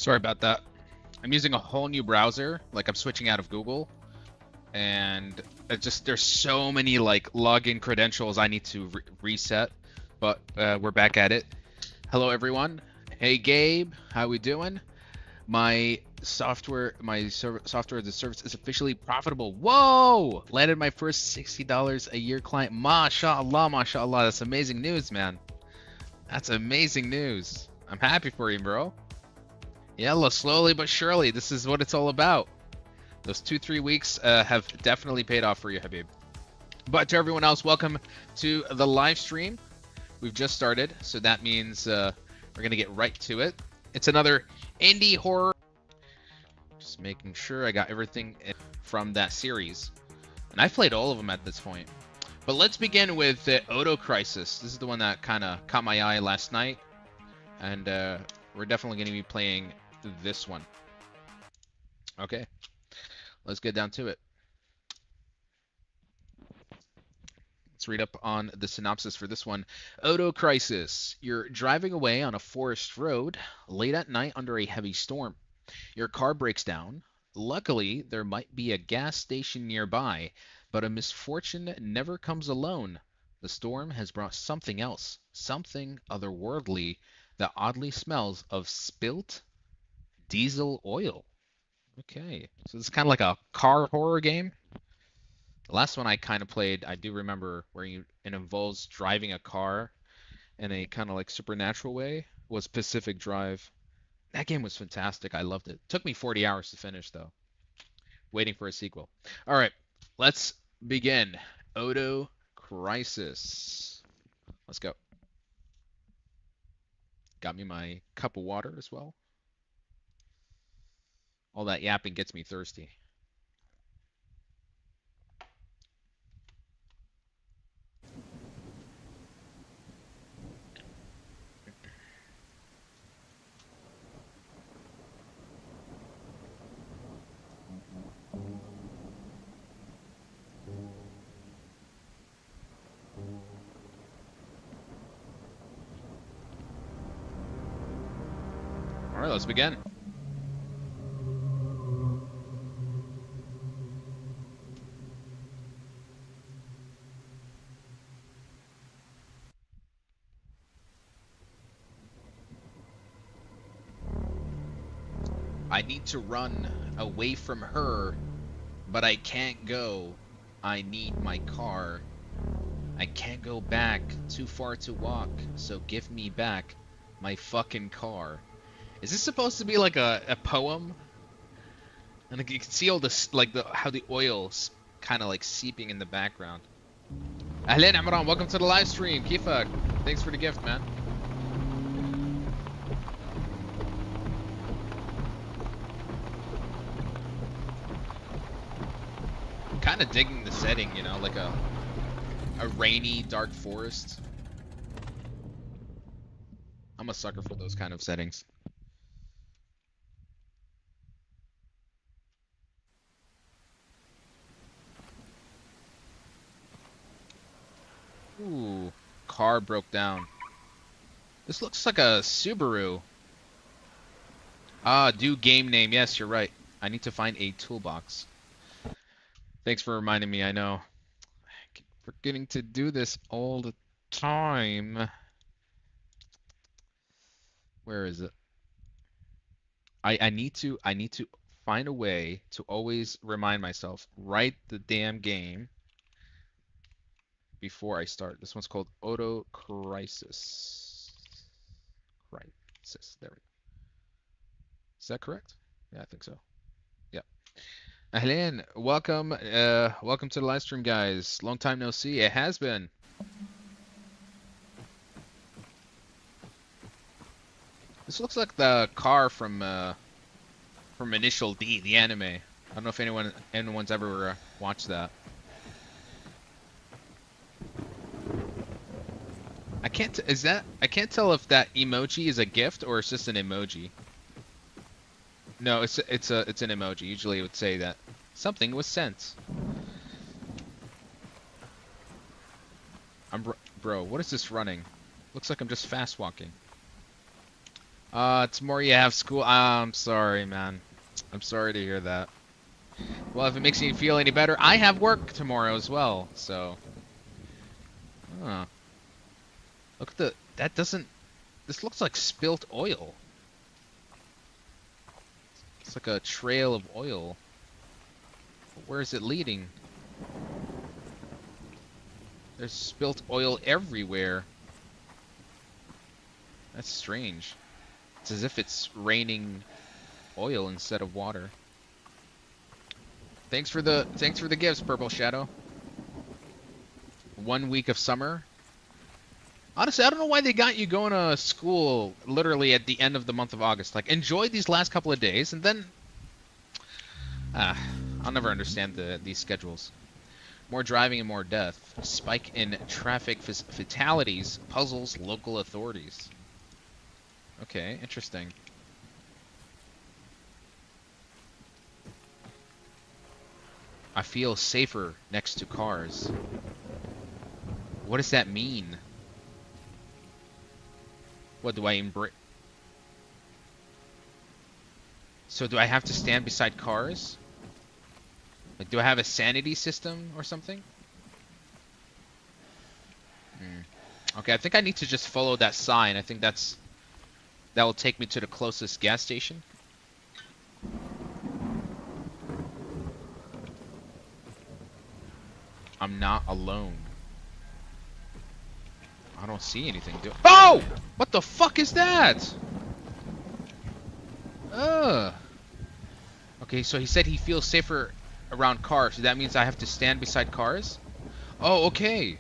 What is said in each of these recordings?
Sorry about that. I'm using a whole new browser. Like I'm switching out of Google, and there's so many like login credentials I need to reset. But we're back at it. Hello everyone. Hey Gabe, how we doing? My software as a service is officially profitable. Whoa! Landed my first $60 a year client. MashaAllah, MashaAllah. That's amazing news, man. That's amazing news. I'm happy for you, bro. Yeah, slowly but surely. This is what it's all about. Those 2-3 weeks have definitely paid off for you, Habib. But to everyone else, welcome to the live stream. We've just started, so that means we're gonna get right to it. It's another indie horror. Just making sure I got everything from that series, and I've played all of them at this point. But let's begin with Odo Crisis. This is the one that kind of caught my eye last night, and we're definitely going to be playing this one. Okay, let's get down to it. Let's read up on the synopsis for this one. Odo Crisis. You're driving away on a forest road late at night under a heavy storm. Your car breaks down. Luckily, there might be a gas station nearby, but a misfortune never comes alone. The storm has brought something else, something otherworldly that oddly smells of spilt diesel oil. Okay, so this is kind of like a car horror game. The last one I kind of played, I do remember, where it involves driving a car in a kind of like supernatural way, was Pacific Drive. That game was fantastic. I loved it. Took me 40 hours to finish, though. Waiting for a sequel. All right, let's begin. Odo Crisis. Let's go. Got me my cup of water as well. All that yapping gets me thirsty. All right, let's begin. I need to run away from her, but I can't go. I need my car. I can't go back. Too far to walk, so give me back my fucking car. Is this supposed to be like a poem? And you can see all this, like how the oil's kind of like seeping in the background. Ahlan Imran, welcome to the live stream. Kifak, thanks for the gift, man. Kind of digging the setting, you know, like a rainy, dark forest. I'm a sucker for those kind of settings. Ooh, car broke down. This looks like a Subaru. Ah, do game name. Yes, you're right. I need to find a toolbox. Thanks for reminding me. I know. I keep forgetting to do this all the time. Where is it? I need to find a way to always remind myself. Write the damn game before I start. This one's called Odo Crisis. Crisis. There we go. Is that correct? Yeah, I think so. Yeah. Ahlan, welcome. Welcome to the live stream, guys. Long time no see. It has been. This looks like the car from Initial D, the anime. I don't know if anyone's ever watched that. I can't tell if that emoji is a gift or it's just an emoji. No, it's an emoji. Usually it would say that something was sent. Bro, what is this running? Looks like I'm just fast walking. Tomorrow you have school. I'm sorry, man. I'm sorry to hear that. Well, if it makes you feel any better, I have work tomorrow as well, so. Huh. Look at that doesn't, this looks like spilt oil. It's like a trail of oil. Where is it leading? There's spilt oil everywhere. That's strange. It's as if it's raining oil instead of water. Thanks for the gifts, Purple Shadow. 1 week of summer. Honestly, I don't know why they got you going to school literally at the end of the month of August. Like, enjoy these last couple of days, and then... I'll never understand these schedules. More driving and more death. Spike in traffic fatalities. Puzzles local authorities. Okay, interesting. I feel safer next to cars. What does that mean? What do I embrace? So do I have to stand beside cars? Like, do I have a sanity system or something? Okay, I think I need to just follow that sign. I think that will take me to the closest gas station. I'm not alone. I don't see anything. Oh! What the fuck is that? Ugh. Okay, so he said he feels safer around cars. So that means I have to stand beside cars? Oh, okay.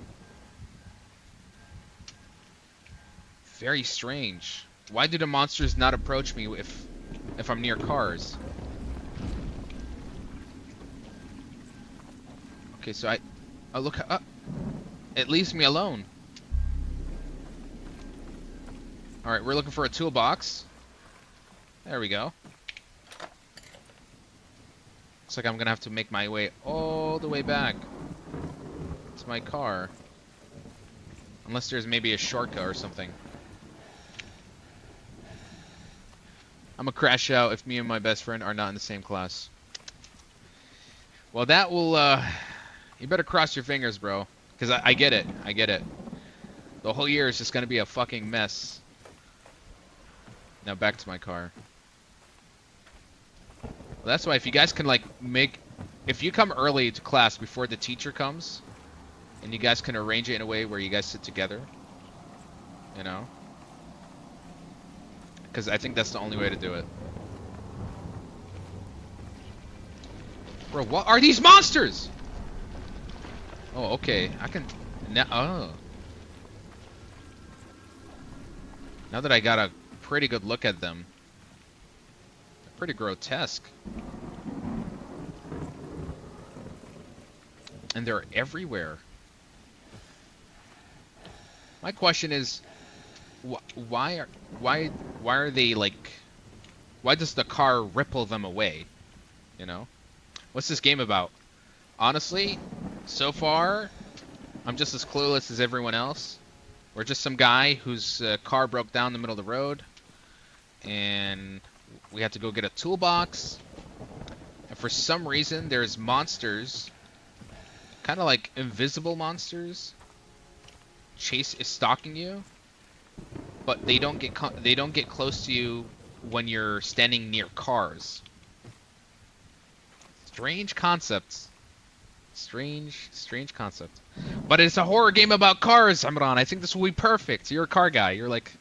Very strange. Why do the monsters not approach me if I'm near cars? Okay, so I look up. It leaves me alone. Alright, we're looking for a toolbox. There we go. Looks like I'm gonna have to make my way all the way back to my car. Unless there's maybe a shortcut or something. I'm gonna crash out if me and my best friend are not in the same class. Well, that will, you better cross your fingers, bro. Because I get it. I get it. The whole year is just gonna be a fucking mess. Now back to my car. Well, that's why if you guys can, like, if you come early to class before the teacher comes, and you guys can arrange it in a way where you guys sit together, you know? Because I think that's the only way to do it. Bro, what are these monsters? Oh, okay. I can... Now that I got a pretty good look at them. They're pretty grotesque. And they're everywhere. My question is... Why are they, like... Why does the car ripple them away? You know? What's this game about? Honestly, so far, I'm just as clueless as everyone else. We're just some guy whose car broke down in the middle of the road. And we have to go get a toolbox. And for some reason, there's monsters. Kind of like invisible monsters. Stalking you. But they don't get close to you when you're standing near cars. Strange concepts. Strange concept. But it's a horror game about cars, Amran. I think this will be perfect. You're a car guy. You're like,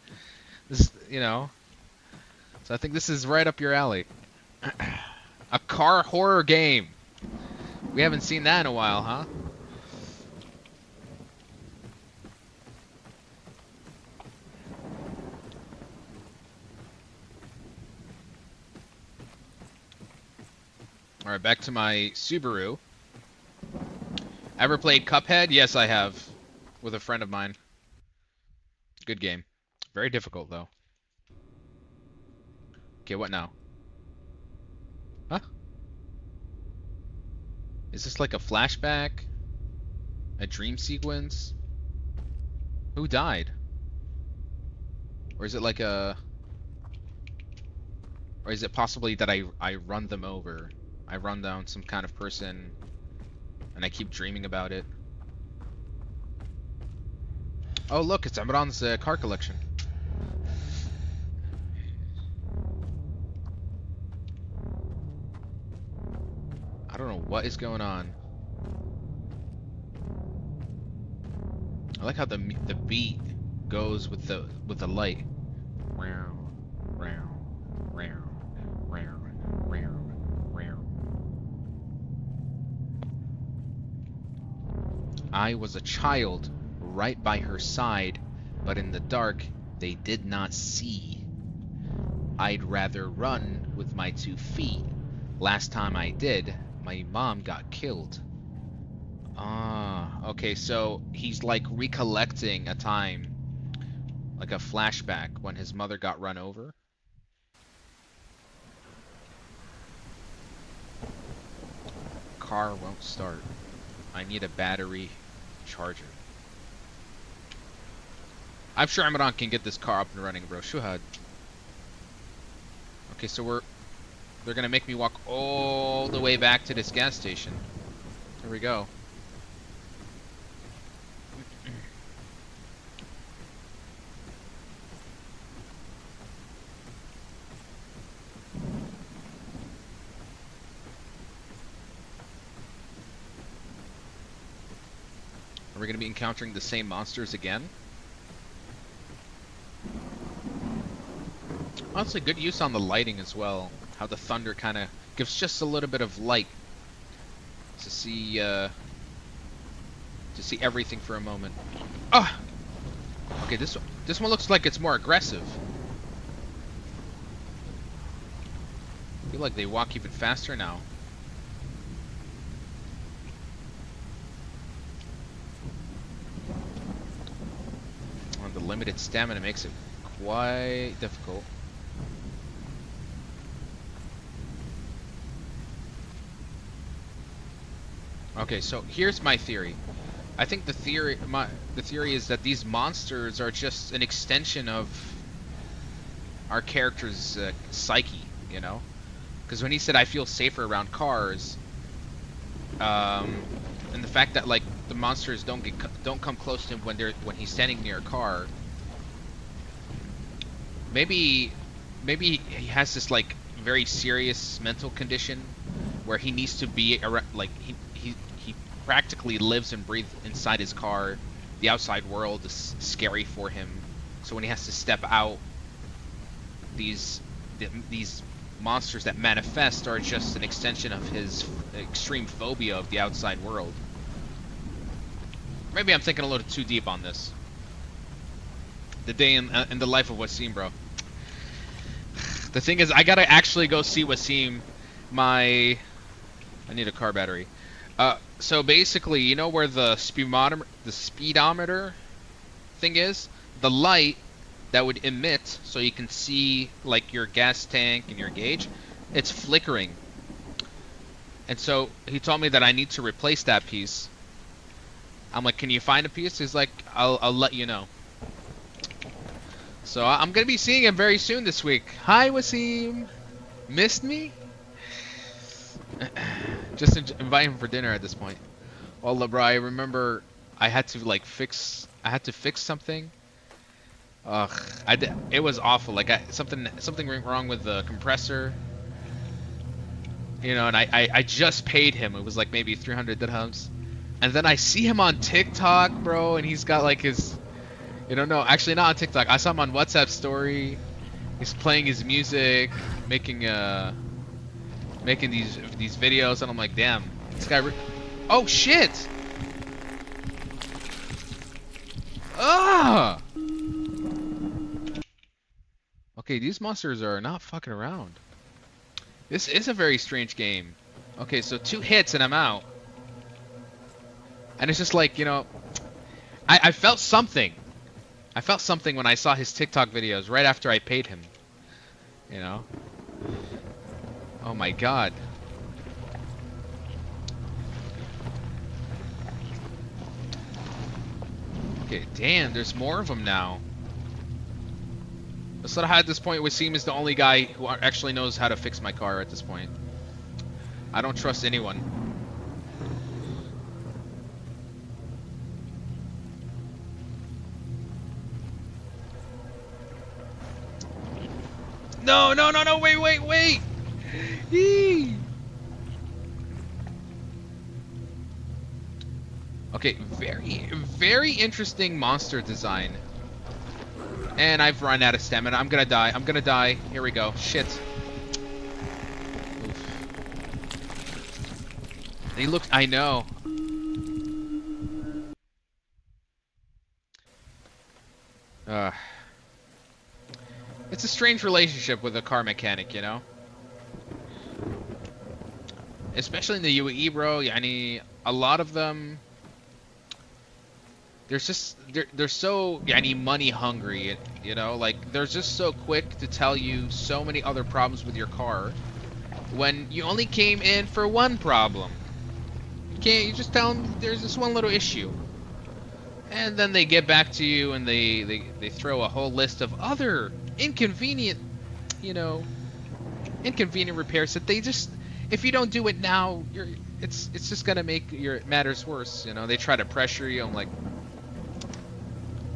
this, you know. So I think this is right up your alley. A car horror game. We haven't seen that in a while, huh? Alright, back to my Subaru. Ever played Cuphead? Yes, I have. With a friend of mine. Good game. Very difficult, though. Okay, what now? Huh? Is this like a flashback? A dream sequence? Who died? Or is it like a... Or is it possibly that I run them over? I run down some kind of person and I keep dreaming about it. Oh look, it's Amran's car collection. I don't know what is going on. I like how the beat goes with the light. I was a child right by her side, but in the dark they did not see. I'd rather run with my 2 feet. Last time I did, my mom got killed. Ah, okay, so he's like recollecting a time, like a flashback when his mother got run over. Car won't start. I need a battery charger. I'm sure Amaran can get this car up and running, bro. Shuhad. Okay, so they're gonna make me walk all the way back to this gas station. Here we go. Are we going to be encountering the same monsters again? Honestly, good use on the lighting as well. How the thunder kind of gives just a little bit of light to see everything for a moment. Ah! Okay, this one looks like it's more aggressive. I feel like they walk even faster now. The limited stamina makes it quite difficult. Okay, so here's my theory. I think the theory is that these monsters are just an extension of our character's psyche, you know? Because when he said I feel safer around cars, and the fact that like the monsters don't come close to him when he's standing near a car. Maybe he has this like very serious mental condition where he needs to be around, like he practically lives and breathes inside his car. The outside world is scary for him, so when he has to step out, these monsters that manifest are just an extension of his extreme phobia of the outside world. Maybe I'm thinking a little too deep on this. The day in the life of Wasim, bro. The thing is, I gotta actually go see Wasim. I need a car battery. So basically, you know where the speedometer thing is? The light that would emit so you can see like your gas tank and your gauge, it's flickering. And so he told me that I need to replace that piece. I'm like, can you find a piece? He's like, I'll let you know. So I'm gonna be seeing him very soon this week. Hi Wasim, missed me? Just invite him for dinner at this point. Well, LeBron, I remember I had to fix something. Ugh, it was awful. Like something went wrong with the compressor. You know, and I just paid him. It was like maybe 300 dirhams. And then I see him on TikTok, bro, and he's got like his, no, actually not on TikTok. I saw him on WhatsApp story. He's playing his music, making these videos, and I'm like, damn, this guy. Oh shit! Ah! Okay, these monsters are not fucking around. This is a very strange game. Okay, so 2 hits and I'm out. And it's just like, I felt something. I felt something when I saw his TikTok videos right after I paid him. Oh my god. Okay, damn, there's more of them now. الصراحة at this point, Wasim is the only guy who actually knows how to fix my car at this point. I don't trust anyone. No, no, no, no, wait! Yee. Okay, very interesting monster design. And I've run out of stamina. I'm gonna die. Here we go. Shit. Oof. They look... I know. It's a strange relationship with a car mechanic, you know? Especially in the UAE, bro. Yani, a lot of them... They're so money hungry, you know, like they're just so quick to tell you so many other problems with your car when you only came in for one problem. You just tell them there's this one little issue, and then they get back to you and they throw a whole list of other inconvenient repairs that they just, if you don't do it now, it's just gonna make your matters worse. You know, they try to pressure you. I'm like,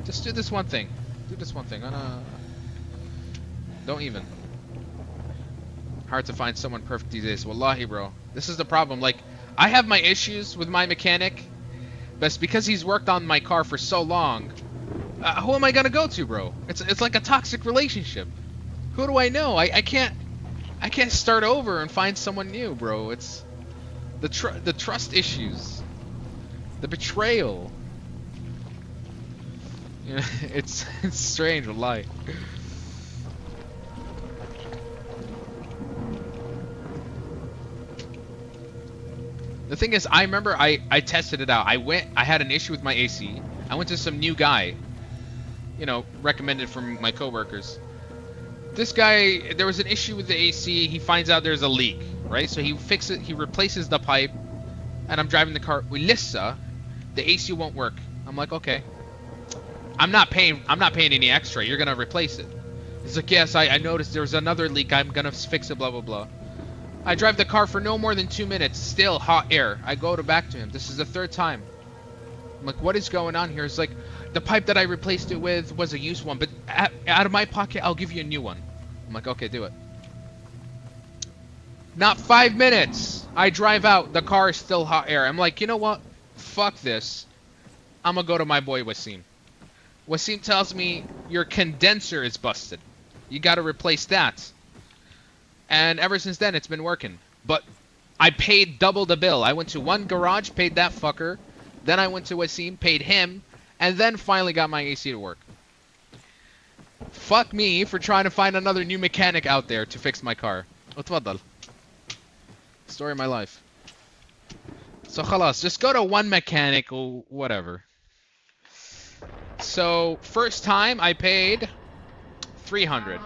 just do this one thing. Do this one thing. Don't even. Hard to find someone perfect these days. Wallahi, bro. This is the problem. Like, I have my issues with my mechanic, but it's because he's worked on my car for so long. Who am I gonna go to, bro? It's like a toxic relationship. Who do I know? I can't start over and find someone new, bro. It's the trust issues, the betrayal. Yeah, it's strange, wallahi. The thing is, I remember I tested it out. I had an issue with my AC. I went to some new guy, you know, recommended from my coworkers. This guy, there was an issue with the AC. He finds out there's a leak, right? So he fixes it. He replaces the pipe, and I'm driving the car. Lissa, the AC won't work. I'm like, okay. I'm not paying any extra. You're gonna replace it. He's like, yes, I noticed there was another leak. I'm gonna fix it, blah, blah, blah. I drive the car for no more than 2 minutes. Still hot air. I go back to him. This is the third time. I'm like, what is going on here? It's like, the pipe that I replaced it with was a used one, but out of my pocket, I'll give you a new one. I'm like, okay, do it. Not 5 minutes. I drive out. The car is still hot air. I'm like, you know what? Fuck this. I'm gonna go to my boy Wasim. Wasim tells me your condenser is busted. You gotta replace that. And ever since then, it's been working. But I paid double the bill. I went to one garage, paid that fucker. Then I went to Wasim, paid him. And then finally got my AC to work. Fuck me for trying to find another new mechanic out there to fix my car. Utfaddal. Story of my life. So khalas, just go to one mechanic or whatever. So, first time I paid 300.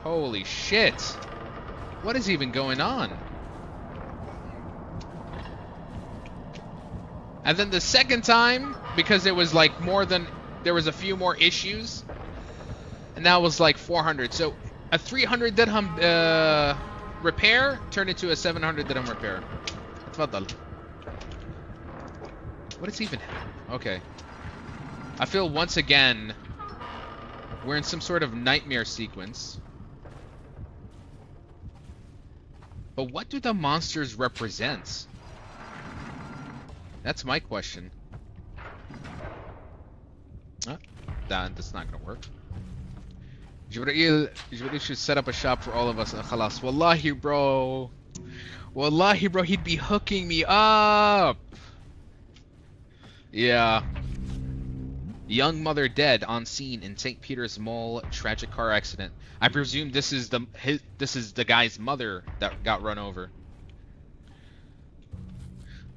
Holy shit. What is even going on? And then the second time, because it was like there was a few more issues, and that was like 400. So, a 300 dirham repair turned into a 700 dirham repair. Tfaddal. What is even happening? Okay. I feel once again we're in some sort of nightmare sequence. But what do the monsters represent? That's my question. That's not gonna work. Jibreel should set up a shop for all of us. Khalas. Wallahi, bro. Wallahi, bro, he'd be hooking me up. Yeah. Young mother dead on scene in St. Peter's Mall, tragic car accident. I presume this is the guy's mother that got run over.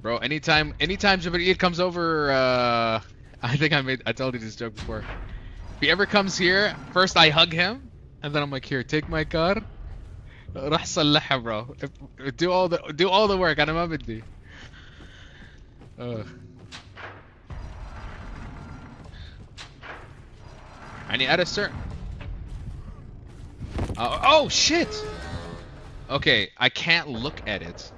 Bro, anytime Jibreel comes over, I think I told you this joke before. If he ever comes here, first I hug him, and then I'm like, here, take my car. Rah sallaha, bro. Do all the work. Ana ma biddi. يعني at a certain Oh shit! Okay, I can't look at it.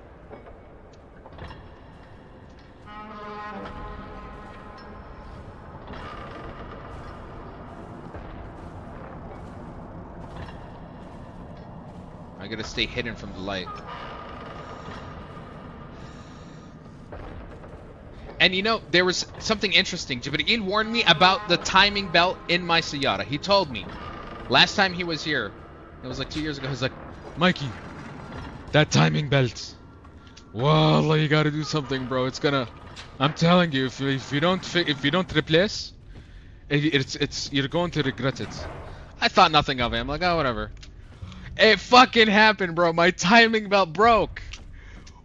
I gotta stay hidden from the light. And you know, there was something interesting. Jibreel warned me about the timing belt in my Siyata. He told me last time he was here, it was like 2 years ago. He's like, Mikey, that timing belt. Wallah, you gotta do something, bro. It's gonna. I'm telling you, if you don't replace, it's you're going to regret it. I thought nothing of it. I'm like, oh, whatever. It fucking happened, bro. My timing belt broke.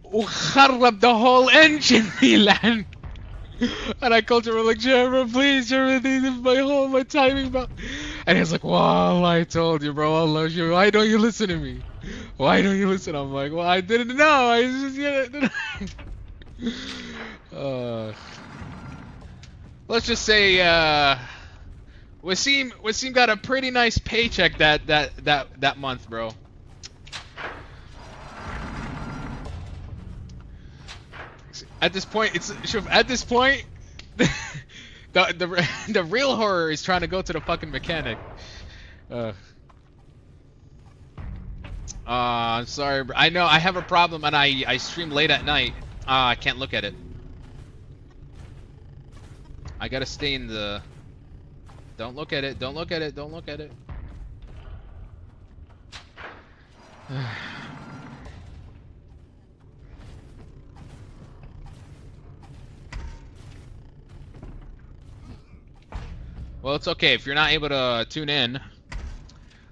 وخرب the whole engine, Milan. And I called him like, Jeremy, please, Jeremy, my timing belt. And he's like, well, I told you, bro, I love you. Why don't you listen to me? Why don't you listen? I'm like, well, I didn't know. I just, let's just say, Wasim got a pretty nice paycheck that month, bro. At this point, the real horror is trying to go to the fucking mechanic. I'm sorry, bro. I know I have a problem, and I stream late at night. I can't look at it. I gotta stay in the. Don't look at it. Don't look at it. Don't look at it. Well, it's okay if you're not able to tune in.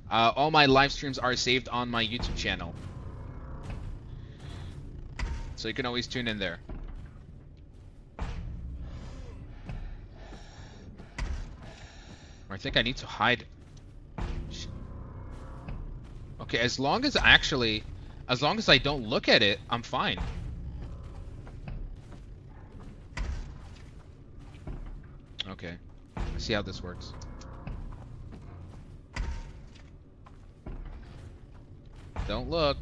All my live streams are saved on my YouTube channel, so you can always tune in there. I think I need to hide. Okay, as long as I don't look at it, I'm fine. Okay, let's see how this works. Don't look.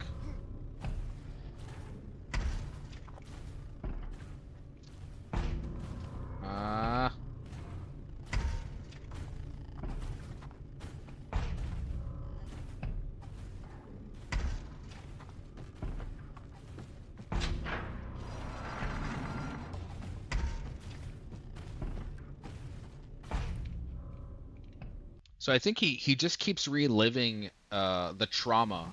So I think he just keeps reliving the trauma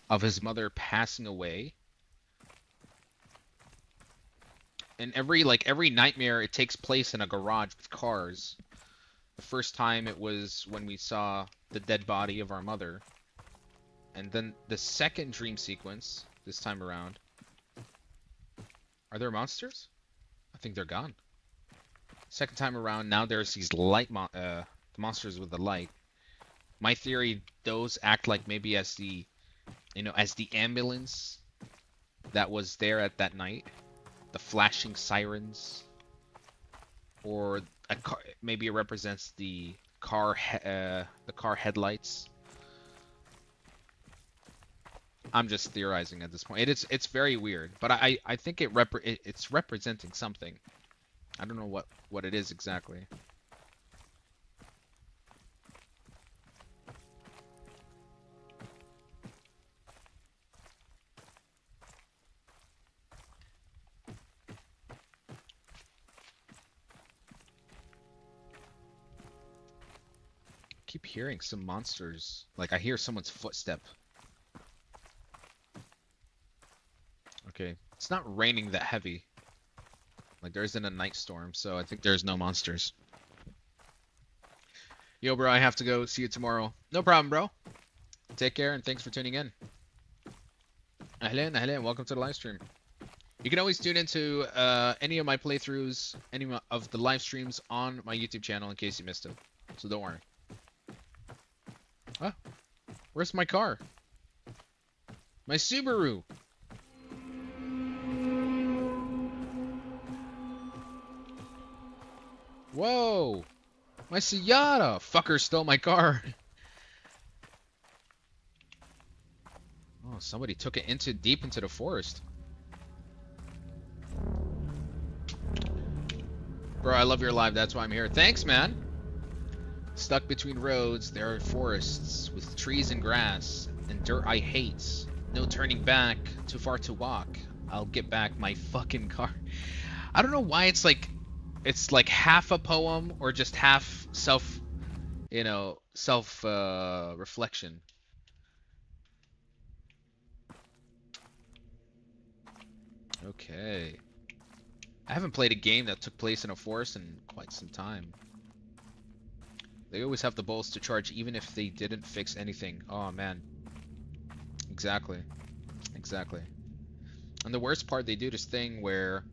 of his mother passing away. And every nightmare, it takes place in a garage with cars. The first time it was when we saw the dead body of our mother. And then the second dream sequence, this time around. Are there monsters? I think they're gone. Second time around, now there's these the monsters with the light. My theory, those act like maybe as the, as the ambulance that was there at that night. The flashing sirens. Or a car, maybe it represents the car headlights. I'm just theorizing at this point. It's very weird, but I think it's representing something. I don't know what it is exactly. I keep hearing some monsters. Like I hear someone's footstep. Okay, it's not raining that heavy. Like there isn't a night storm, so I think there's no monsters. Yo, bro, I have to go. See you tomorrow. No problem, bro. Take care, and thanks for tuning in. Ahlan, ahlan. Welcome to the live stream. You can always tune into any of my playthroughs, any of the live streams on my YouTube channel in case you missed it. So don't worry. Ah, where's my car? My Subaru. Whoa! My SHIATH! Fucker stole my car. Oh, somebody took it deep into the forest. Bro, I love your live. That's why I'm here. Thanks, man. Stuck between roads, there are forests with trees and grass and dirt I hate. No turning back. Too far to walk. I'll get back my fucking car. I don't know why it's like half a poem or just half self, reflection. Okay. I haven't played a game that took place in a forest in quite some time. They always have the balls to charge even if they didn't fix anything. Oh man. Exactly. Exactly. And the worst part, they do this thing where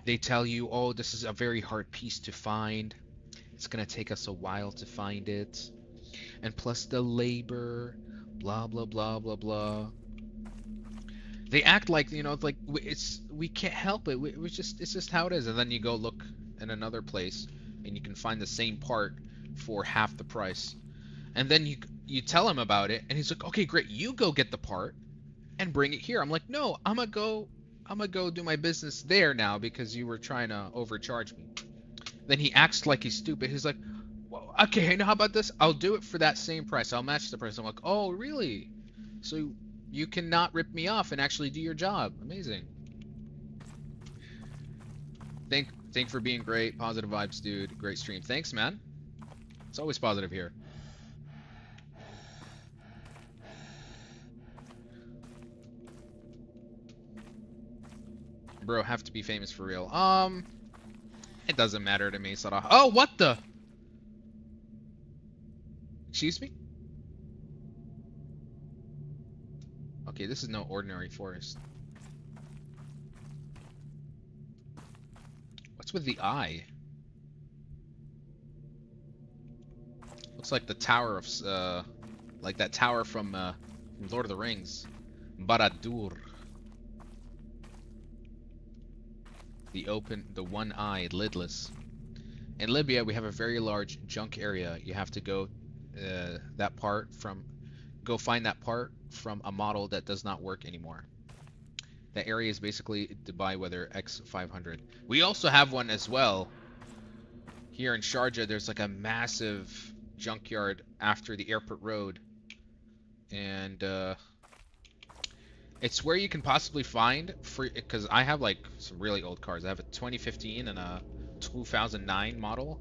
they tell you, oh, this is a very hard piece to find. It's gonna take us a while to find it. And plus the labor, blah, blah, blah, blah, blah. They act like, we can't help it. It's just how it is. And then you go look in another place and you can find the same part for half the price. And then you tell him about it and he's like, okay, great, you go get the part and bring it here. I'm like, no, I'm gonna go do my business there now because you were trying to overcharge me. Then he acts like he's stupid. He's like, well, okay, now how about this? I'll do it for that same price. I'll match the price. I'm like, oh, really? So you cannot rip me off and actually do your job. Amazing. Thank for being great. Positive vibes, dude. Great stream. Thanks, man. It's always positive here. Bro, have to be famous for real. It doesn't matter to me, Sarah. Oh, what the? Excuse me? Okay, this is no ordinary forest. What's with the eye? Looks like the tower of, like that tower from Lord of the Rings. Barad-dûr. The one-eyed, lidless. In Libya, we have a very large junk area. You have to go go find that part from a model that does not work anymore. That area is basically Dubai Weather X500. We also have one as well. Here in Sharjah, there's like a massive junkyard after the airport road. And it's where you can possibly find free, because I have like some really old cars. I have a 2015 and a 2009 model,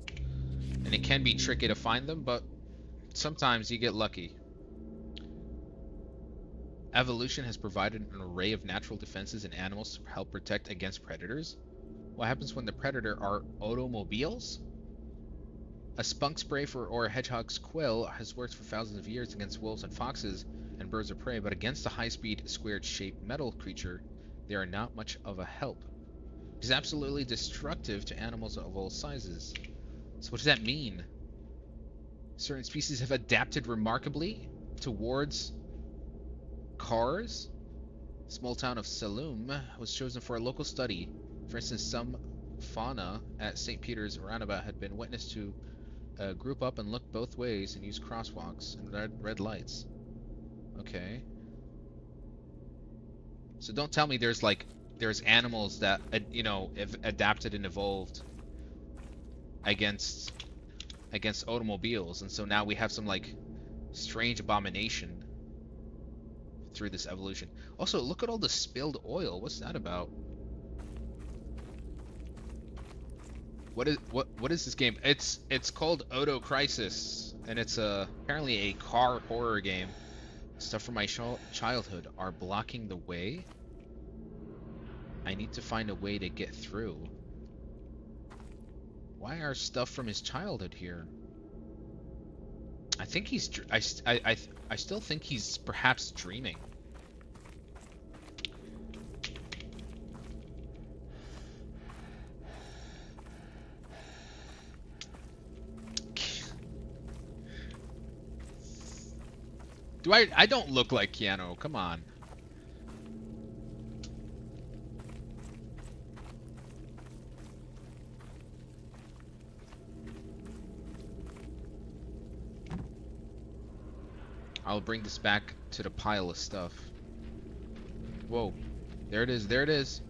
and it can be tricky to find them, but sometimes you get lucky. Evolution has provided an array of natural defenses in animals to help protect against predators. What happens when the predator are automobiles? A spunk spray or a hedgehog's quill has worked for thousands of years against wolves and foxes and birds of prey, but against a high-speed squared-shaped metal creature, they are not much of a help. It is absolutely destructive to animals of all sizes. So what does that mean? Certain species have adapted remarkably towards cars. Small town of Saloum was chosen for a local study. For instance, some fauna at St. Peter's roundabout had been witnessed to group up and look both ways and use crosswalks and red lights. Okay. So don't tell me there's animals that have adapted and evolved against automobiles, and so now we have some like strange abomination through this evolution. Also, look at all the spilled oil. What's that about? What is this game? It's called Odo Crisis, and it's apparently a car horror game. Stuff from my childhood are blocking the way. I need to find a way to get through. Why are stuff from his childhood here? I think he's I still think he's perhaps dreaming. I don't look like Keanu, come on. I'll bring this back to the pile of stuff. Whoa. There it is. There it is.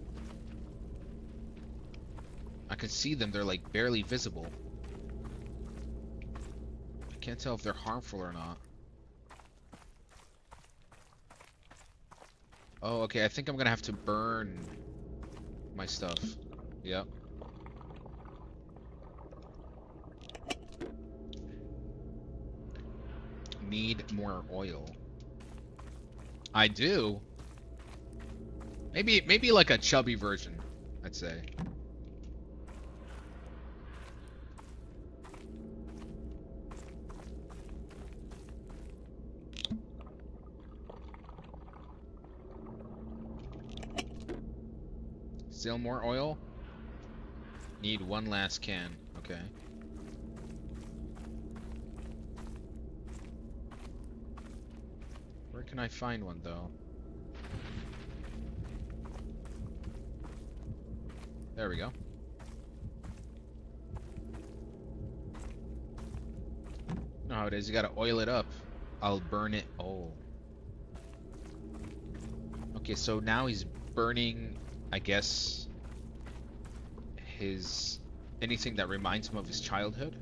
I can see them. They're like barely visible. I can't tell if they're harmful or not. Oh, okay. I think I'm gonna have to burn my stuff. Yep. Need more oil. I do. Maybe like a chubby version, I'd say. Still more oil? Need one last can. Okay. Where can I find one though? There we go. You know how it is, you gotta oil it up. I'll burn it. Oh. Okay, so now he's burning, I guess, his anything that reminds him of his childhood.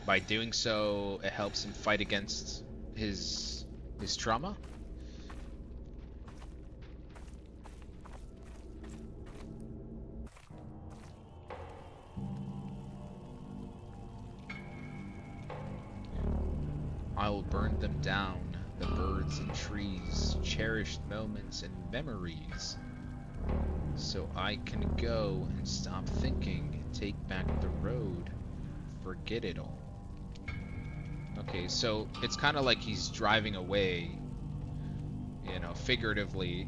By doing so, it helps him fight against his trauma. I will burn them down, the birds and trees, cherished moments and memories, so I can go and stop thinking, take back the road, forget it all. Okay, so it's kind of like he's driving away, you know, figuratively,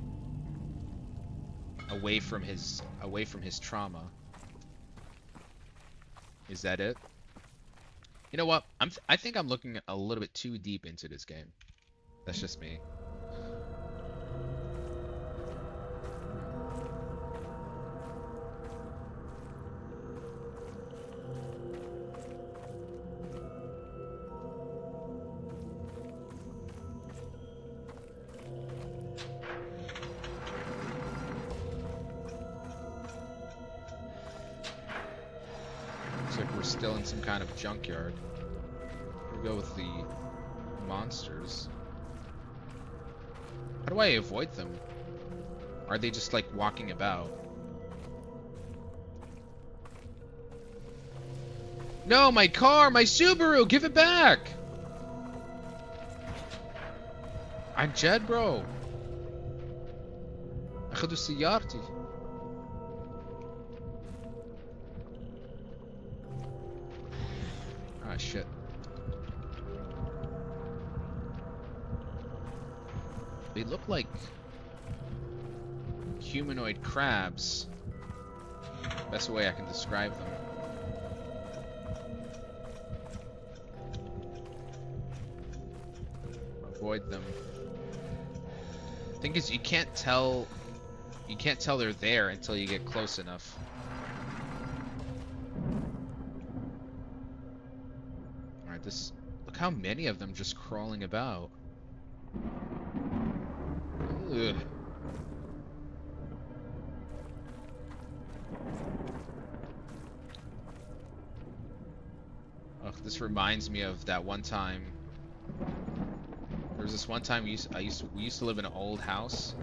away from his trauma. Is that it? You know what? I think I'm looking a little bit too deep into this game. That's just me. We're still in some kind of junkyard. We'll go with the monsters. How do I avoid them? Are they just like walking about? No, my car, my Subaru, give it back! I'm Jed, bro. أخذوا سيارتي. Ah, shit. They look like humanoid crabs. Best way I can describe them. Avoid them. Thing is, you can't tell they're there until you get close enough. Alright, look how many of them just crawling about. Ugh. Ugh, this reminds me of that one time. There was this one time we used to live in an old house,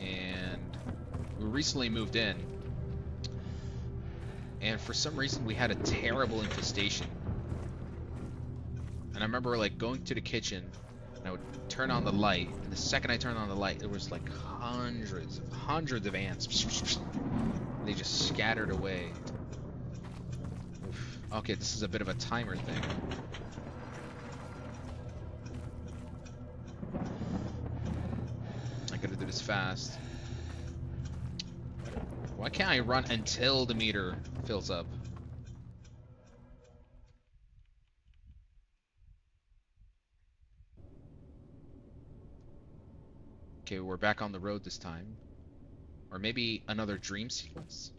and we recently moved in, and for some reason we had a terrible infestation. And I remember like going to the kitchen, and I would turn on the light, and the second I turned on the light, there was like hundreds of ants. They just scattered away. Oof. Okay, this is a bit of a timer thing. I gotta do this fast. Why can't I run until the meter fills up? Okay, we're back on the road this time. Or maybe another dream sequence?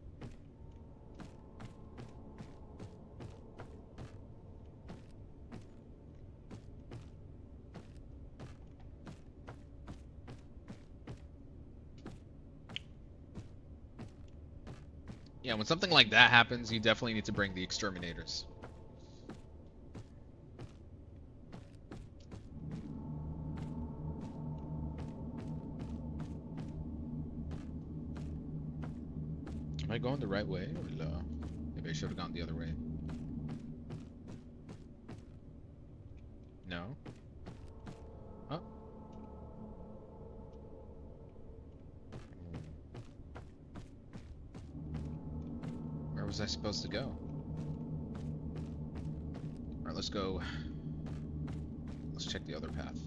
Yeah, when something like that happens, you definitely need to bring the exterminators. Am I going the right way? Or no? Maybe I should have gone the other way. No? Oh. Where was I supposed to go? Alright, let's go. Let's check the other path.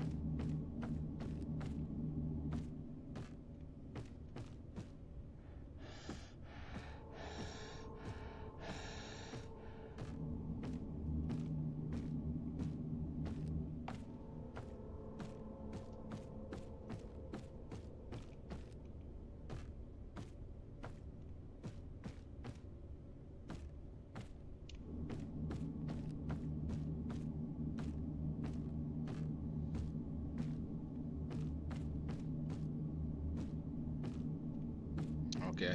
Okay,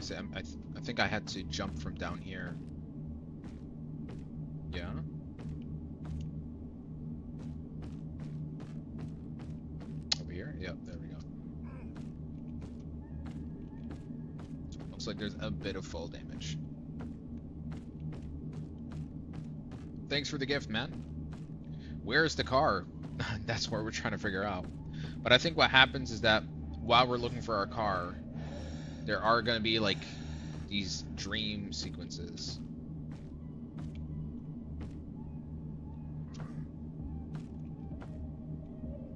I think I had to jump from down here. Yeah. Over here? Yep, there we go. Looks like there's a bit of fall damage. Thanks for the gift, man. Where's the car? That's what we're trying to figure out. But I think what happens is that while we're looking for our car, there are going to be like these dream sequences.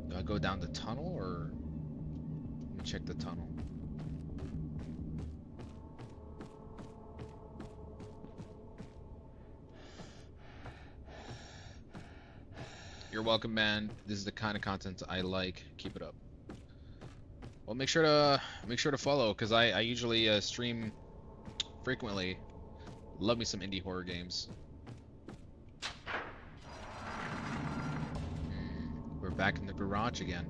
Do I go down the tunnel or let me check the tunnel? You're welcome, man. This is the kind of content I like. Keep it up. Well, make sure to follow, because I usually stream frequently. Love me some indie horror games. We're back in the garage again.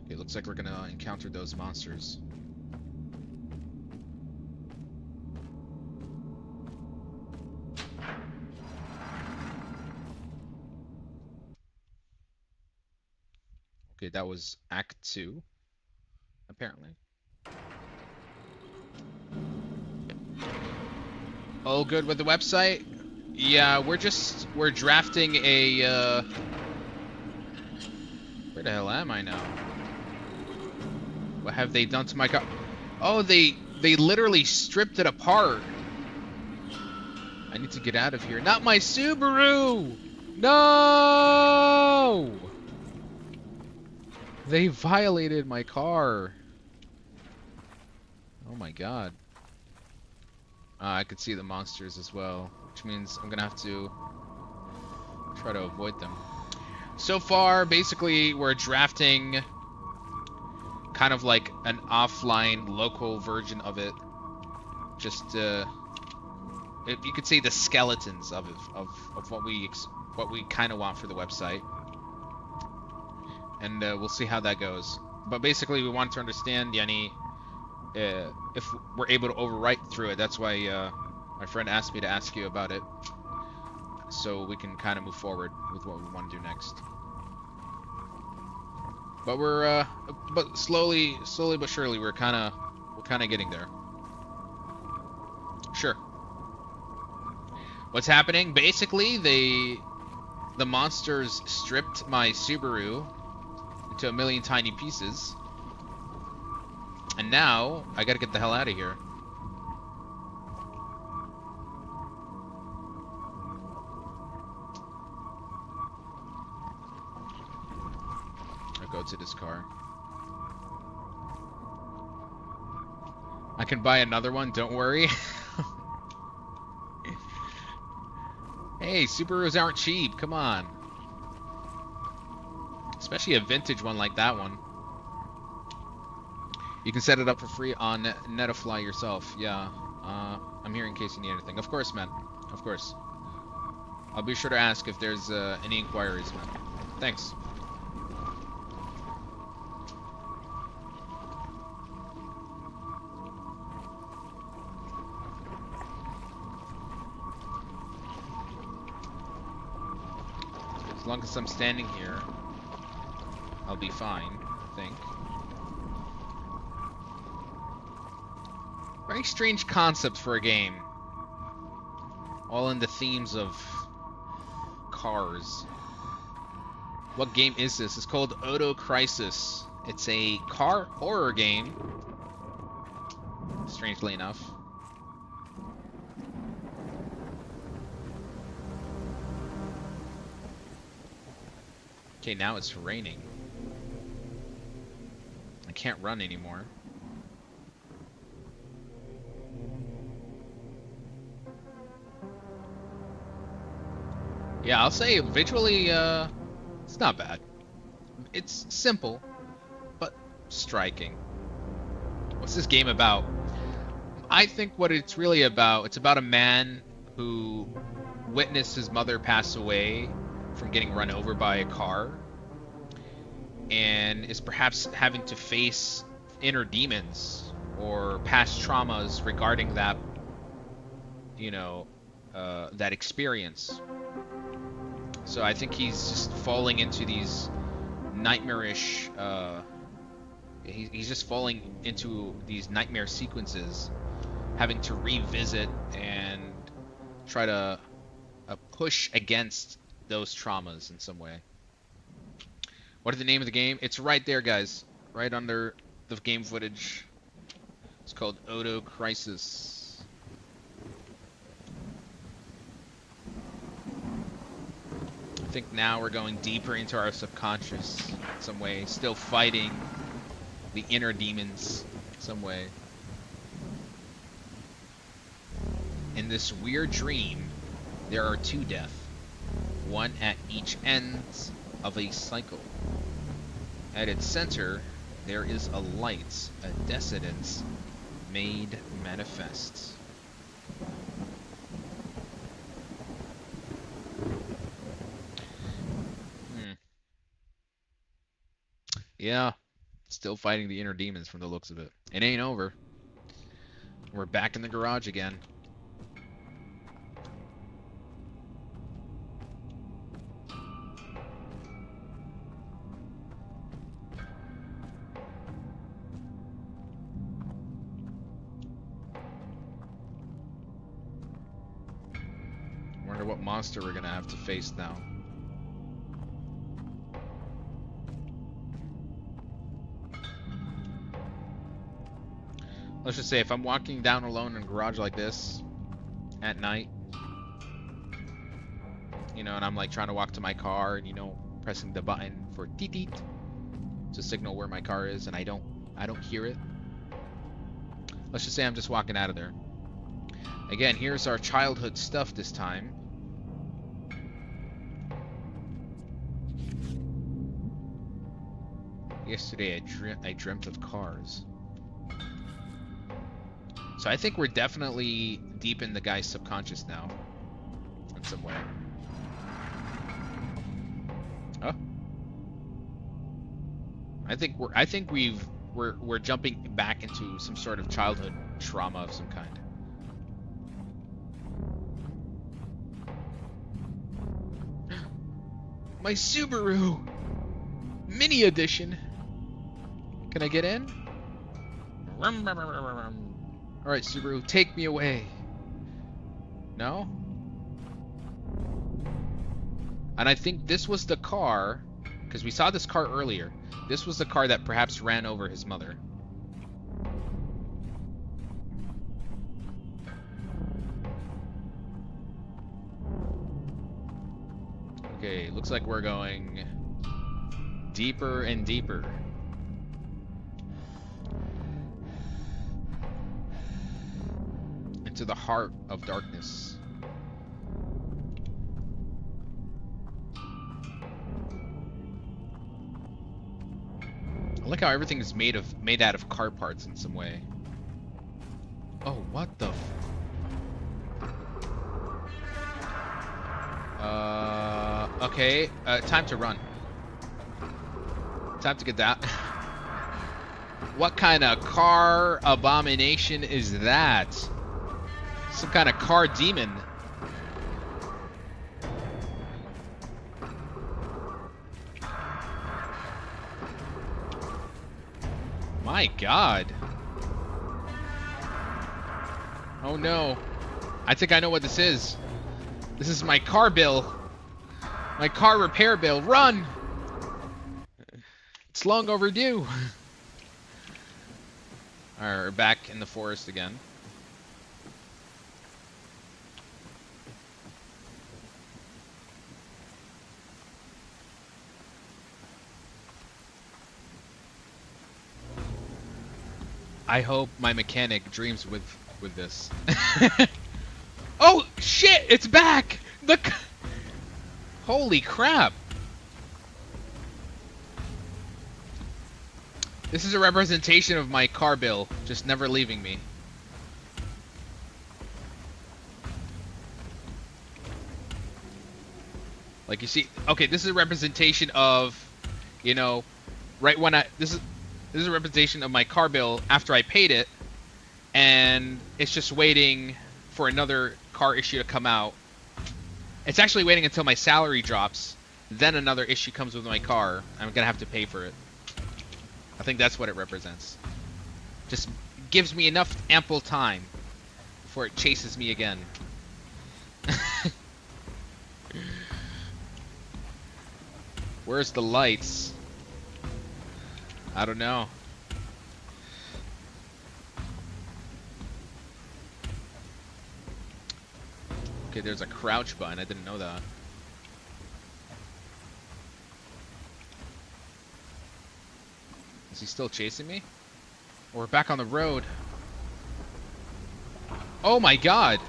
Okay, looks like we're gonna encounter those monsters. Okay, that was Act 2, apparently. All good with the website? Yeah, we're drafting a, where the hell am I now? What have they done to my car? Oh, they literally stripped it apart. I need to get out of here. Not my Subaru! No! They violated my car. Oh my god. I could see the monsters as well, which means I'm gonna have to try to avoid them. So far, basically, we're drafting kind of like an offline, local version of it. Just, you could say the skeletons of it, of what we kind of want for the website. And we'll see how that goes. But basically, we want to understand, Yanni, if we're able to overwrite through it. That's why my friend asked me to ask you about it, so we can kind of move forward with what we want to do next. But we're, but slowly but surely, we're kind of getting there. Sure. What's happening? Basically, the monsters stripped my Subaru into a million tiny pieces. And now, I gotta get the hell out of here. I'll go to this car. I can buy another one, don't worry. Hey, Subarus aren't cheap, come on. Especially a vintage one like that one. You can set it up for free on Netafly yourself. Yeah, I'm here in case you need anything. Of course, man. Of course. I'll be sure to ask if there's any inquiries, man. Thanks. As long as I'm standing here, I'll be fine, I think. Very strange concept for a game. All in the themes of cars. What game is this? It's called Odo Crisis. It's a car horror game. Strangely enough. Okay, now it's raining. I can't run anymore. Yeah, I'll say visually, it's not bad. It's simple, but striking. What's this game about? I think what it's really about, it's about a man who witnessed his mother pass away from getting run over by a car, and is perhaps having to face inner demons or past traumas regarding that, you know, that experience. So I think he's just falling into these nightmarish, he's just falling into these nightmare sequences, having to revisit and try to push against those traumas in some way. What is the name of the game? It's right there, guys. Right under the game footage. It's called Odo Crisis. I think now we're going deeper into our subconscious in some way, still fighting the inner demons in some way. In this weird dream, there are two deaths, one at each end of a cycle. At its center, there is a light, a descendance made manifest. Yeah, still fighting the inner demons from the looks of it. It ain't over. We're back in the garage again. Wonder what monster we're gonna have to face now. Let's just say if I'm walking down alone in a garage like this at night, you know, and I'm like trying to walk to my car and, you know, pressing the button for teet teet to signal where my car is, and I don't hear it. Let's just say I'm just walking out of there. Again, here's our childhood stuff this time. Yesterday I dreamt of cars. So I think we're definitely deep in the guy's subconscious now, in some way. Oh, I think we're jumping back into some sort of childhood trauma of some kind. My Subaru Mini Edition. Can I get in? Alright, Subaru, take me away. No? And I think this was the car, because we saw this car earlier. This was the car that perhaps ran over his mother. Okay, looks like we're going deeper and deeper. Into the heart of darkness. I like how everything is made out of car parts in some way. Oh, what the okay, time to run. Time to get that. What kind of car abomination is that? Some kind of car demon. My God. Oh no. I think I know what this is. This is my car bill. My car repair bill. Run! It's long overdue. Alright, we're back in the forest again. I hope my mechanic dreams with this. Oh shit! It's back! Holy crap! This is a representation of my car bill, just never leaving me. Like you see, okay, this is a representation of, you know, right when this is a representation of my car bill after I paid it, and it's just waiting for another car issue to come out. It's actually waiting until my salary drops, then another issue comes with my car. I'm gonna have to pay for it. I think that's what it represents. Just gives me enough ample time before it chases me again. Where's the lights? I don't know. Okay, there's a crouch button. I didn't know that. Is he still chasing me? We're back on the road. Oh my God!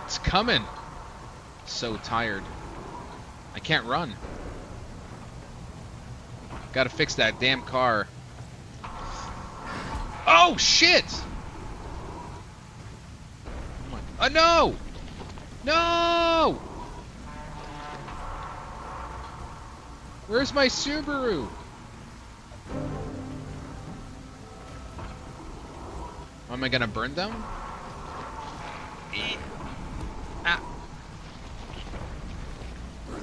It's coming. So tired. I can't run. Gotta fix that damn car. Oh shit! Oh no! No! Where's my Subaru? Am I gonna burn them? Ah.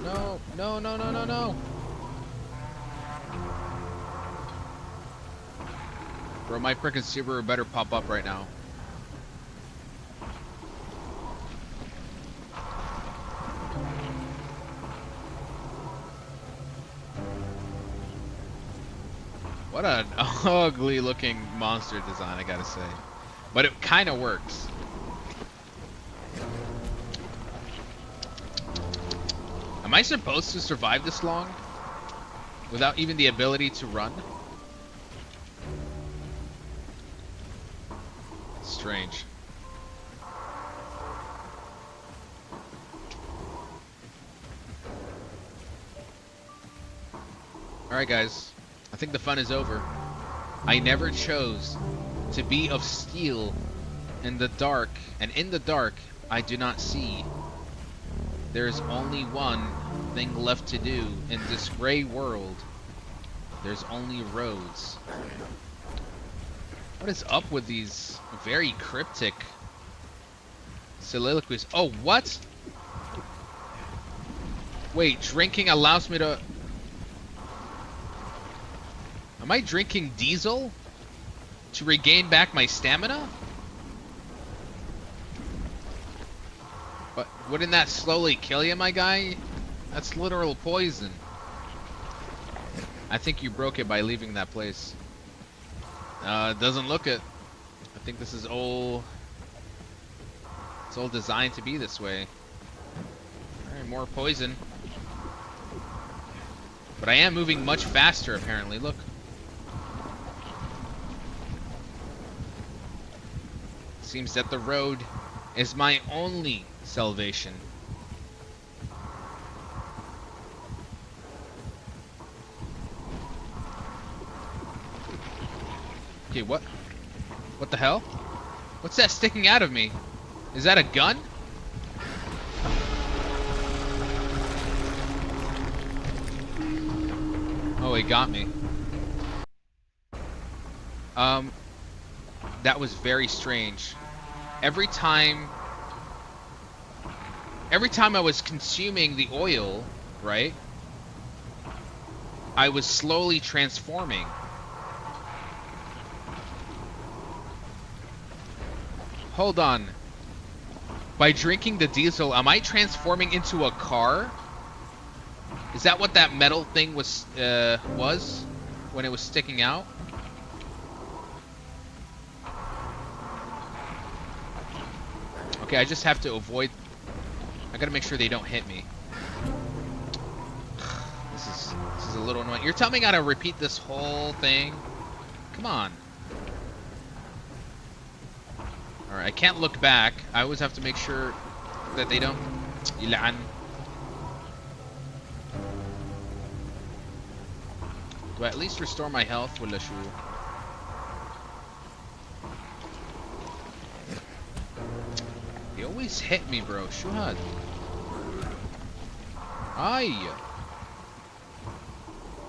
No, no, no, no, no, no. Bro, my frickin' Subaru better pop up right now. What an ugly looking monster design, I gotta say. But it kinda works. Am I supposed to survive this long? Without even the ability to run? Strange. Alright guys, I think the fun is over. I never chose to be of steel in the dark, and in the dark I do not see. There's only one thing left to do in this gray world. There's only roads. What is up with these very cryptic soliloquies? Oh, what? Wait, drinking allows me to... Am I drinking diesel to regain back my stamina? But wouldn't that slowly kill you, my guy? That's literal poison. I think you broke it by leaving that place. It doesn't look it. I think this is all... It's all designed to be this way. Alright, more poison. But I am moving much faster, apparently. Look. Seems that the road is my only salvation. Okay, what? What the hell? What's that sticking out of me? Is that a gun? Oh, it got me. That was very strange. Every time I was consuming the oil, right, I was slowly transforming. Hold on. By drinking the diesel, am I transforming into a car? Is that what that metal thing was when it was sticking out? Okay, I just have to avoid... I gotta make sure they don't hit me. This is a little annoying. You're telling me I gotta repeat this whole thing? Come on. Alright, I can't look back. I always have to make sure that they don't... Ilan. Do I at least restore my health? Wala shu? They always hit me, bro. Shuhad. Ay.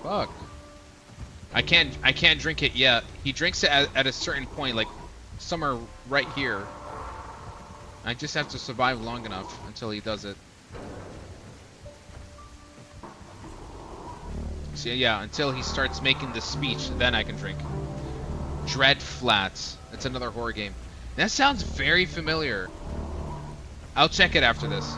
Fuck. I can't drink it yet. He drinks it at a certain point, like somewhere right here. I just have to survive long enough until he does it. So yeah, until he starts making the speech, then I can drink. Dread Flats. That's another horror game. That sounds very familiar. I'll check it after this.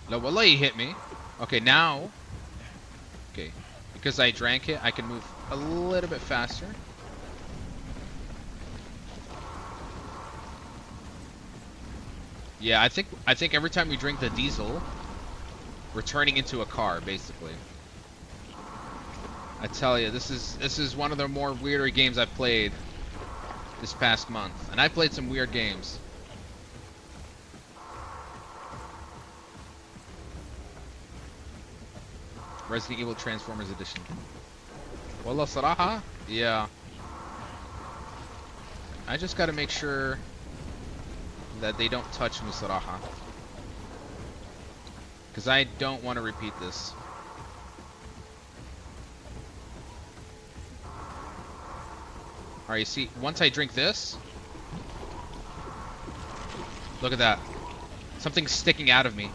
No, wallah, he hit me. Okay, now. Okay, because I drank it, I can move a little bit faster. Yeah, I think every time we drink the diesel, we're turning into a car, basically. I tell you, this is one of the more weirder games I've played this past month, and I played some weird games. Resident Evil Transformers Edition. Wallah Saraha? Yeah. I just gotta make sure that they don't touch me, Saraha. Because I don't want to repeat this. Alright, you see, once I drink this... Look at that. Something's sticking out of me.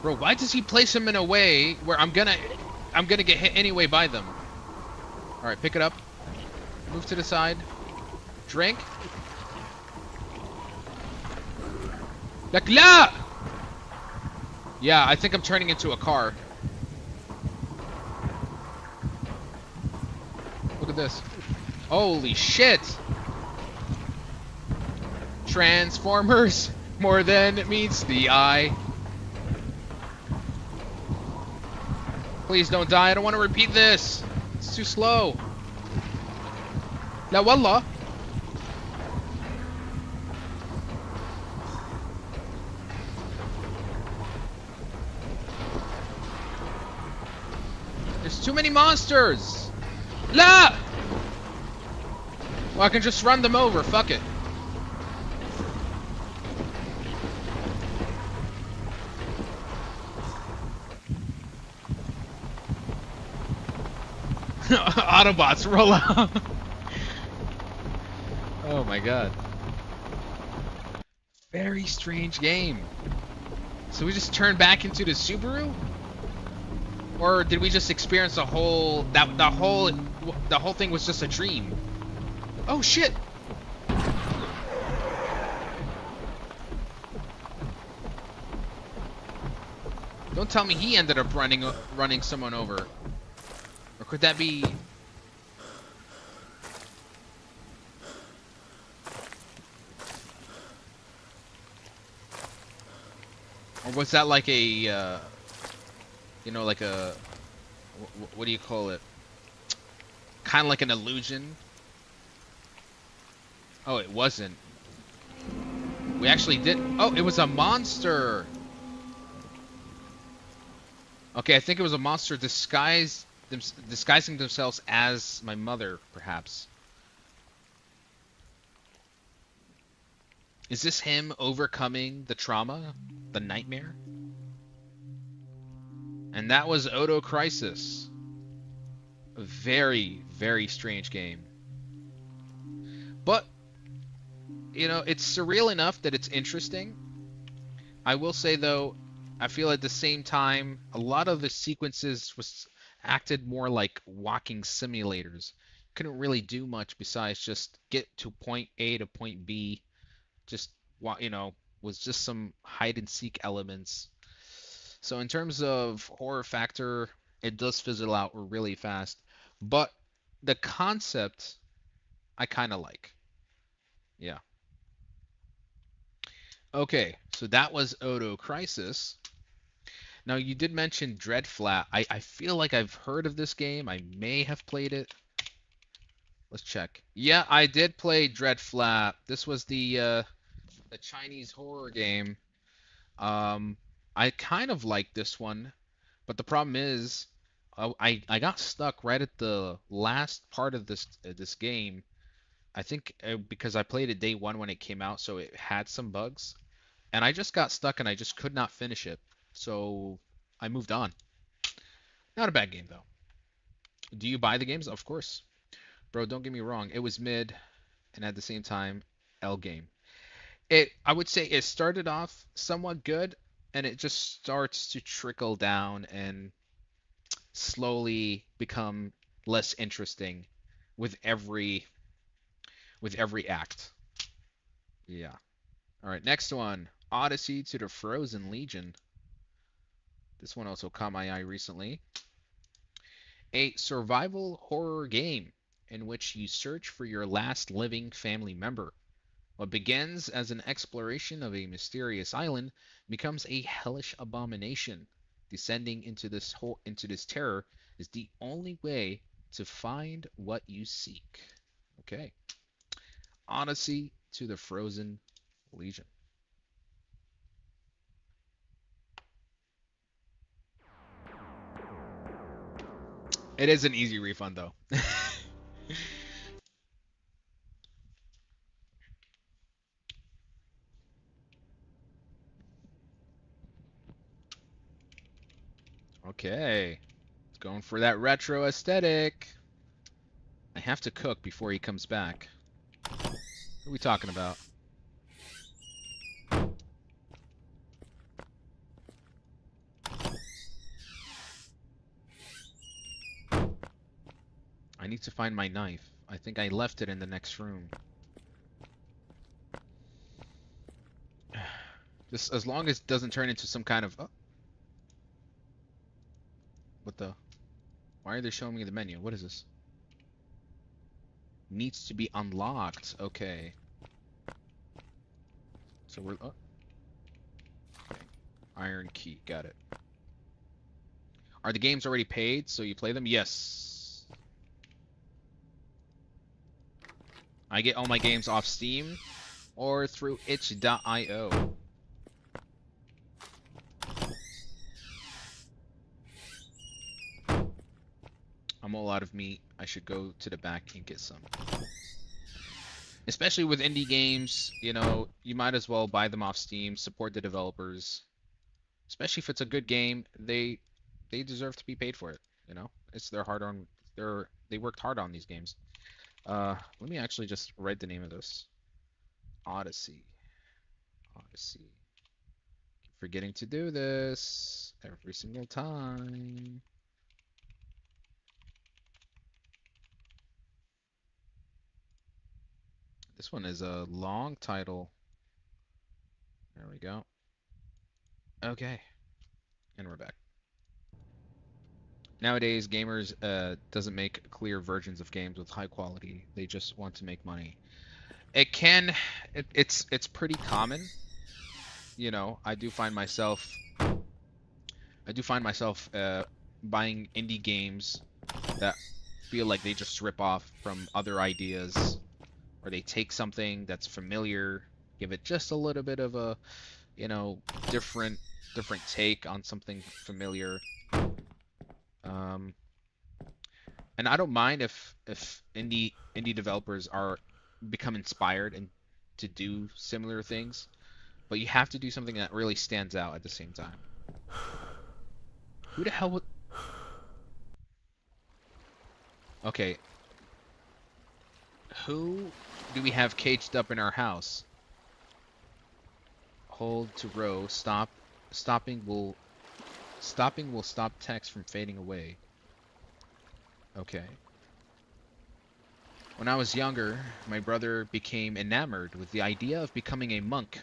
Bro, why does he place him in a way where I'm gonna get hit anyway by them? Alright, pick it up. Move to the side. Drink. Lakla! Yeah, I think I'm turning into a car. Look at this. Holy shit! Transformers, more than meets the eye. Please don't die. I don't want to repeat this. It's too slow. La wallah. There's too many monsters. La! Well, I can just run them over. Fuck it. Autobots, roll out. Oh my god. Very strange game. So we just turned back into the Subaru? Or did we just experience the whole the whole thing was just a dream? Oh shit. Don't tell me he ended up running someone over. Or could that be... Or was that like a, you know, like a... What do you call it? Kind of like an illusion? Oh, it wasn't. We actually did... Oh, it was a monster! Okay, I think it was a monster disguising themselves as my mother, perhaps. Is this him overcoming the trauma? The nightmare? And that was Odo Crisis. A very, very strange game. But, you know, it's surreal enough that it's interesting. I will say though, I feel at the same time a lot of the sequences was acted more like walking simulators. Couldn't really do much besides just get to point A to point B. Just was just some hide and seek elements. So in terms of horror factor, it does fizzle out really fast. But the concept I kind of like. Yeah. Okay, so that was Odo Crisis. Now you did mention Dreadflat. I feel like I've heard of this game. I may have played it. Let's check. Yeah, I did play Dreadflat. This was the Chinese horror game. Um, I kind of like this one, but the problem is, I got stuck right at the last part of this game. I think because I played it day one when it came out, so it had some bugs, and I just got stuck and I just could not finish it. So I moved on. Not a bad game though. Do you buy the games? Of course. Bro, don't get me wrong. It was mid and at the same time L game. I would say it started off somewhat good and it just starts to trickle down and slowly become less interesting with every act. Yeah. All right, next one. Odyssey to the Frozen Legion. This one also caught my eye recently. A survival horror game in which you search for your last living family member. What begins as an exploration of a mysterious island becomes a hellish abomination. Descending into this terror is the only way to find what you seek. Okay. Odyssey to the Frozen Legion. It is an easy refund though. Okay. It's going for that retro aesthetic. I have to cook before he comes back. What are we talking about? I need to find my knife. I think I left it in the next room. Just as long as it doesn't turn into some kind of... Oh, what the... Why are they showing me the menu? What is this? Needs to be unlocked. Okay. So we're... Oh. Okay. Iron key. Got it. Are the games already paid so you play them? Yes. I get all my games off Steam or through itch.io. I'm all out of meat. I should go to the back and get some. Especially with indie games, you might as well buy them off Steam, support the developers. Especially if it's a good game, they deserve to be paid for it. It's their hard on they worked hard on these games. Let me actually just write the name of this. Odyssey. Odyssey. Keep forgetting to do this every single time. This one is a long title. There we go. Okay. And we're back. Nowadays, gamers doesn't make clear versions of games with high quality. They just want to make money. It's pretty common. I do find myself buying indie games that feel like they just rip off from other ideas, or they take something that's familiar, give it just a little bit of a, different take on something familiar. And I don't mind if indie developers become inspired and to do similar things, but you have to do something that really stands out at the same time. Who the hell would... Okay. Who do we have caged up in our house? Hold to row. Stopping will stop text from fading away. Okay. When I was younger, my brother became enamored with the idea of becoming a monk.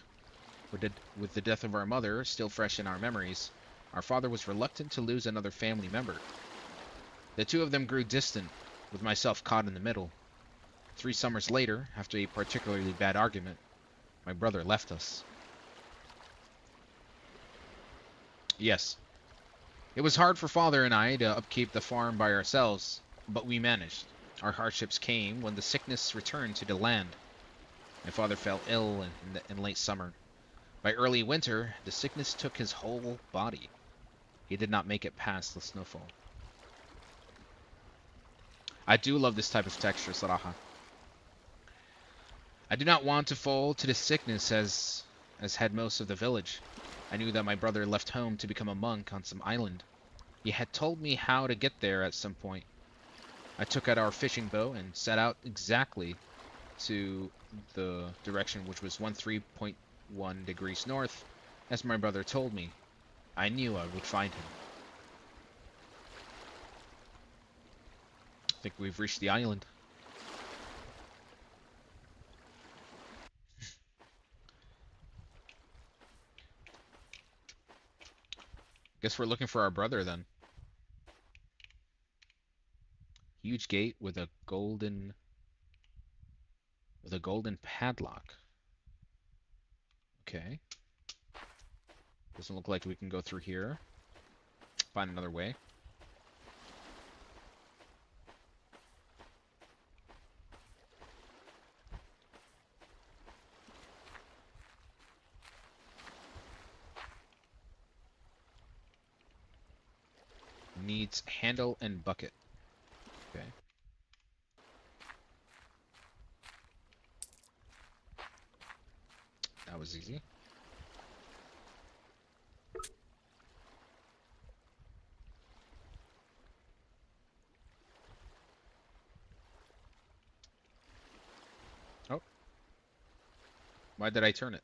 With the death of our mother still fresh in our memories, our father was reluctant to lose another family member. The two of them grew distant, with myself caught in the middle. 3 summers later, after a particularly bad argument, my brother left us. Yes. It was hard for father and I to upkeep the farm by ourselves, but we managed. Our hardships came when the sickness returned to the land. My father fell ill in late summer. By early winter, the sickness took his whole body. He did not make it past the snowfall. I do love this type of texture, Saraha. I do not want to fall to the sickness as had most of the village. I knew that my brother left home to become a monk on some island. He had told me how to get there at some point. I took out our fishing bow and set out exactly to the direction which was 13.1 degrees north, as my brother told me. I knew I would find him. I think we've reached the island. Guess we're looking for our brother then. Huge gate with a golden padlock. Okay. Doesn't look like we can go through here. Find another way. Needs handle and bucket. Okay. That was easy. Oh. Why did I turn it?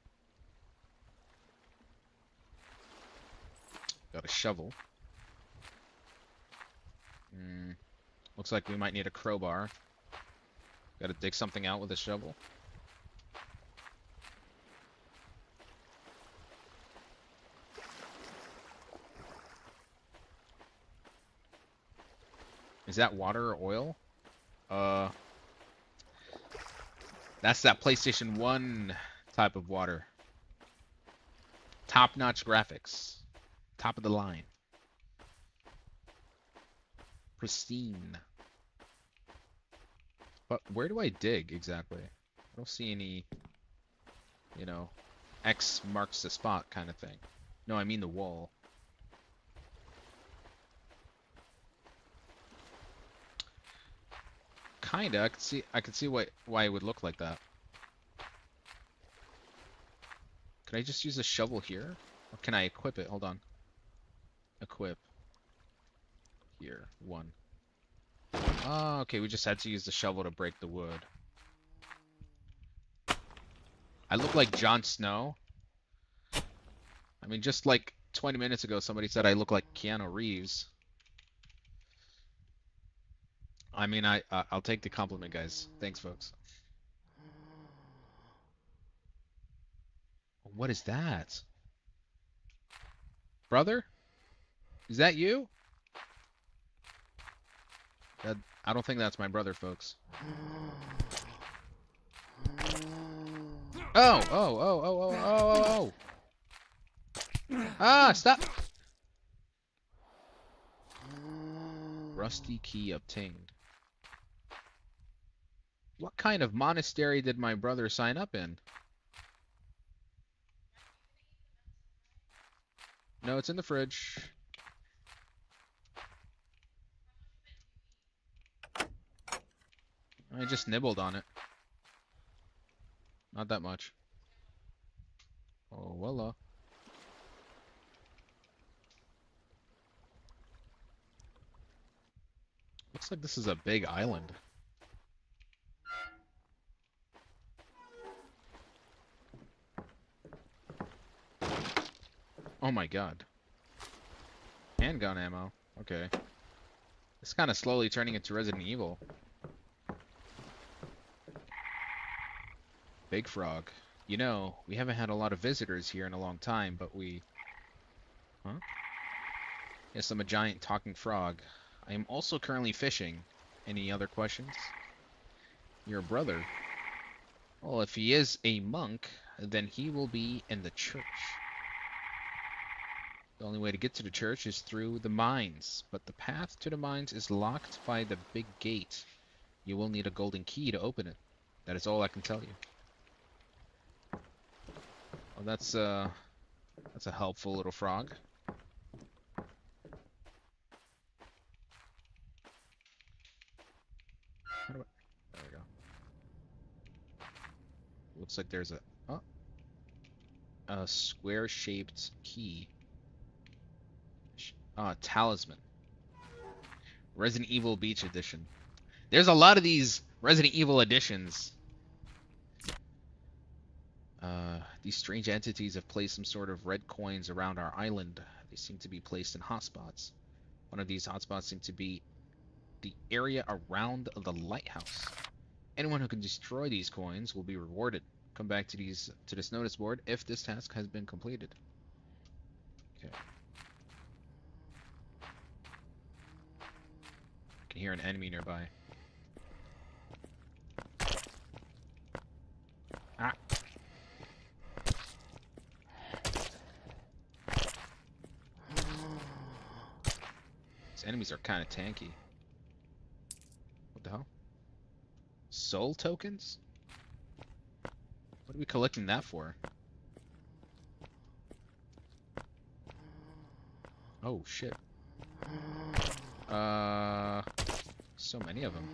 Got a shovel. Looks like we might need a crowbar. Gotta dig something out with a shovel. Is that water or oil? That's that PlayStation 1 type of water. Top-notch graphics. Top of the line. Pristine. But where do I dig exactly? I don't see any, you know, X marks the spot kind of thing. No, I mean the wall. Kinda. I could see why it would look like that. Can I just use a shovel here? Or can I equip it? Hold on. Equip. Here. 1. Oh, okay, we just had to use the shovel to break the wood. I look like Jon Snow. I mean, just like 20 minutes ago, somebody said I look like Keanu Reeves. I mean, I'll take the compliment, guys. Thanks, folks. What is that? Brother? Is that you? I don't think that's my brother, folks. Oh, oh, oh, oh, oh, oh, oh, oh. Ah, stop. Rusty key obtained. What kind of monastery did my brother sign up in? No, it's in the fridge. I just nibbled on it. Not that much. Oh, voila. Looks like this is a big island. Oh my god. Handgun ammo. Okay. It's kind of slowly turning into Resident Evil. Big Frog. You know, we haven't had a lot of visitors here in a long time, but we... Huh? Yes, I'm a giant talking frog. I am also currently fishing. Any other questions? Your brother. Well, if he is a monk, then he will be in the church. The only way to get to the church is through the mines, but the path to the mines is locked by the big gate. You will need a golden key to open it. That is all I can tell you. Well, that's a helpful little frog. There we go. Looks like there's a square-shaped key. Talisman. Resident Evil Beach Edition. There's a lot of these Resident Evil editions. These strange entities have placed some sort of red coins around our island. They seem to be placed in hotspots. One of these hotspots seems to be the area around the lighthouse. Anyone who can destroy these coins will be rewarded. Come back to this notice board if this task has been completed. Okay. I can hear an enemy nearby. Ah. These enemies are kind of tanky. What the hell? Soul tokens? What are we collecting that for? Oh shit. So many of them.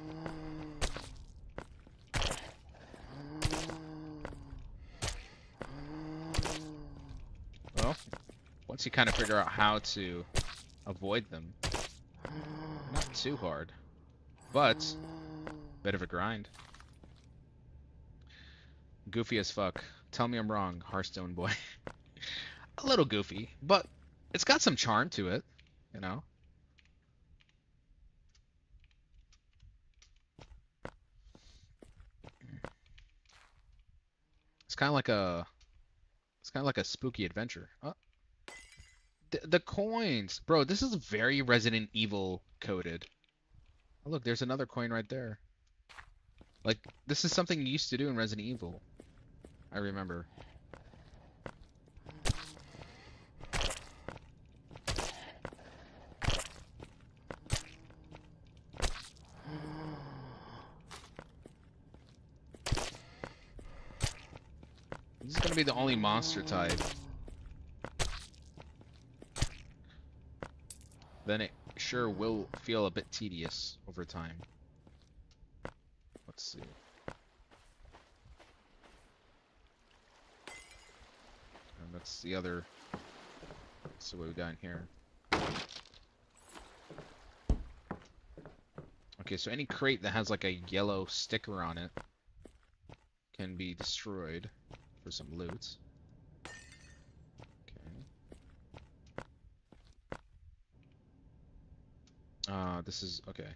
Well, once you kind of figure out how to avoid them, not too hard, but bit of a grind. Goofy as fuck. Tell me I'm wrong, Hearthstone boy. A little goofy, but it's got some charm to it, you know. It's kind of like a spooky adventure. Oh, the coins, bro. This is very Resident Evil coded. Oh, look, there's another coin right there. Like, this is something you used to do in Resident Evil. I remember. This is gonna be the only monster type. Then it sure will feel a bit tedious over time. Let's see. And that's the other. So what we got in here. Okay, so any crate that has like a yellow sticker on it can be destroyed for some loot. Okay. This is okay.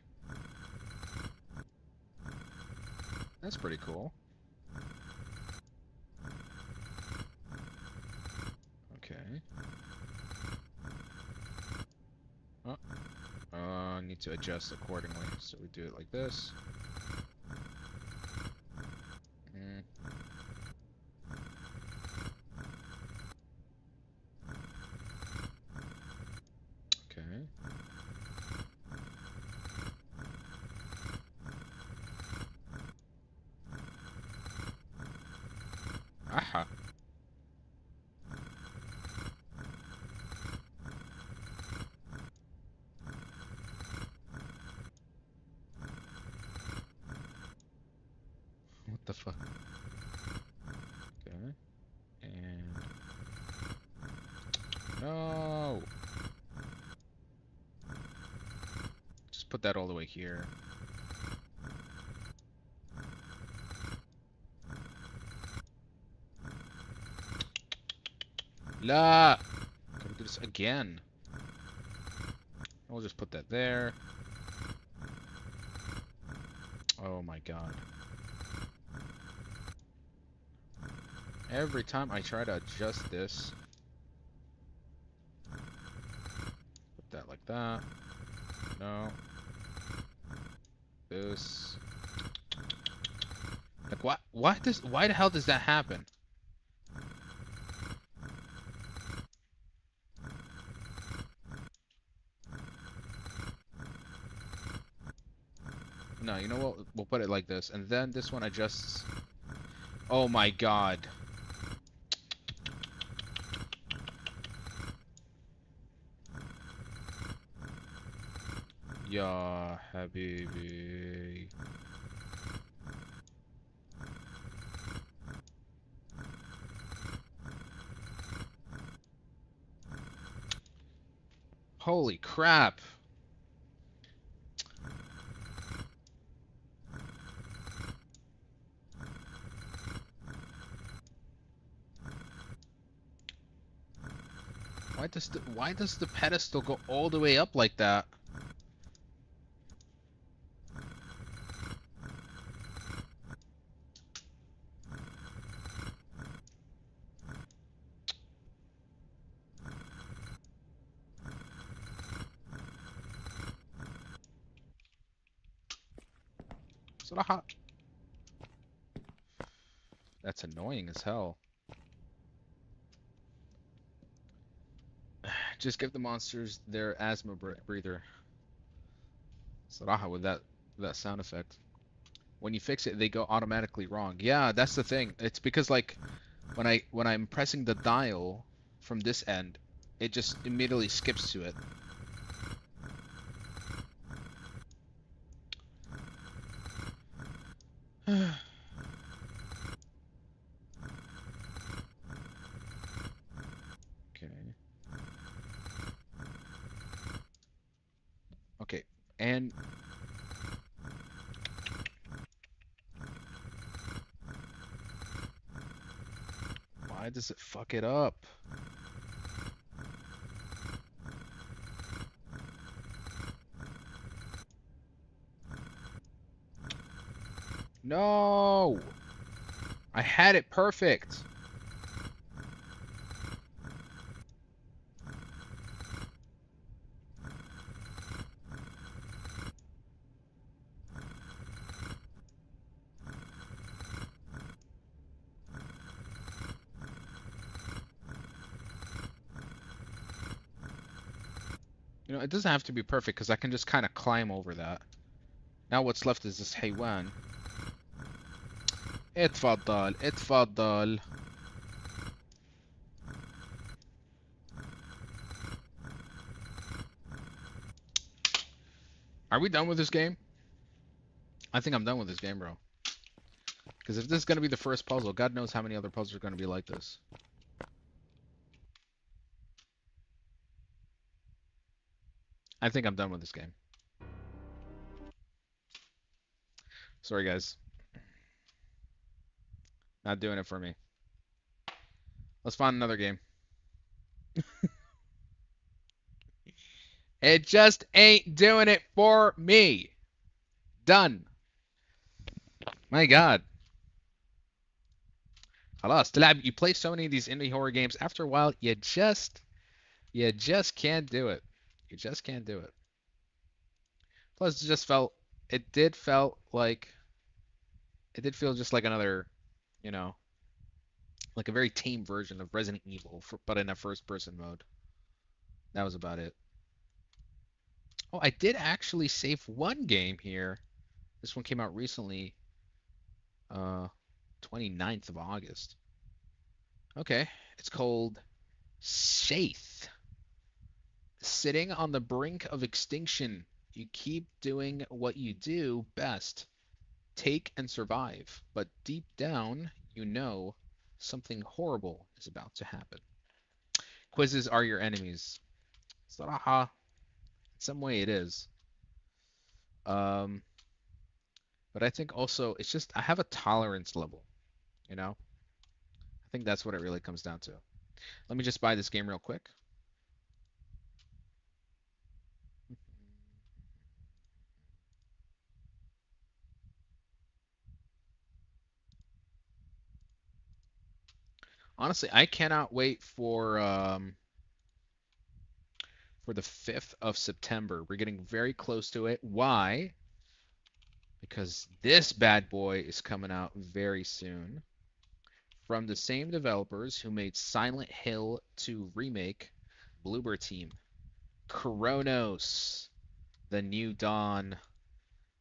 That's pretty cool. Okay. Oh. I need to adjust accordingly. So we do it like this. Okay. Aha. What the fuck? Okay. And no. Just put that all the way here. La. Gotta lives again. We'll just put that there. Oh my god. Every time I try to adjust this, put that like that. No. This. Like what? Why the hell does that happen? No, you know what? We'll put it like this, and then this one adjusts. Oh my god. Ya habibi. Holy crap. Why does the pedestal go all the way up like that? صراحة. That's annoying as hell. Just give the monsters their asthma breather. صراحة with that sound effect. When you fix it, they go automatically wrong. Yeah, that's the thing. It's because like when I'm pressing the dial from this end, it just immediately skips to it. Okay. Okay. And why does it fuck it up? No! I had it perfect. You know, it doesn't have to be perfect because I can just kind of climb over that. Now what's left is this حيوان. اتفضل اتفضل. Are we done with this game? I think I'm done with this game, bro. Because if this is going to be the first puzzle, God knows how many other puzzles are going to be like this. I think I'm done with this game. Sorry, guys. Not doing it for me. Let's find another game. It just ain't doing it for me. Done. My God. خلاص تلعب. You play so many of these indie horror games. After a while, you just can't do it. You just can't do it. Plus, it did feel just like another, you know, like a very tame version of Resident Evil, but in a first-person mode. That was about it. Oh, I did actually save one game here. This one came out recently, 29th of August. Okay, it's called SHIATH. Sitting on the brink of extinction, you keep doing what you do best. Take and survive, but deep down, you know something horrible is about to happen. Quizzes are your enemies. صراحة, in some way it is. But I think also it's just I have a tolerance level, you know? I think that's what it really comes down to. Let me just buy this game real quick. Honestly, I cannot wait for the 5th of September. We're getting very close to it. Why? Because this bad boy is coming out very soon from the same developers who made Silent Hill 2 Remake, Bloober Team. Chronos, The New Dawn.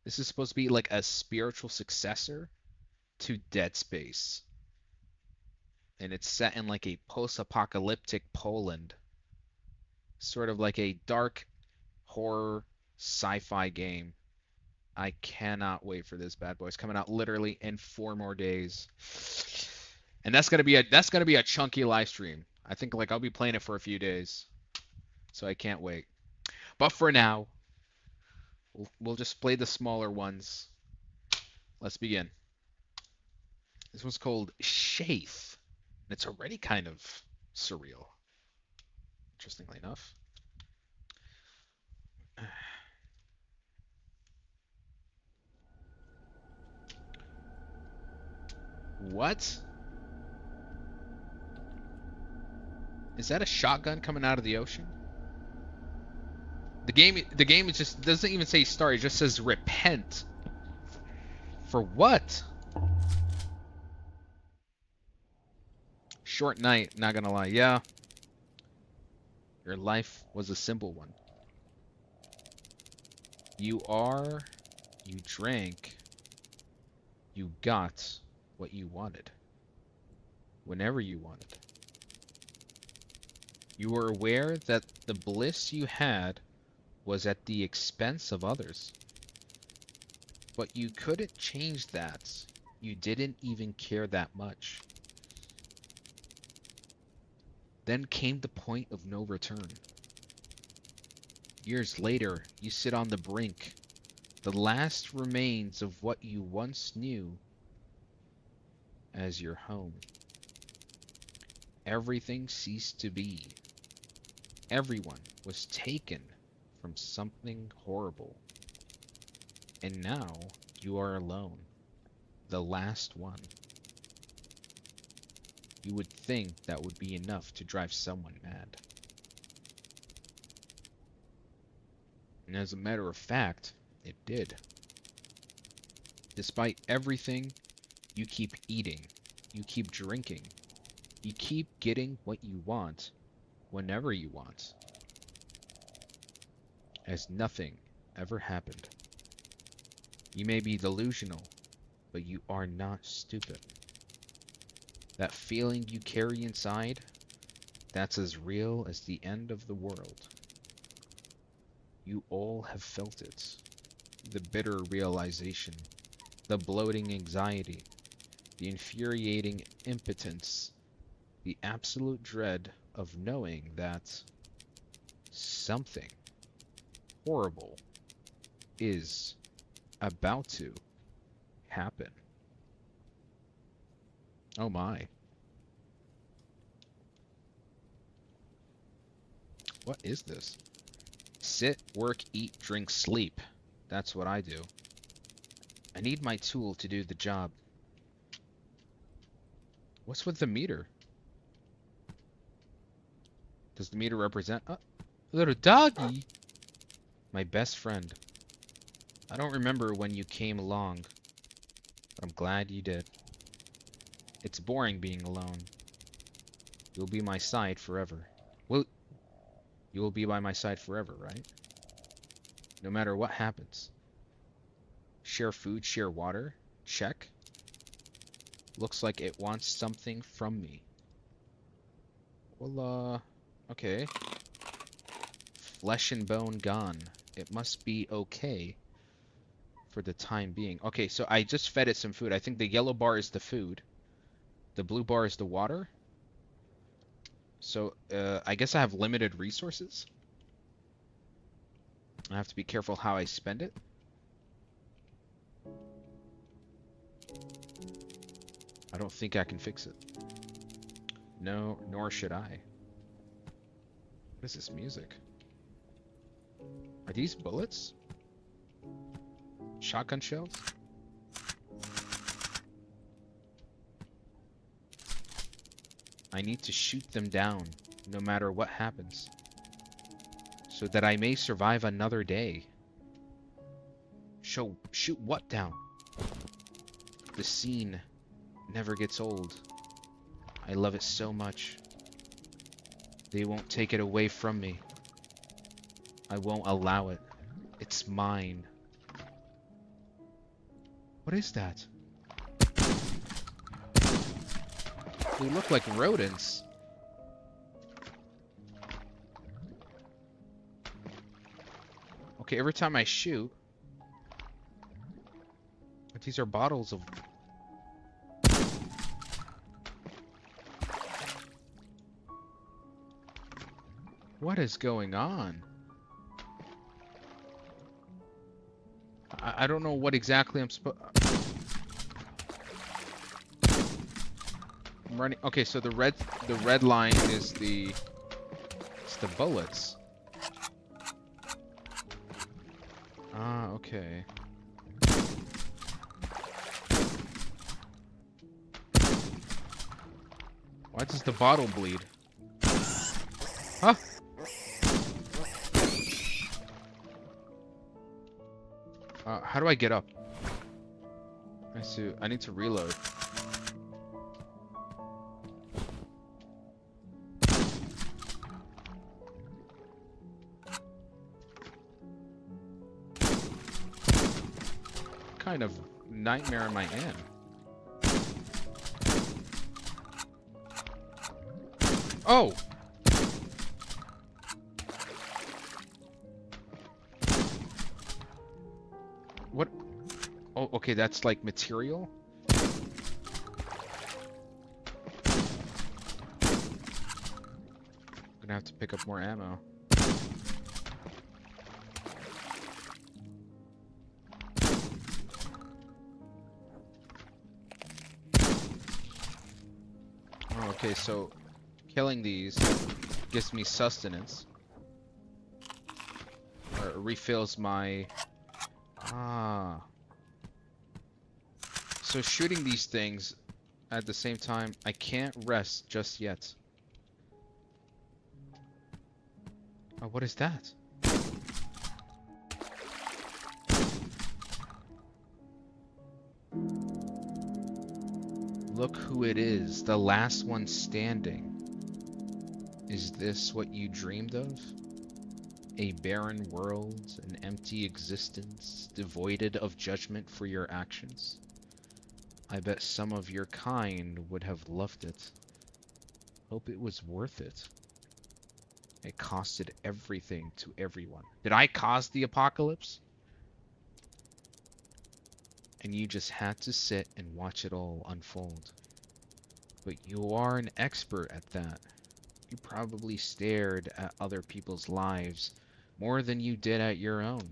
This is supposed to be like a spiritual successor to Dead Space. And it's set in like a post-apocalyptic Poland. Sort of like a dark horror sci-fi game. I cannot wait for this bad boy. It's coming out literally in 4 more days. And that's gonna be a chunky live stream. I think like I'll be playing it for a few days. So I can't wait. But for now, we'll just play the smaller ones. Let's begin. This one's called SHIATH. And it's already kind of surreal. Interestingly enough. What? Is that a shotgun coming out of the ocean? The game is just doesn't even say start, it just says repent. For what? Short night, not gonna lie. Yeah. Your life was a simple one. You drank, you got what you wanted. Whenever you wanted. You were aware that the bliss you had was at the expense of others. But you couldn't change that. You didn't even care that much. Then came the point of no return. Years later, you sit on the brink, the last remains of what you once knew as your home. Everything ceased to be. Everyone was taken from something horrible. And now you are alone, the last one. You would think that would be enough to drive someone mad. And as a matter of fact, it did. Despite everything, you keep eating, you keep drinking, you keep getting what you want, whenever you want. As nothing ever happened. You may be delusional, but you are not stupid. That feeling you carry inside, that's as real as the end of the world. You all have felt it. The bitter realization, the bloating anxiety, the infuriating impotence, the absolute dread of knowing that something horrible is about to happen. Oh my. What is this? Sit, work, eat, drink, sleep. That's what I do. I need my tool to do the job. What's with the meter? Does the meter represent... little doggy! My best friend. I don't remember when you came along, but I'm glad you did. It's boring being alone. You'll be my side forever. Well, you will be by my side forever, right? No matter what happens. Share food, share water. Check. Looks like it wants something from me. Well, okay. Flesh and bone gone. It must be okay for the time being. Okay, so I just fed it some food. I think the yellow bar is the food. The blue bar is the water. So, I guess I have limited resources. I have to be careful how I spend it. I don't think I can fix it. No, nor should I. What is this music? Are these bullets? Shotgun shells? I need to shoot them down, no matter what happens, so that I may survive another day. Shoot what down? The scene never gets old. I love it so much. They won't take it away from me. I won't allow it. It's mine. What is that? They look like rodents. Okay, every time I shoot... But these are bottles of... What is going on? I don't know what exactly I'm supposed... I'm running... Okay, so the red line is the... It's the bullets. Ah, okay. Why does the bottle bleed? Huh? How do I get up? I need to reload. What kind of nightmare am I in? Oh! What? Oh, okay, that's like material? Gonna have to pick up more ammo. Oh, okay, so killing these gives me sustenance. Or refills my... Ah. So shooting these things at the same time, I can't rest just yet. Oh, what is that? Look who it is, the last one standing. Is this what you dreamed of? A barren world, an empty existence, devoided of judgment for your actions? I bet some of your kind would have loved it. Hope it was worth it. It costed everything to everyone. Did I cause the apocalypse? And you just had to sit and watch it all unfold. But you are an expert at that. You probably stared at other people's lives more than you did at your own.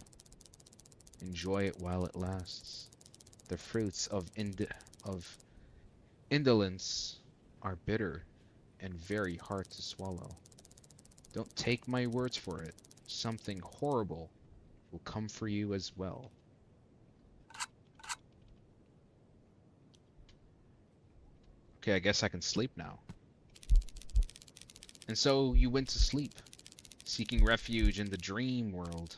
Enjoy it while it lasts. The fruits of indolence are bitter and very hard to swallow. Don't take my words for it. Something horrible will come for you as well. Okay, I guess I can sleep now. And so you went to sleep, seeking refuge in the dream world.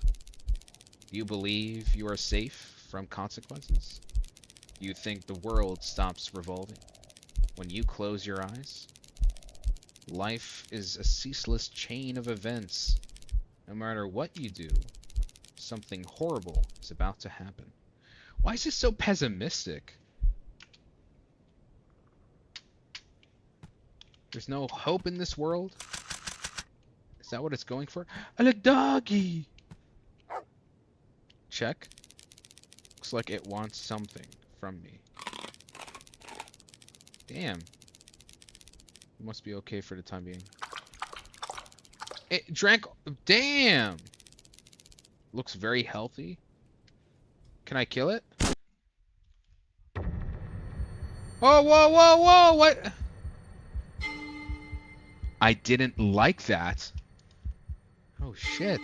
Do you believe you are safe from consequences? Do you think the world stops revolving when you close your eyes? Life is a ceaseless chain of events. No matter what you do, something horrible is about to happen. Why is this so pessimistic? There's no hope in this world? Is that what it's going for? A doggy! Check. Looks like it wants something from me. Damn. It must be okay for the time being. It drank... Damn! Looks very healthy. Can I kill it? Oh, whoa, whoa, whoa! What? I didn't like that. Oh, shit.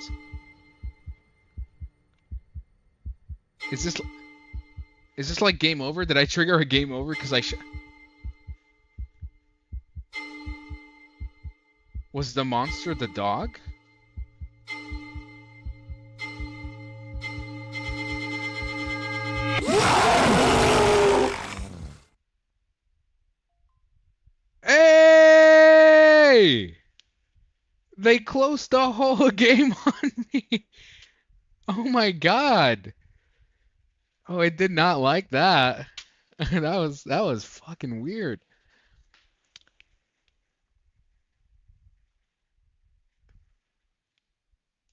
Is this like game over? Did I trigger a game over? Because Was the monster the dog? Hey! They closed the whole game on me. Oh my God. Oh, I did not like that. That was fucking weird.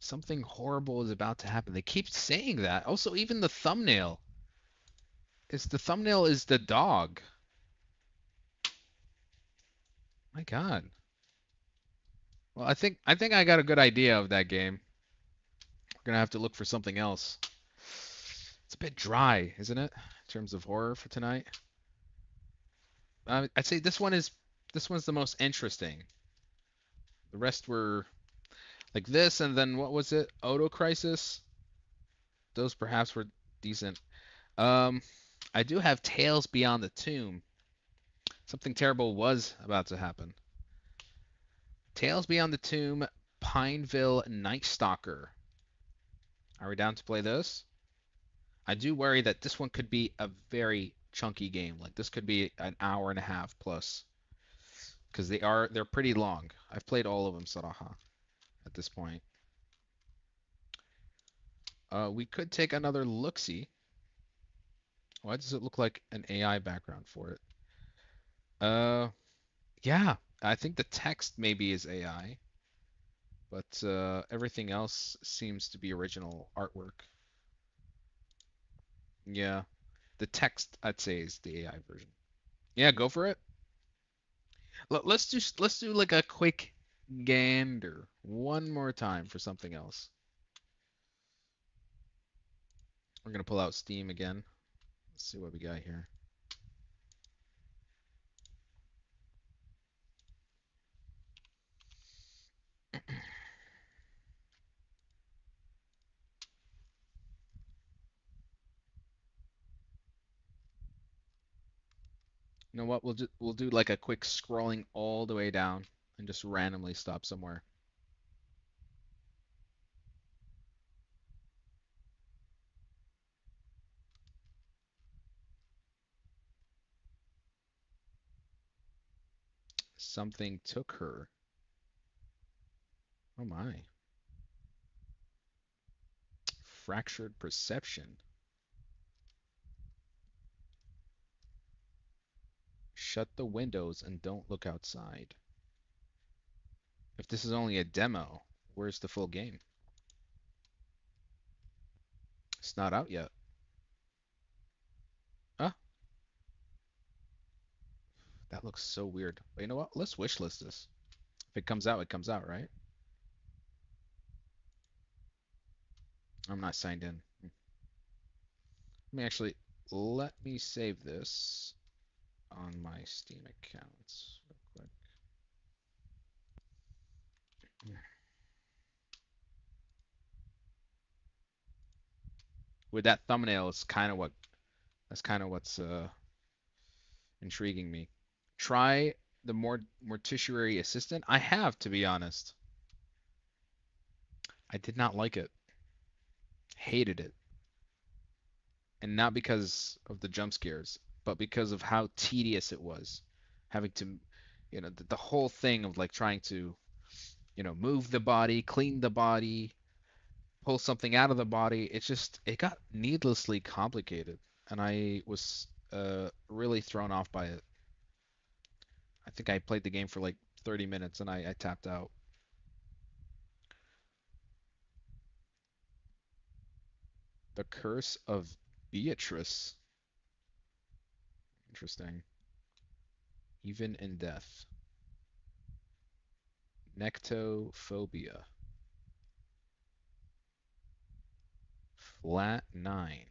Something horrible is about to happen. They keep saying that. Also, even the thumbnail is the dog. My God. Well, I think I got a good idea of that game. We're gonna have to look for something else. It's a bit dry, isn't it? In terms of horror for tonight. I'd say this one's the most interesting. The rest were like this, and then what was it? Auto Crisis. Those perhaps were decent. Um, I do have Tales Beyond the Tomb. Something terrible was about to happen. Tales Beyond the Tomb, Pineville Night Stalker. Are we down to play this? I do worry that this one could be a very chunky game. Like this could be an hour and a half plus, because they're pretty long. I've played all of them, Saraha, at this point. We could take another look-see. Why does it look like an AI background for it? Yeah, I think the text maybe is AI, but everything else seems to be original artwork. Yeah, the text I'd say is the AI version. Yeah, go for it. Let's do like a quick gander one more time for something else. We're gonna pull out Steam again. Let's see what we got here. You know what? We'll do like a quick scrolling all the way down and just randomly stop somewhere. Something took her. Oh my. Fractured perception. Shut the windows and don't look outside. If this is only a demo, where's the full game? It's not out yet. Huh? That looks so weird. But you know what? Let's wishlist this. If it comes out, it comes out, right? I'm not signed in. Let me save this on my Steam accounts real quick. With that thumbnail, that's kind of what's intriguing me. Try the mortuary assistant. I have, to be honest. I did not like it. Hated it. And not because of the jump scares, but because of how tedious it was. Having to, the whole thing of like trying to, move the body, clean the body, pull something out of the body. It got needlessly complicated, and I was really thrown off by it. I think I played the game for like 30 minutes and I tapped out. The Curse of Beatrice. Interesting. Even in death. Nectophobia. Flat 9.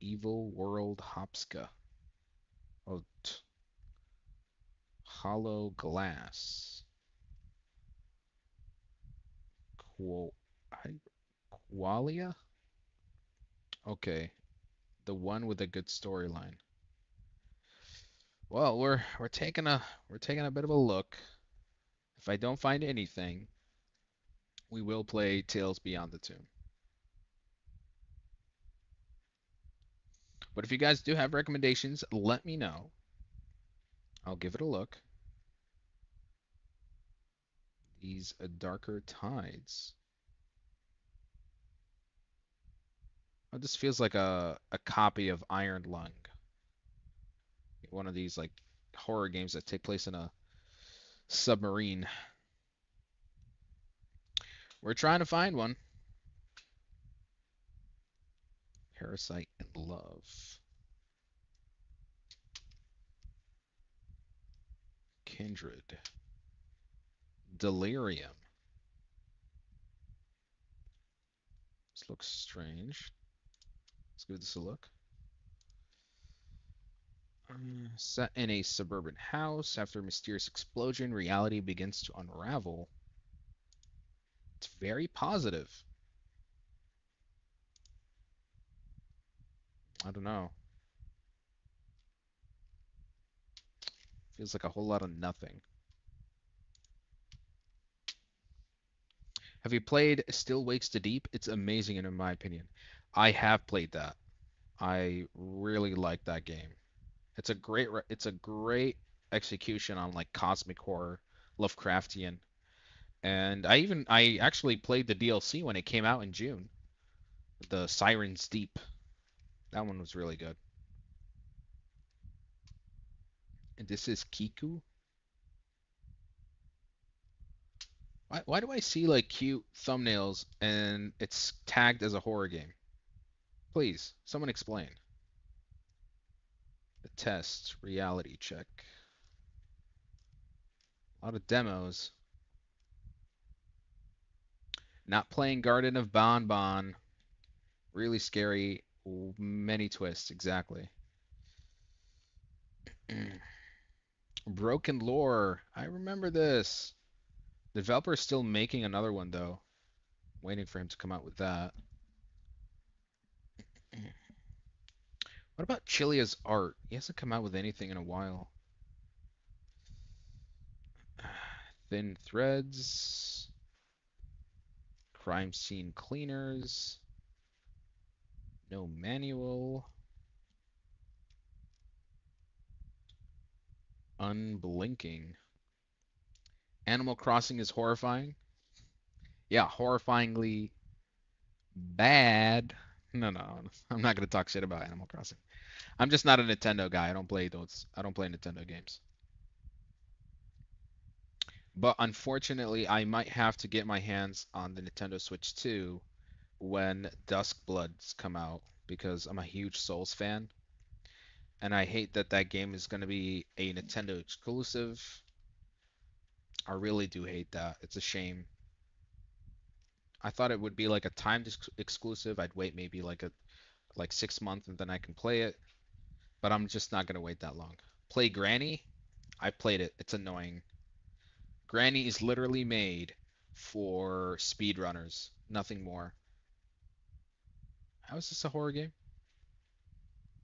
Evil World Hopska. Oh, Hollow Glass. Qual Qualia? Okay, the one with a good storyline. Well, we're taking a bit of a look. If I don't find anything, we will play Tales Beyond the Tomb. But if you guys do have recommendations, let me know. I'll give it a look. These Darker Tides. Oh, this feels like a copy of Iron Lung. One of these like horror games that take place in a submarine. We're trying to find one. Parasite and Love. Kindred. Delirium. This looks strange. Let's give this a look. Set in a suburban house, after a mysterious explosion, reality begins to unravel. It's very positive. I don't know. Feels like a whole lot of nothing. Have you played Still Wakes the Deep? It's amazing in my opinion. I have played that. I really like that game. It's a great execution on like cosmic horror, Lovecraftian. And I actually played the DLC when it came out in June. The Sirens Deep. That one was really good. And this is Kiku. Why do I see like cute thumbnails and it's tagged as a horror game? Please, someone explain. The test, reality check. A lot of demos. Not playing Garden of Bon. Really scary. Many twists, exactly. Broken Lore. I remember this. The developer is still making another one though. Waiting for him to come out with that. What about Chilia's art? He hasn't come out with anything in a while. Thin Threads. Crime Scene Cleaners. No manual. Unblinking. Animal Crossing is horrifying. Yeah, horrifyingly bad. No, I'm not gonna talk shit about Animal Crossing. I'm just not a Nintendo guy. I don't play those. I don't play Nintendo games. But unfortunately, I might have to get my hands on the Nintendo Switch 2 when Dusk Bloods come out because I'm a huge Souls fan, and I hate that that game is going to be a Nintendo exclusive. I really do hate that. It's a shame. I thought it would be like a timed exclusive. I'd wait maybe like 6 months and then I can play it, but I'm just not going to wait that long. Play Granny? I played it. It's annoying. Granny is literally made for speedrunners, nothing more. How is this a horror game?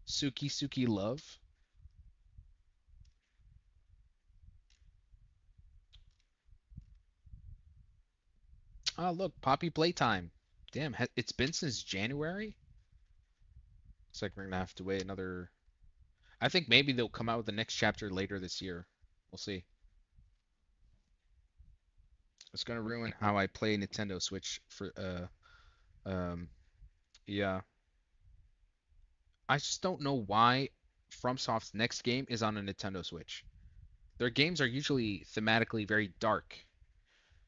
Suki Love? Oh, look, Poppy Playtime. Damn, it's been since January? Looks like we're gonna have to wait another. I think maybe they'll come out with the next chapter later this year. We'll see. It's gonna ruin how I play Nintendo Switch for yeah. I just don't know why FromSoft's next game is on a Nintendo Switch. Their games are usually thematically very dark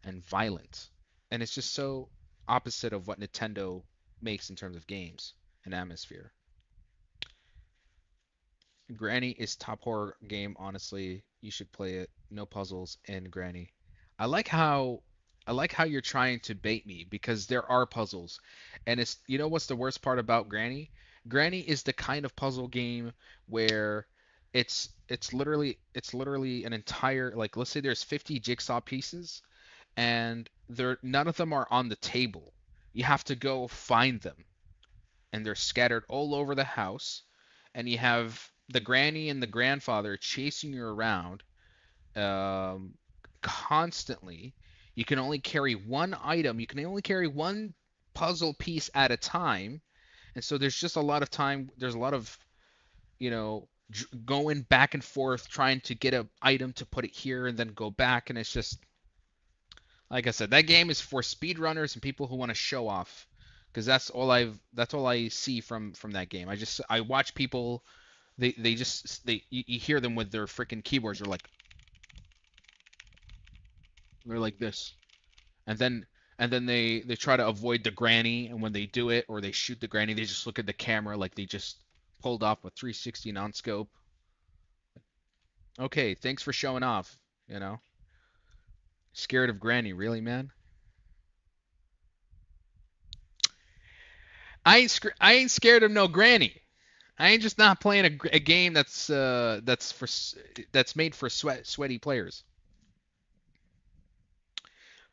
and violent, and it's just so opposite of what Nintendo makes in terms of games and atmosphere. Granny is top horror game, honestly. You should play it. No puzzles and Granny. I like how I like how you're trying to bait me because there are puzzles. And it's you know what's the worst part about Granny? Granny is the kind of puzzle game where it's literally an entire like let's say there's 50 jigsaw pieces and they're none of them are on the table. You have to go find them and they're scattered all over the house and the granny and the grandfather chasing you around um, constantly. You can only carry one item. You can only carry one puzzle piece at a time, and so there's just a lot of time. There's a lot of going back and forth trying to get an item to put it here and then go back, and it's just like I said, that game is for speedrunners and people who want to show off, because that's all I see from that game. I watch people, you hear them with their freaking keyboards. They're like this, and then they try to avoid the granny, and when they do it or they shoot the granny, they just look at the camera like they just pulled off a 360 non-scope. Okay, thanks for showing off. You know, scared of granny, really, man? I ain't scared of no granny. I ain't just not playing a game that's made for sweaty players.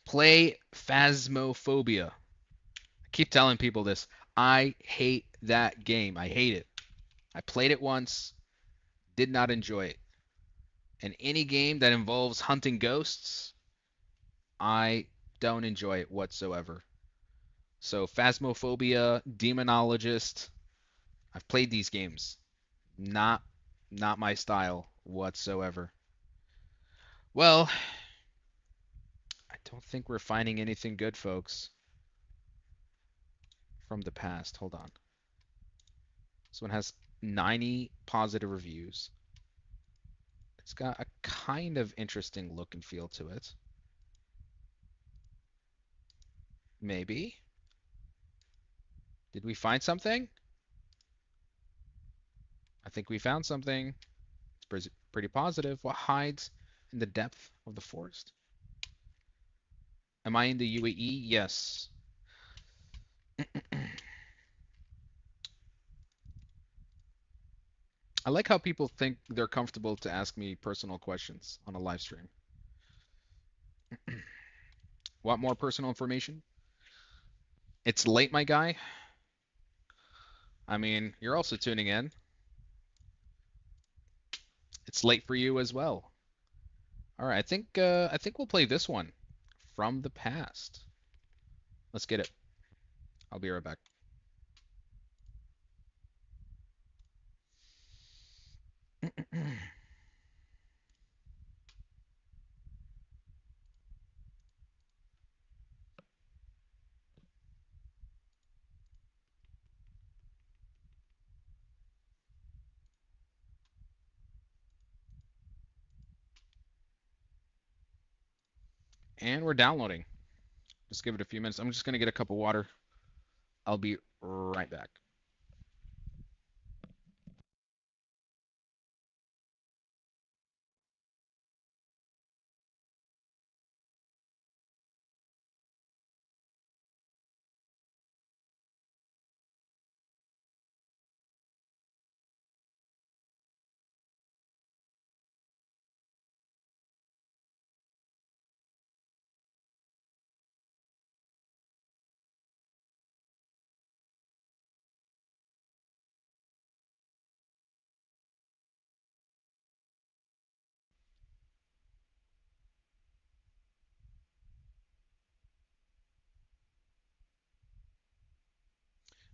Play Phasmophobia. I keep telling people this. I hate that game. I hate it. I played it once, did not enjoy it. And any game that involves hunting ghosts, I don't enjoy it whatsoever. So Phasmophobia, Demonologist, I've played these games. Not not my style whatsoever. Well, I don't think we're finding anything good, folks, from the past. Hold on. This one has 90 positive reviews. It's got a kind of interesting look and feel to it. Maybe. Did we find something? I think we found something. It's pretty positive. What hides in the depth of the forest? Am I in the UAE? Yes. I like how people think they're comfortable to ask me personal questions on a live stream. Want more personal information? It's late, my guy. I mean, you're also tuning in. It's late for you as well. All right, I think we'll play this one from the past. Let's get it. I'll be right back. And we're downloading. Just give it a few minutes. I'm just gonna get a cup of water. I'll be right back.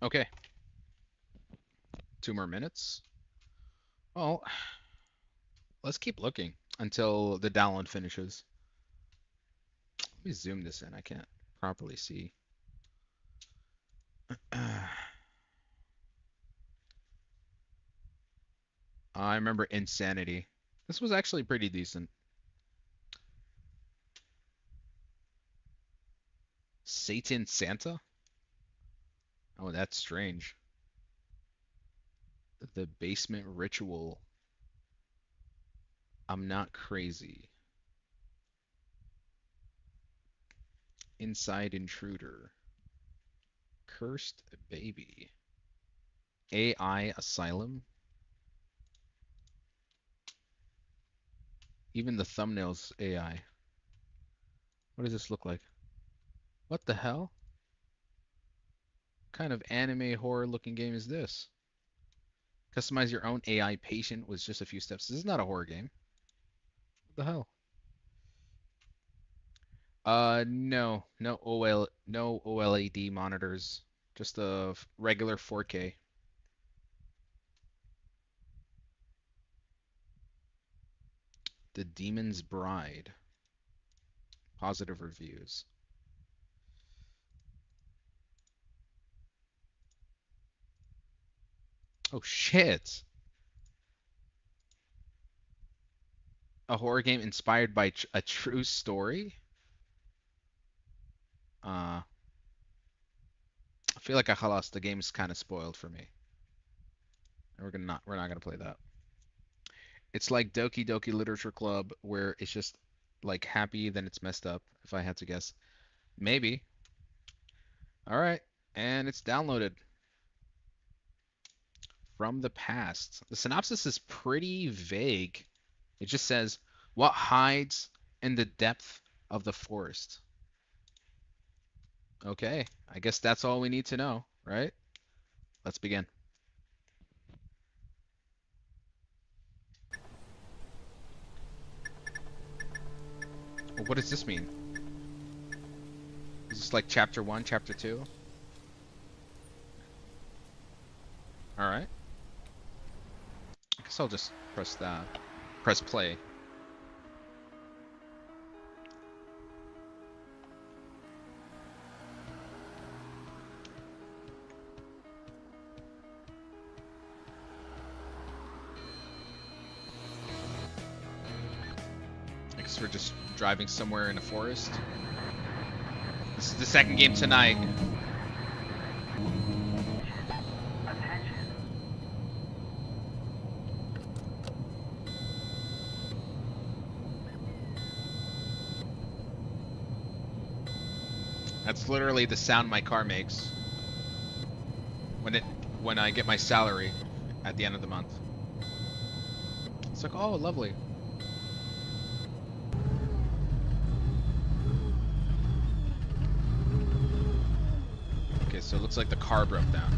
Okay, 2 more minutes. Well, let's keep looking until the download finishes. Let me zoom this in. I can't properly see. I remember Insanity. This was actually pretty decent. Satan Santa? Oh, that's strange. The basement ritual. I'm not crazy. Inside intruder. Cursed baby. AI asylum. Even the thumbnail's AI. What does this look like? What the hell? What kind of anime horror looking game is this? Customize your own AI patient with just a few steps. This is not a horror game. What the hell? No, no OLED monitors, just a regular 4K. The Demon's Bride. Positive reviews. Oh shit! A horror game inspired by a true story? I feel like Halas, the game's kind of spoiled for me. We're not gonna play that. It's like Doki Doki Literature Club, where it's just like happy, then it's messed up, if I had to guess. Maybe. All right, and it's downloaded from the past. The synopsis is pretty vague. It just says, "What hides in the depth of the forest?" Okay, I guess that's all we need to know, right? Let's begin. Well, what does this mean? Is this like chapter 1, chapter 2? Alright. I guess I'll just press that. Press play. I guess we're just driving somewhere in a forest. This is the second game tonight. That's literally the sound my car makes when I get my salary at the end of the month. It's like, oh, lovely. Okay, so it looks like the car broke down.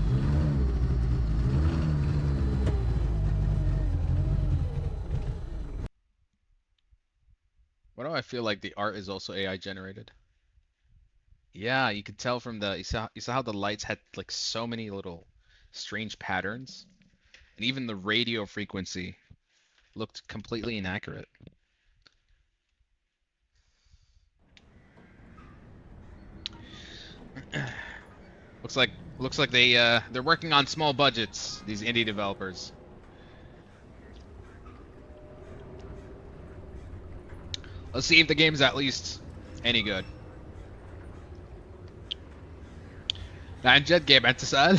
Why do I feel like the art is also AI generated? Yeah, you could tell from the you saw how the lights had like so many little strange patterns, and even the radio frequency looked completely inaccurate. Looks like they're working on small budgets, these indie developers. Let's see if the game's at least any good. Bence Game sen.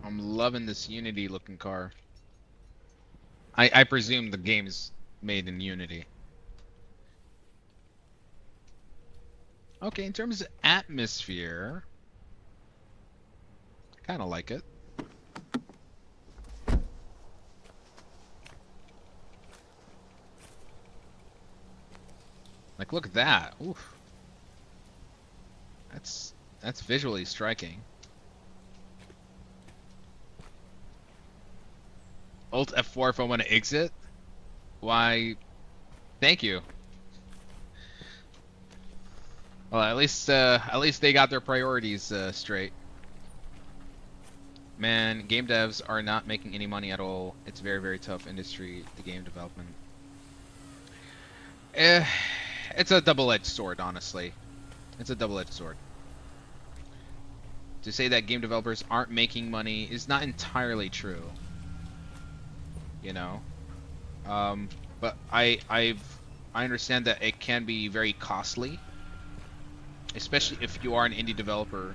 I'm loving this Unity looking car. I presume the game's made in Unity. Okay, in terms of atmosphere, I kind of like it. Like, look at that. Oof. That's visually striking. Alt F4 if I want to exit? Why, thank you. Well, at least they got their priorities straight. Man, game devs are not making any money at all. It's very, very tough industry, the game development. It's a double-edged sword, honestly. It's a double-edged sword. To say that game developers aren't making money is not entirely true. You know? But I understand that it can be very costly. Especially if you are an indie developer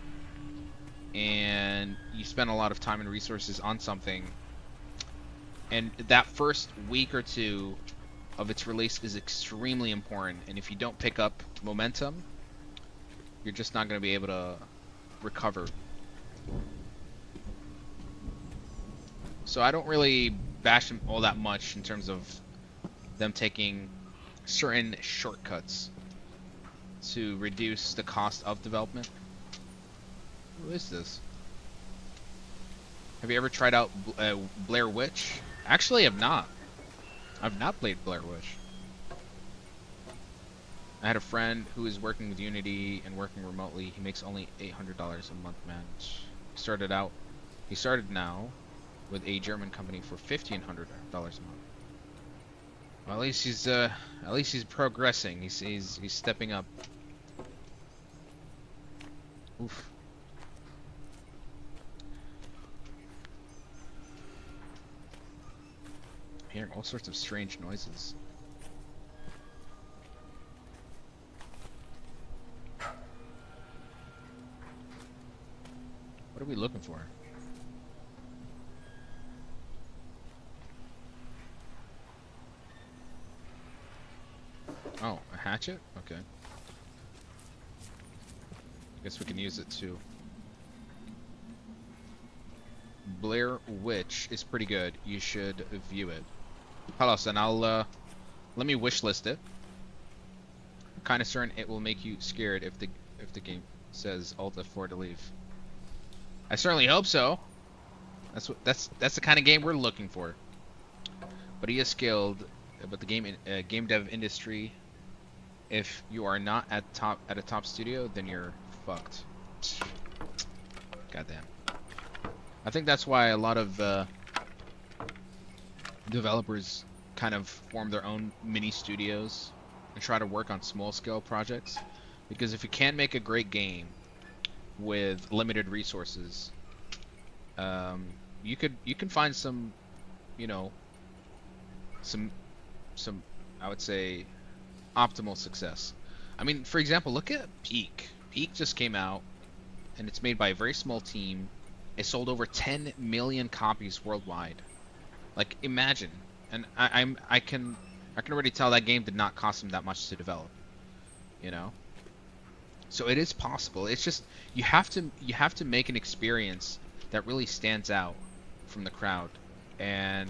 and you spend a lot of time and resources on something, and that first week or two of its release is extremely important, and if you don't pick up momentum, you're just not going to be able to recover. So I don't really bash them all that much in terms of them taking certain shortcuts to reduce the cost of development. Who is this? Have you ever tried out Blair Witch? Actually, I've not. I've not played Blair Witch. I had a friend who is working with Unity and working remotely. He makes only $800 a month, man. He started now with a German company for $1,500 a month. Well, at least he's progressing. He's stepping up. Oof. I'm hearing all sorts of strange noises. What are we looking for? Oh, a hatchet? Okay. Guess we can use it too. Blair Witch is pretty good. You should view it. Halos, and I'll let me wishlist it. I'm kind of certain it will make you scared if the game says Alt F4 to leave. I certainly hope so. That's the kind of game we're looking for. But he is skilled. But the game dev industry, if you are not at a top studio, then you're fucked. Goddamn. I think that's why a lot of developers kind of form their own mini studios and try to work on small scale projects, because if you can't make a great game with limited resources, you can find some, you know, some I would say optimal success. I mean, for example, look at Peak. Peak just came out, and it's made by a very small team. It sold over 10 million copies worldwide. Like, imagine. And I can already tell that game did not cost them that much to develop. You know? So it is possible. It's just you have to make an experience that really stands out from the crowd. And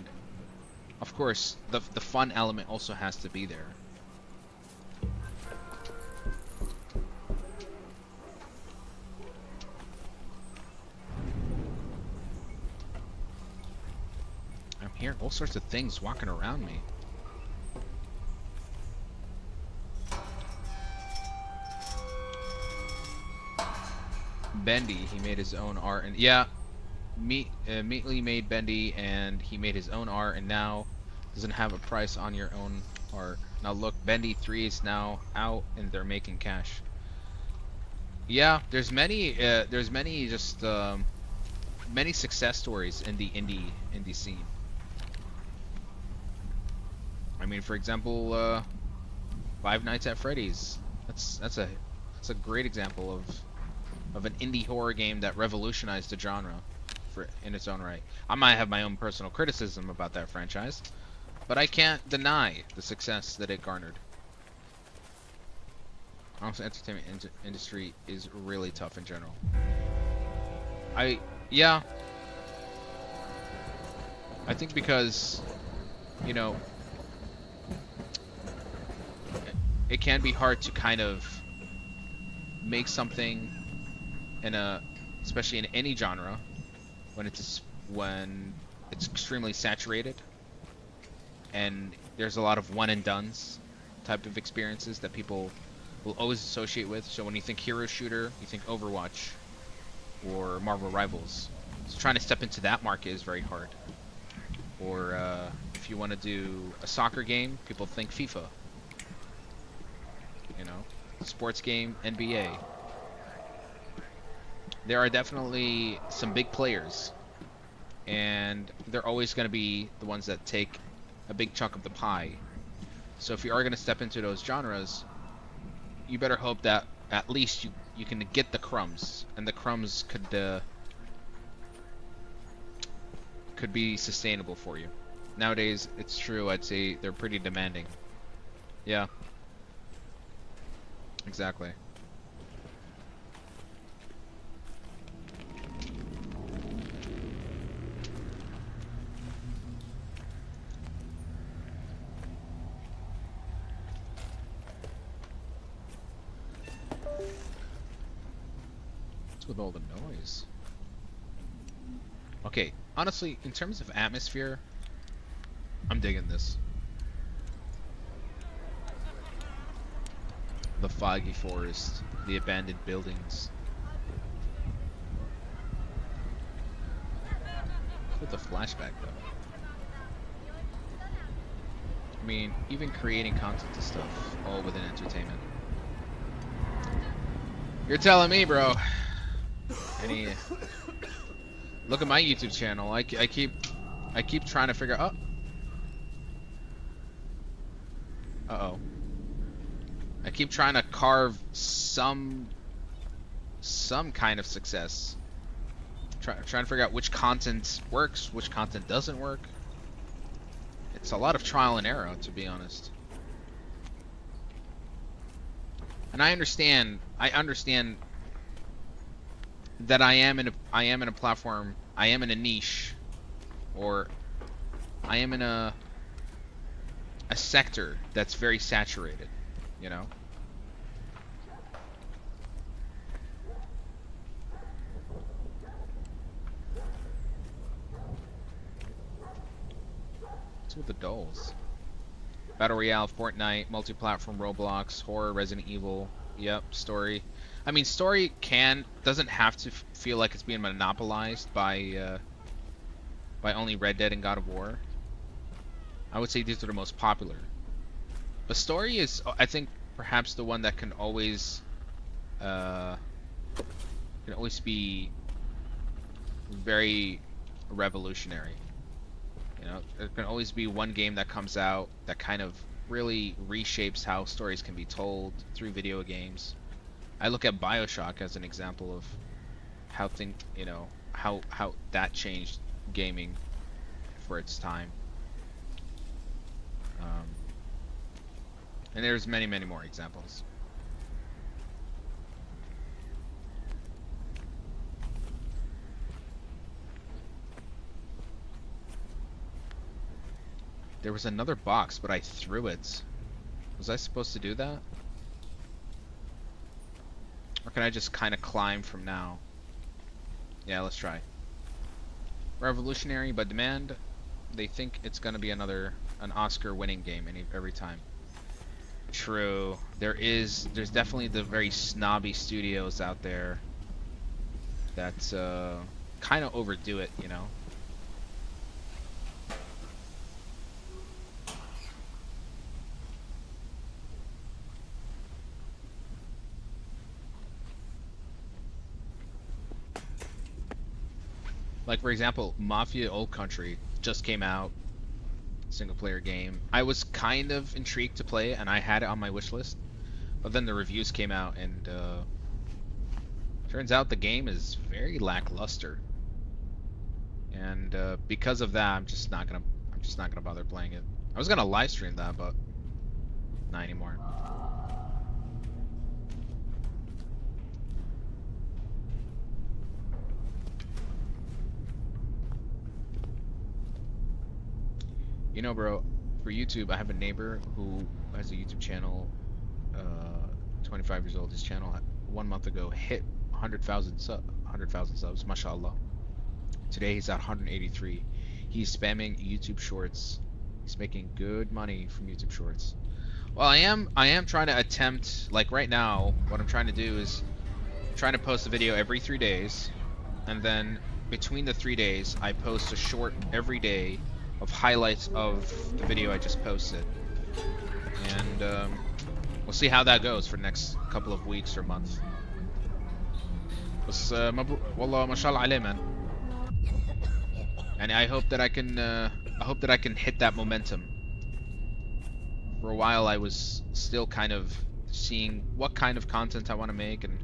of course, the fun element also has to be there. I'm hearing all sorts of things walking around me. Bendy, he made his own art, and yeah, Meatly made Bendy, and he made his own art, and now doesn't have a price on your own art. Now look, Bendy 3 is now out, and they're making cash. Yeah, there's many just many success stories in the indie scene. I mean, for example, Five Nights at Freddy's. That's a great example of an indie horror game that revolutionized the genre in its own right. I might have my own personal criticism about that franchise, but I can't deny the success that it garnered. Honestly, entertainment industry is really tough in general. Yeah. I think because, you know, it can be hard to kind of make something especially in any genre when it's extremely saturated, and there's a lot of one and dones type of experiences that people will always associate with. So when you think hero shooter, you think Overwatch or Marvel Rivals. So trying to step into that market is very hard. Or if you want to do a soccer game, people think FIFA. You know, sports game, NBA. There are definitely some big players, and they're always going to be the ones that take a big chunk of the pie. So if you are going to step into those genres, you better hope that at least you can get the crumbs, and the crumbs could be sustainable for you. Nowadays, it's true, I'd say they're pretty demanding. Yeah. Exactly. with all the noise? Okay, honestly, in terms of atmosphere, I'm digging this. The foggy forest, the abandoned buildings. With the flashback though. I mean, even creating content and stuff, all within entertainment. You're telling me, bro. Look at my YouTube channel. I keep trying to figure out. Uh-oh. I keep trying to carve some kind of success. Trying to figure out which content works, which content doesn't work. It's a lot of trial and error, to be honest. And I understand that I am in a platform, I am in a niche, or I am in a sector that's very saturated, you know? What's with the dolls? Battle Royale, Fortnite, multi-platform, Roblox, horror, Resident Evil. Yep, story. I mean, story doesn't have to feel like it's being monopolized by only Red Dead and God of War. I would say these are the most popular. But story is, I think, perhaps the one that can always be very revolutionary. You know, there can always be one game that comes out that kind of really reshapes how stories can be told through video games. I look at BioShock as an example of how how that changed gaming for its time. And there's many more examples. There was another box, but I threw it. Was I supposed to do that? Or can I just kind of climb from now? Yeah, let's try. Revolutionary, but demand. They think it's gonna be an Oscar-winning game every time. True. There's definitely the very snobby studios out there that kind of overdo it, you know. Like, for example, Mafia Old Country just came out, single player game. I was kind of intrigued to play it, and I had it on my wish list, but then the reviews came out, and turns out the game is very lackluster. And because of that, I'm just not gonna bother playing it. I was gonna live stream that, but not anymore. You know, bro, for YouTube, I have a neighbor who has a YouTube channel, 25 years old. His channel 1 month ago hit 100,000 subs, mashallah. Today he's at 183. He's spamming YouTube Shorts. He's making good money from YouTube Shorts. Well, I am trying to attempt, like right now, what I'm trying to do is trying to post a video every 3 days, and then between the 3 days, I post a short every day of highlights of the video I just posted, and we'll see how that goes for the next couple of weeks or months. بس والله ما شاء الله عليه, man. And I hope that I can hit that momentum. For a while I was still kind of seeing what kind of content I want to make, and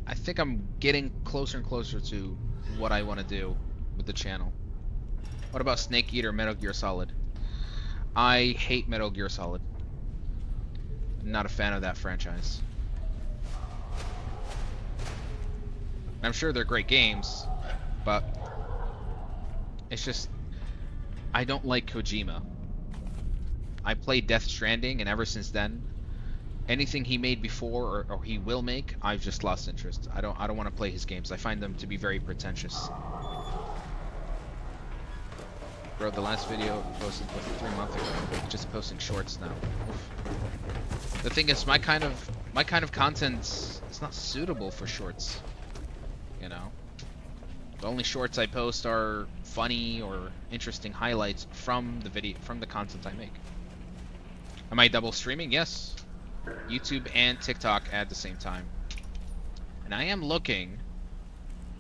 I think I'm getting closer and closer to what I want to do with the channel. What about Snake Eater Metal Gear Solid? I hate Metal Gear Solid. I'm not a fan of that franchise. I'm sure they're great games, but it's just, I don't like Kojima. I played Death Stranding, and ever since then, anything he made before or he will make, I've just lost interest. I don't want to play his games. I find them to be very pretentious. Bro, the last video posted was 3 months ago. Just posting shorts now. Oof. The thing is, my kind of content is not suitable for shorts. You know, the only shorts I post are funny or interesting highlights from the content I make. Am I double streaming? Yes. YouTube and TikTok at the same time. And I am looking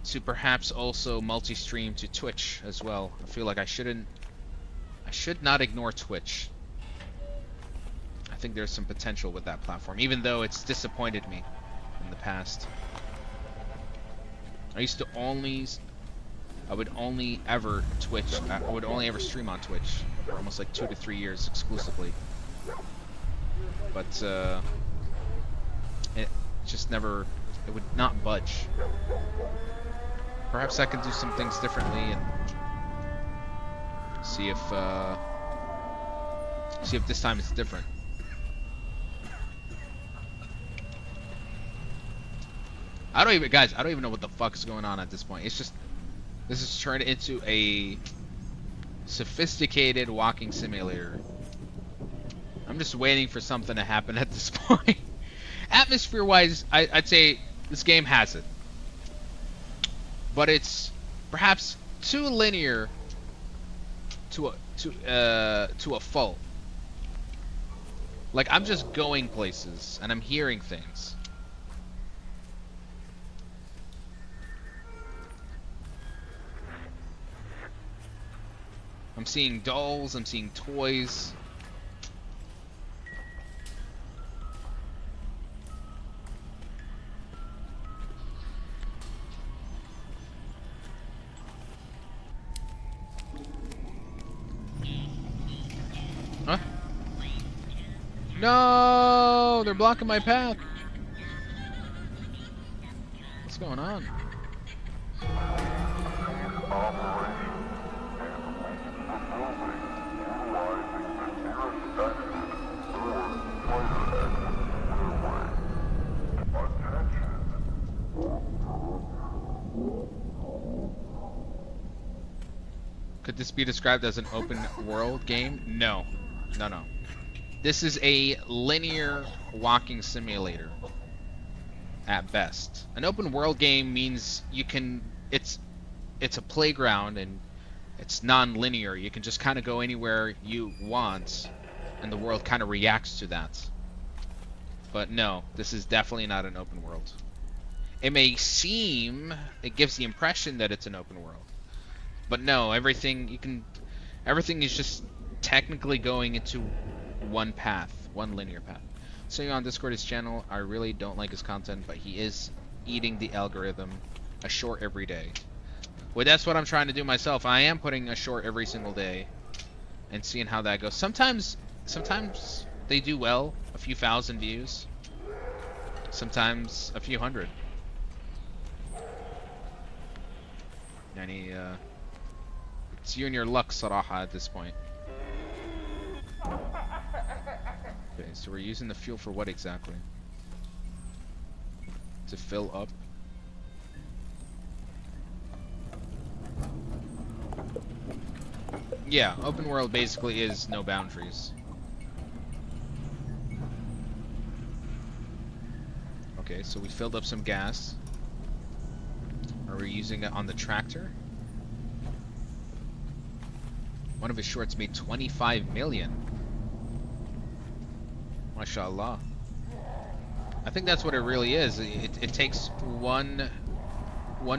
to perhaps also multi-stream to Twitch as well. I feel like I should not ignore Twitch. I think there's some potential with that platform, even though it's disappointed me in the past. I would only ever stream on Twitch for almost like 2 to 3 years exclusively. But it just never, it would not budge. Perhaps I can do some things differently and see if this time it's different. I don't even know what the fuck is going on at this point. It's just, this is turned into a sophisticated walking simulator. I'm just waiting for something to happen at this point. Atmosphere-wise, I'd say this game has it, but it's perhaps too linear to a fault. Like, I'm just going places and I'm hearing things. I'm seeing dolls, I'm seeing toys. Huh? No, they're blocking my path. What's going on? Could this be described as an open world game? No. No. This is a linear walking simulator at best. An open world game means you can, it's a playground and it's non-linear. You can just kind of go anywhere you want and the world kind of reacts to that. But no, this is definitely not an open world. It may seem, it gives the impression that it's an open world. But no, everything is just technically going into one path, one linear path. So on Discord, his channel, I really don't like his content, but he is eating the algorithm a short every day. Well, that's what I'm trying to do myself. I am putting a short every single day and seeing how that goes. Sometimes they do well, a few thousand views. Sometimes a few hundred. It's you and your luck, Saraha, at this point. Okay, so we're using the fuel for what exactly? To fill up? Yeah, open world basically is no boundaries. Okay, so we filled up some gas. Are we using it on the tractor? One of his shorts made 25 million. MashaAllah. I think that's what it really is. It takes one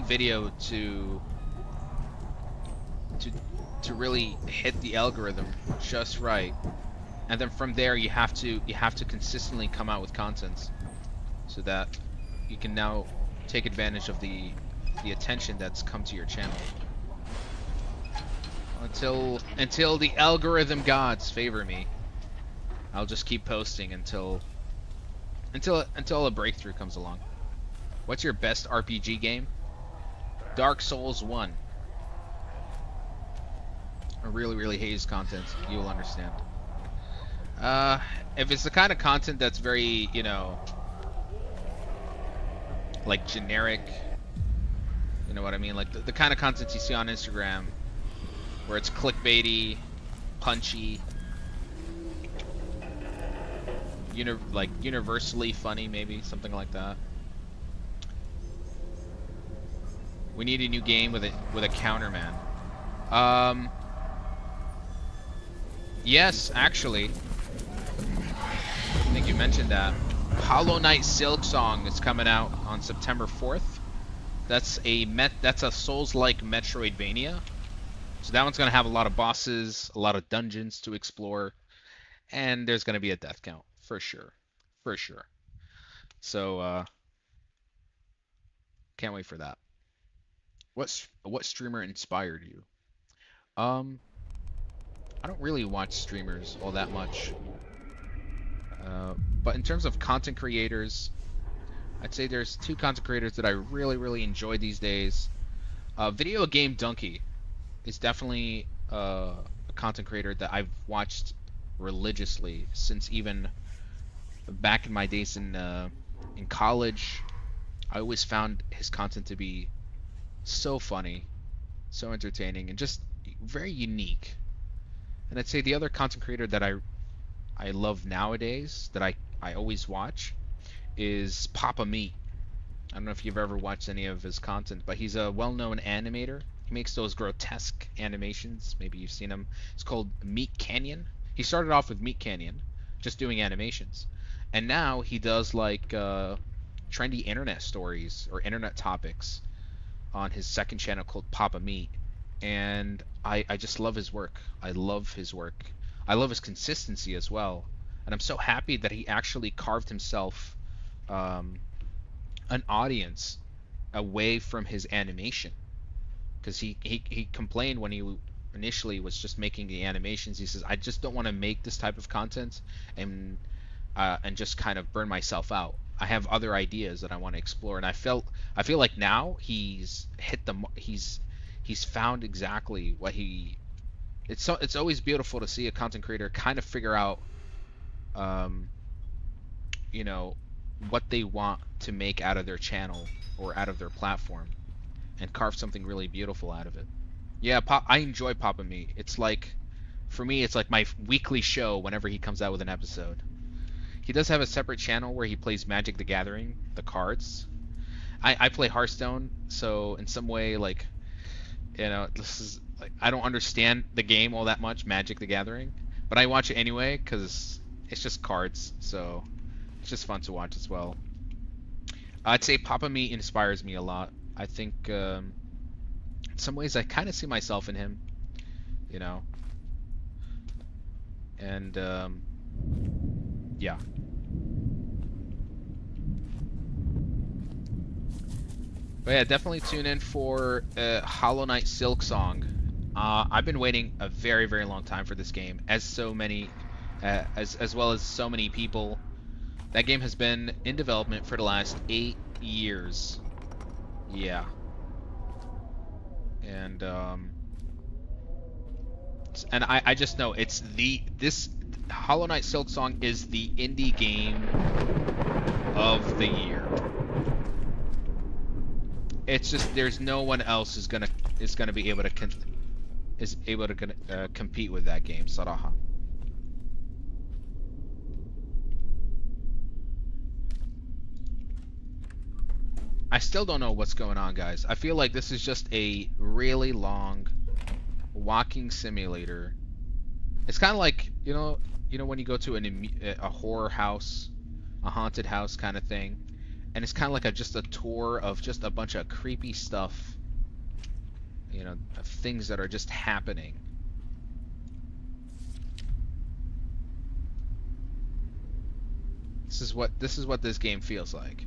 video to really hit the algorithm just right, and then from there you have to consistently come out with content so that you can now take advantage of the attention that's come to your channel. Until the algorithm gods favor me, I'll just keep posting until a breakthrough comes along. What's your best RPG game? Dark Souls 1. I really hate his content. You will understand. Uh, if it's the kind of content that's very, you know, like generic, you know what I mean? Like the kind of content you see on Instagram, where it's clickbaity, punchy, like universally funny, maybe something like that. We need a new game with a counterman. Yes, actually. I think you mentioned that. Hollow Knight Silksong is coming out on September 4th. That's a Souls-like Metroidvania. So that one's gonna have a lot of bosses, a lot of dungeons to explore, and there's gonna be a death count for sure, for sure. So can't wait for that. What streamer inspired you? Um, I don't really watch streamers all that much. But in terms of content creators, I'd say there's two content creators that I really enjoy these days. Video Game Donkey is definitely a content creator that I've watched religiously since even back in my days in college. I always found his content to be so funny, so entertaining, and just very unique. And I'd say the other content creator that I love nowadays, that I always watch, is Papa Meat. I don't know if you've ever watched any of his content, but he's a well-known animator. He makes those grotesque animations. Maybe you've seen him. It's called Meat Canyon. He started off with Meat Canyon, just doing animations. And now he does like trendy internet stories or internet topics on his second channel called Papa Meat. And I just love his work. I love his work. I love his consistency as well. And I'm so happy that he actually carved himself an audience away from his animation. Because he complained when he initially was just making the animations. He says, I just don't want to make this type of content and just kind of burn myself out. I have other ideas that I want to explore, and I feel like now he's found exactly what he. It's always beautiful to see a content creator kind of figure out, you know, what they want to make out of their channel or out of their platform, and carve something really beautiful out of it. Yeah, I enjoy Papa Meat. It's like, for me, it's like my weekly show whenever he comes out with an episode. He does have a separate channel where he plays Magic the Gathering, the cards. I play Hearthstone, so in some way, like, you know, this is like, I don't understand the game all that much, Magic the Gathering, but I watch it anyway because it's just cards, so it's just fun to watch as well. I'd say Papa Meat inspires me a lot. I think in some ways I kind of see myself in him, you know, and yeah. But yeah, definitely tune in for Hollow Knight Silksong. I've been waiting a very long time for this game, as so many, as well as so many people. That game has been in development for the last 8 years. Yeah. And I just know this Hollow Knight Silksong is the indie game of the year. It's just there's no one else is gonna be able to compete with that game. Saraha. I still don't know what's going on, guys. I feel like this is just a really long walking simulator. It's kind of like, you know when you go to a horror house, a haunted house kind of thing, and it's kind of like just a tour of just a bunch of creepy stuff, you know, of things that are just happening. This is what this game feels like.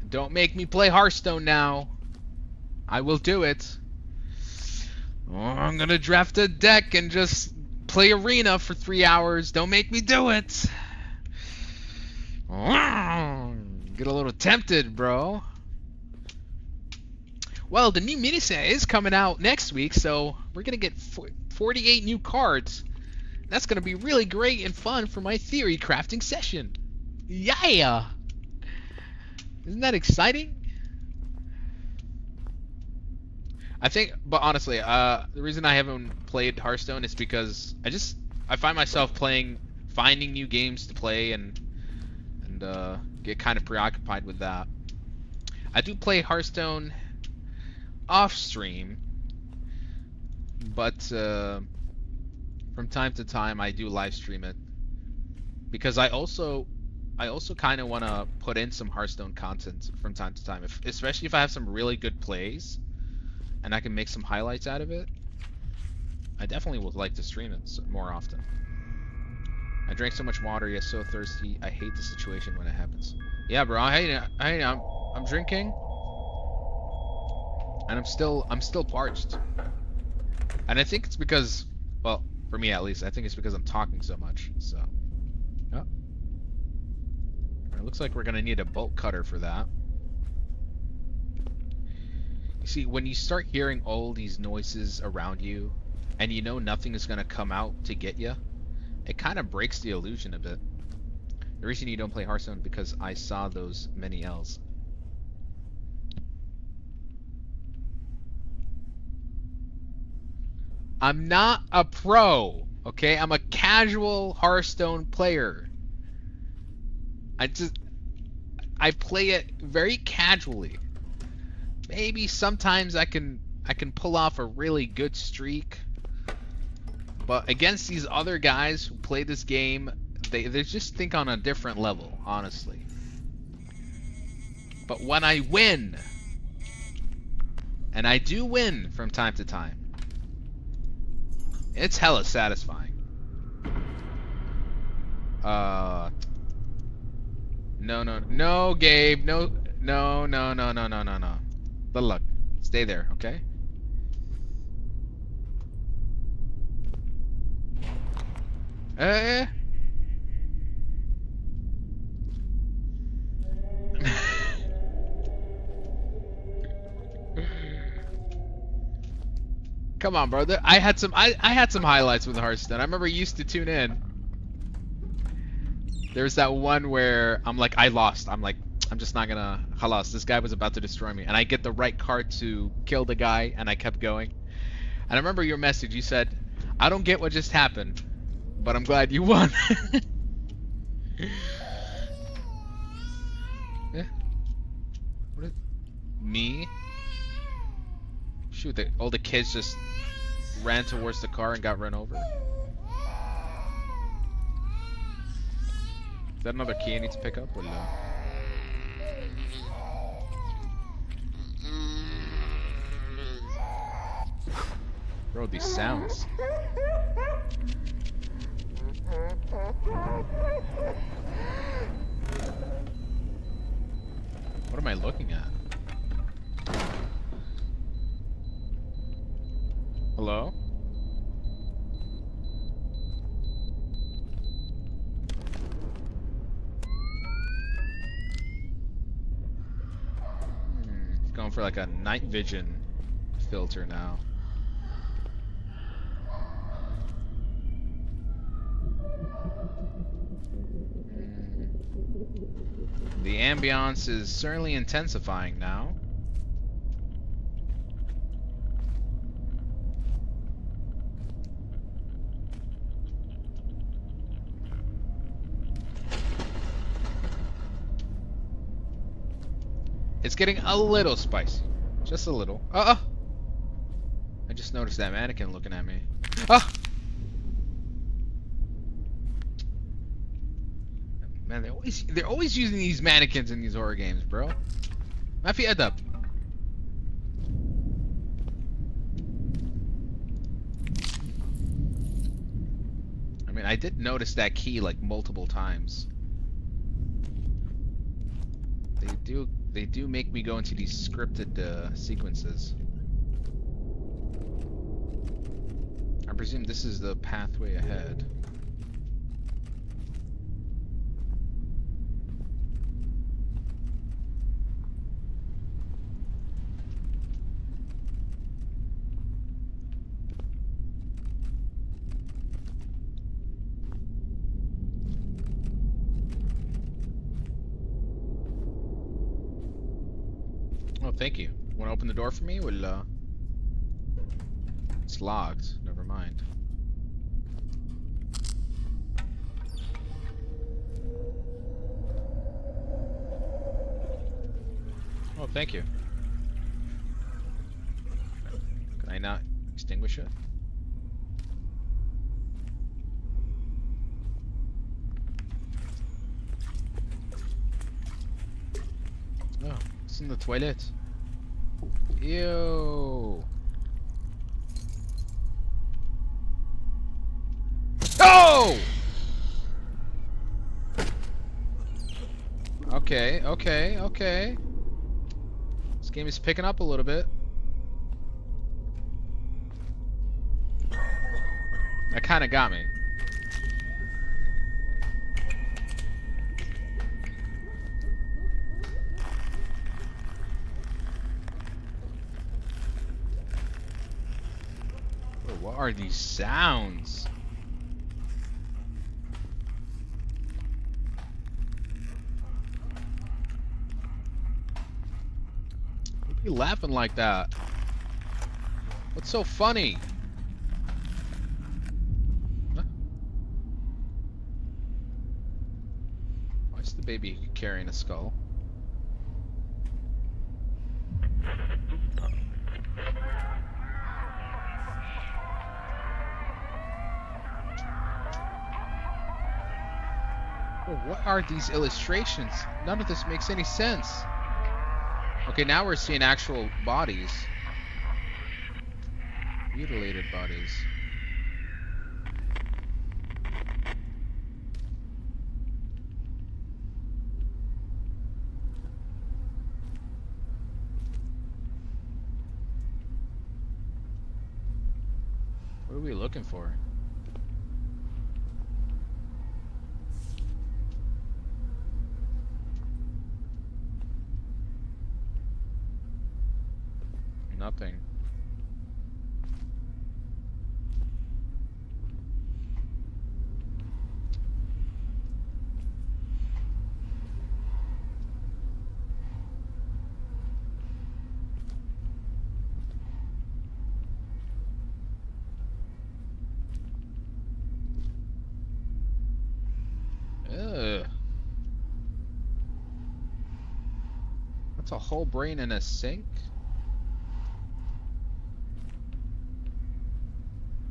Don't make me play Hearthstone now. I will do it. Oh, I'm gonna draft a deck and just play Arena for 3 hours. Don't make me do it. Oh, get a little tempted, bro. Well, the new miniset is coming out next week, so we're gonna get 48 new cards. That's gonna be really great and fun for my theory crafting session. Yeah! Isn't that exciting? I think, but honestly, the reason I haven't played Hearthstone is because I find myself finding new games to play and get kind of preoccupied with that. I do play Hearthstone off stream, but from time to time I do live stream it because I also kind of want to put in some Hearthstone content from time to time, especially if I have some really good plays and I can make some highlights out of it. I definitely would like to stream it more often. I drank so much water, yet so thirsty. I hate the situation when it happens. Yeah, bro. I hate it. I'm drinking, and I'm still parched. And I think it's because, well, for me at least, I think it's because I'm talking so much. So, oh. It looks like we're gonna need a bolt cutter for that. You see, when you start hearing all these noises around you, and you know nothing is gonna come out to get you, it kind of breaks the illusion a bit. The reason you don't play Hearthstone is because I saw those many L's. I'm not a pro, okay? I'm a casual Hearthstone player. I play it very casually. Maybe sometimes I can pull off a really good streak. But against these other guys who play this game, they just think on a different level, honestly. But when I win, and I do win from time to time, it's hella satisfying. No, Gabe, no. Good luck. Stay there, okay? Come on, bro. I had some highlights with Hearthstone. I remember you used to tune in. There's that one where I'm like, I lost. I'm like, I'm just not gonna halas. This guy was about to destroy me, and I get the right card to kill the guy, and I kept going. And I remember your message. You said, "I don't get what just happened, but I'm glad you won." Yeah. What is me? Shoot! All the kids just ran towards the car and got run over. Is that another key I need to pick up? Or no? Bro, these sounds. What am I looking at? Hello? Going for like a night vision filter now. The ambiance is certainly intensifying now. It's getting a little spicy. Just a little. I just noticed that mannequin looking at me. Man, they're always using these mannequins in these horror games, bro. ما في أدب. I mean, I did notice that key like multiple times. They do make me go into these scripted sequences. I presume this is the pathway ahead. thank you. Want to open the door for me? Well, it's locked. Never mind. Oh, thank you. Can I not extinguish it? Oh, it's in the toilet. Ew. Oh! Okay, okay, okay. This game is picking up a little bit. That kind of got me. Bro, what are these sounds? Why are you laughing like that? What's so funny? Huh? Why is the baby carrying a skull? Oh, what are these illustrations? None of this makes any sense. Okay, now we're seeing actual bodies. Mutilated bodies. What are we looking for? Nothing. Ugh. That's a whole brain in a sink?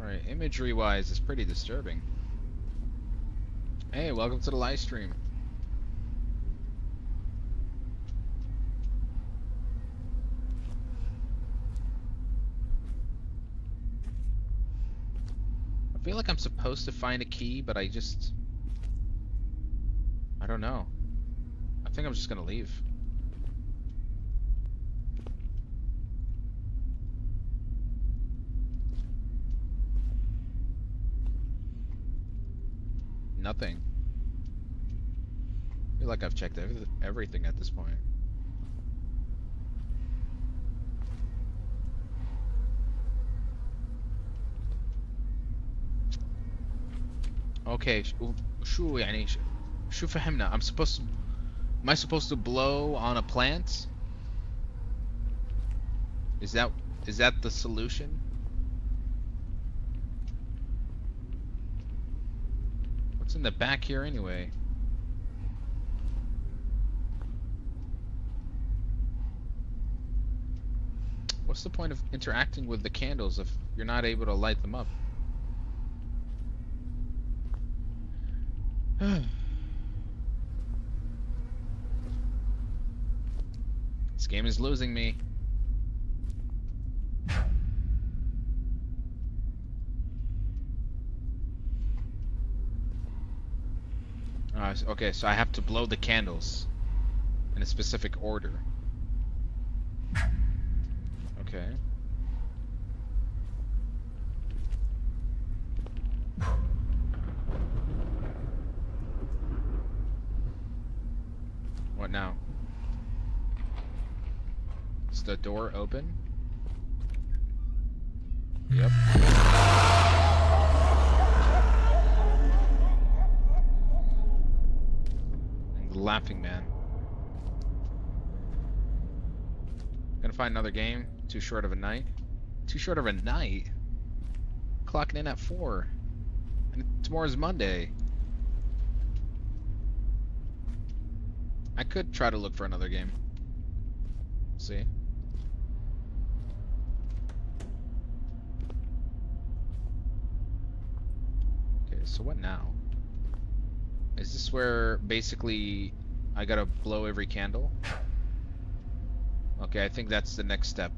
Alright, imagery-wise, it's pretty disturbing. Hey, welcome to the live stream. I feel like I'm supposed to find a key, but I don't know. I think I'm just gonna leave. Nothing. I feel like I've checked everything at this point. Okay, شو يعني شو فهمنا? Am I supposed to blow on a plant? Is that the solution? What's in the back here anyway? What's the point of interacting with the candles if you're not able to light them up? This game is losing me. Okay, so I have to blow the candles in a specific order. Okay. What now? Is the door open? Yep. And the laughing man. Gonna find another game. Too short of a night. Too short of a night? Clocking in at 4. And tomorrow's Monday. I could try to look for another game. See? Okay, so what now? Is this where basically I gotta blow every candle? Okay, I think that's the next step.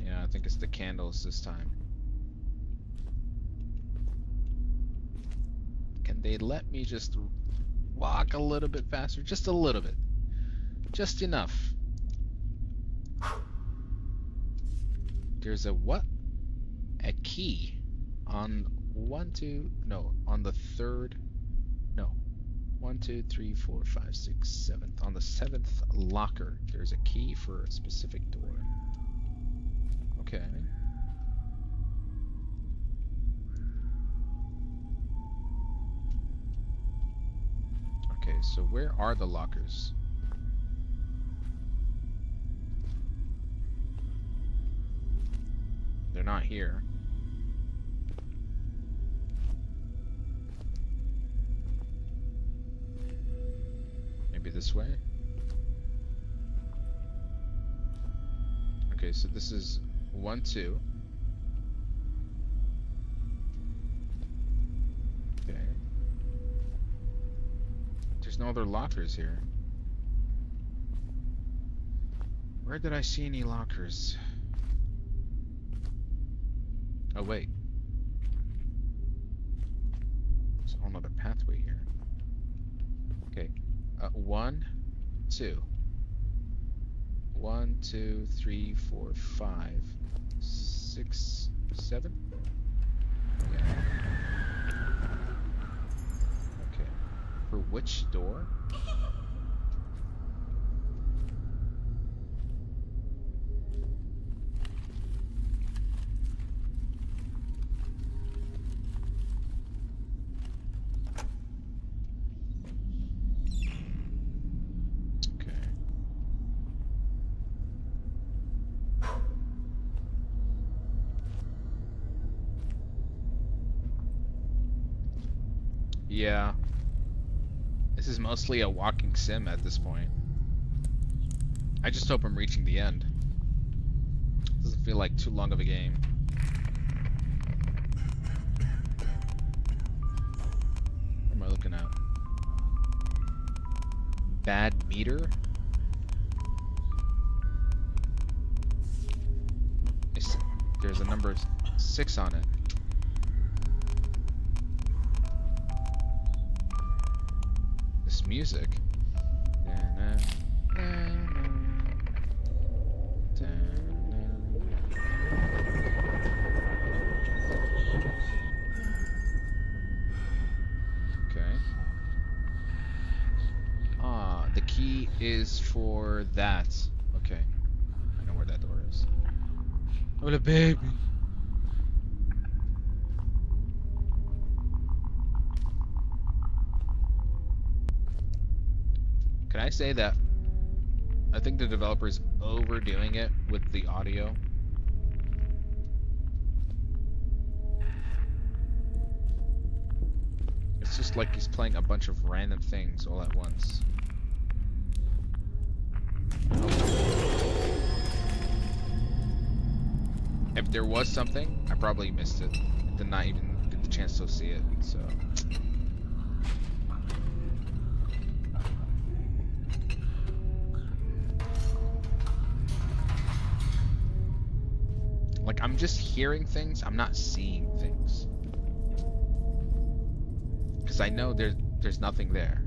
Yeah, I think it's the candles this time. Can they let me just walk a little bit faster? Just a little bit. Just enough. There's a what? A key on on the third. No. 1, 2, 3, 4, 5, 6, 7. On the 7th locker, there's a key for a specific door. Okay. Okay, so where are the lockers? They're not here. Maybe this way? Okay, so this is 1, 2. Okay. There's no other lockers here. Where did I see any lockers? Oh wait. There's a whole nother pathway here. Okay. 1, 2. 1, 2, 3, 4, 5, 6, 7. Yeah. Okay. For which door? Yeah. This is mostly a walking sim at this point. I just hope I'm reaching the end. Doesn't feel like too long of a game. What am I looking at? Bad meter? There's a number 6 on it. This music. Okay. Ah, the key is for that. Okay. I know where that door is. Oh, the baby. Can I say that I think the developer's overdoing it with the audio? It's just like he's playing a bunch of random things all at once. If there was something, I probably missed it. I did not even get the chance to see it, so... Like, I'm just hearing things, I'm not seeing things. Because I know there's nothing there.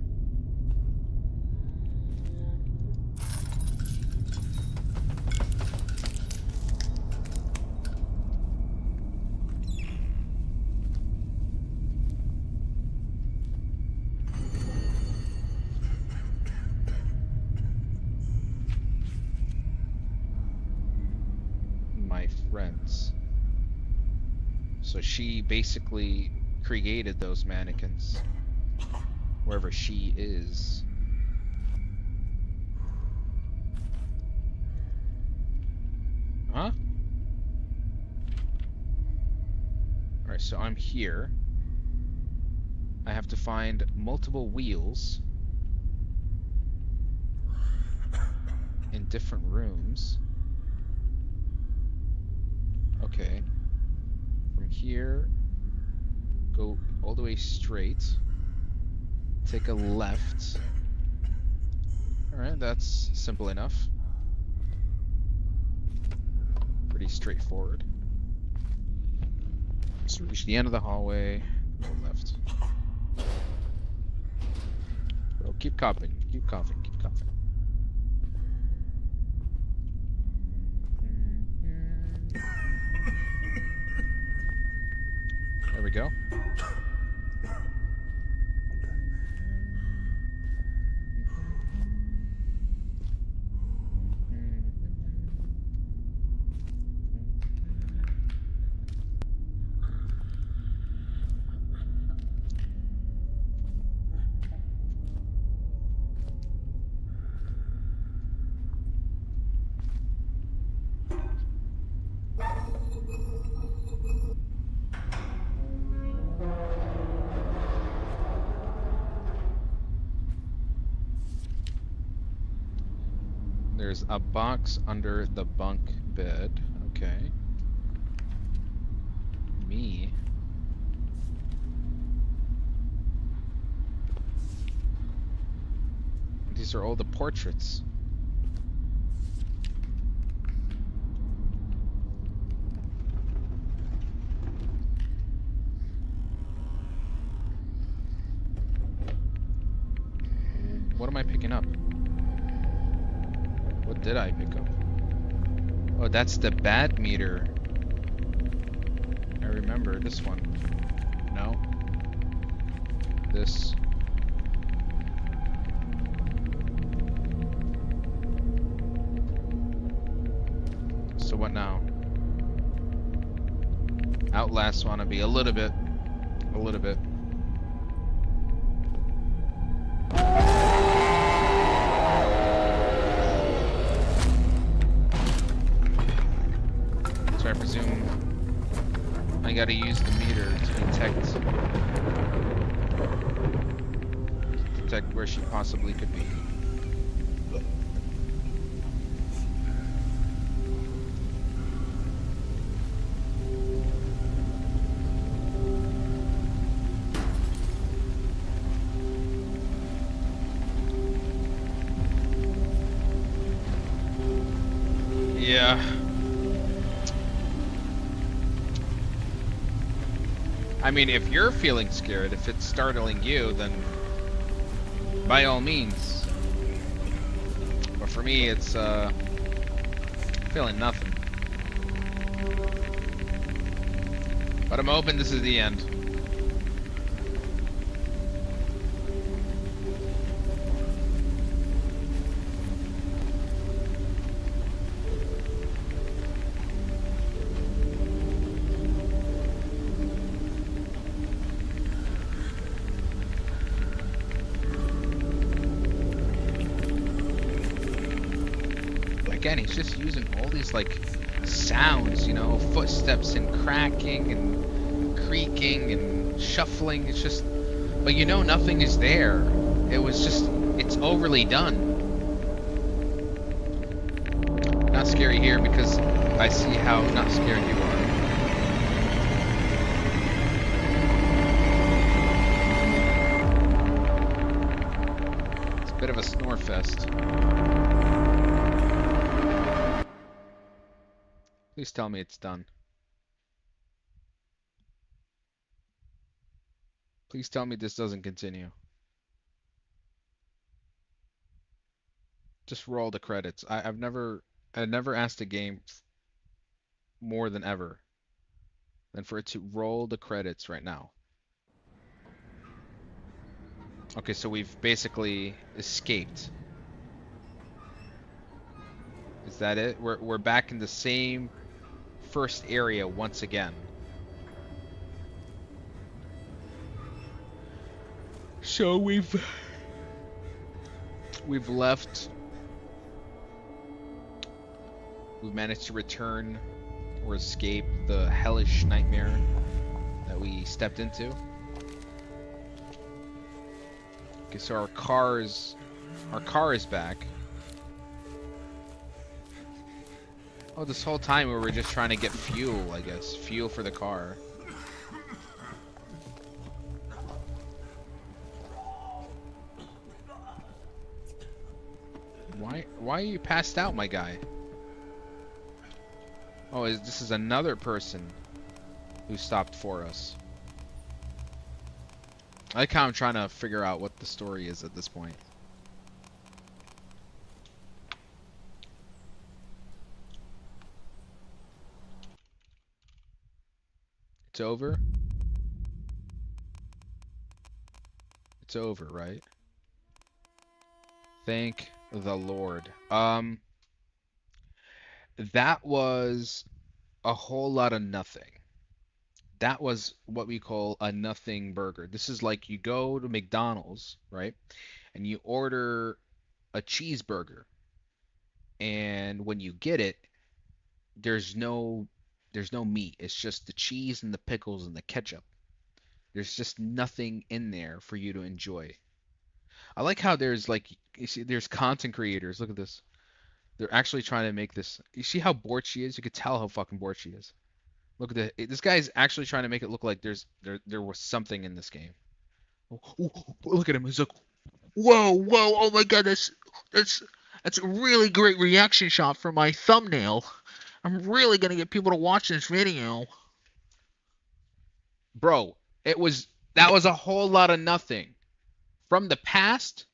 Friends. So she basically created those mannequins. Wherever she is. Huh? Alright, so I'm here. I have to find multiple wheels in different rooms. Okay. From here, go all the way straight. Take a left. Alright, that's simple enough. Pretty straightforward. So reach the end of the hallway, go left. Bro, keep coughing, keep coughing, keep coughing. There we go. There's a box under the bunk bed. Okay. Me. These are all the portraits. What am I picking up? What did I pick up? Oh, that's the bad meter. I remember this one. No? This. So what now? Outlast wannabe a little bit. A little bit. So I presume I gotta use the meter to detect where she possibly could be. Yeah. I mean, if you're feeling scared, if it's startling you, then by all means. But for me, it's feeling nothing. But I'm hoping this is the end. Again, he's just using all these like sounds, you know, footsteps and cracking and creaking and shuffling. It's just, but you know, nothing is there. It was just, it's overly done. Not scary here because I see how not scared you are. It's a bit of a snore fest. Please tell me it's done. Please tell me this doesn't continue. Just roll the credits. I never asked a game more than ever than for it to roll the credits right now. Okay, so we've basically escaped. Is that it? We're back in the same first area once again. So we've left. We've managed to return or escape the hellish nightmare that we stepped into. Okay, so our car is back. Oh, this whole time we were just trying to get fuel, I guess. Fuel for the car. Why are you passed out, my guy? Oh, this is another person who stopped for us. I like how I'm trying to figure out what the story is at this point. It's over? It's over, right? Thank the Lord. That was a whole lot of nothing. That was what we call a nothing burger. This is like you go to McDonald's, right? And you order a cheeseburger. And when you get it, there's no meat. It's just the cheese and the pickles and the ketchup. There's just nothing in there for you to enjoy. I like how there's like you see there's content creators. Look at this. They're actually trying to make this. You see how bored she is? You could tell how fucking bored she is. Look at this guy's actually trying to make it look like there was something in this game. Oh, look at him. He's like, whoa, oh my god, that's a really great reaction shot for my thumbnail. I'm really gonna get people to watch this video. Bro, that was a whole lot of nothing. From the past?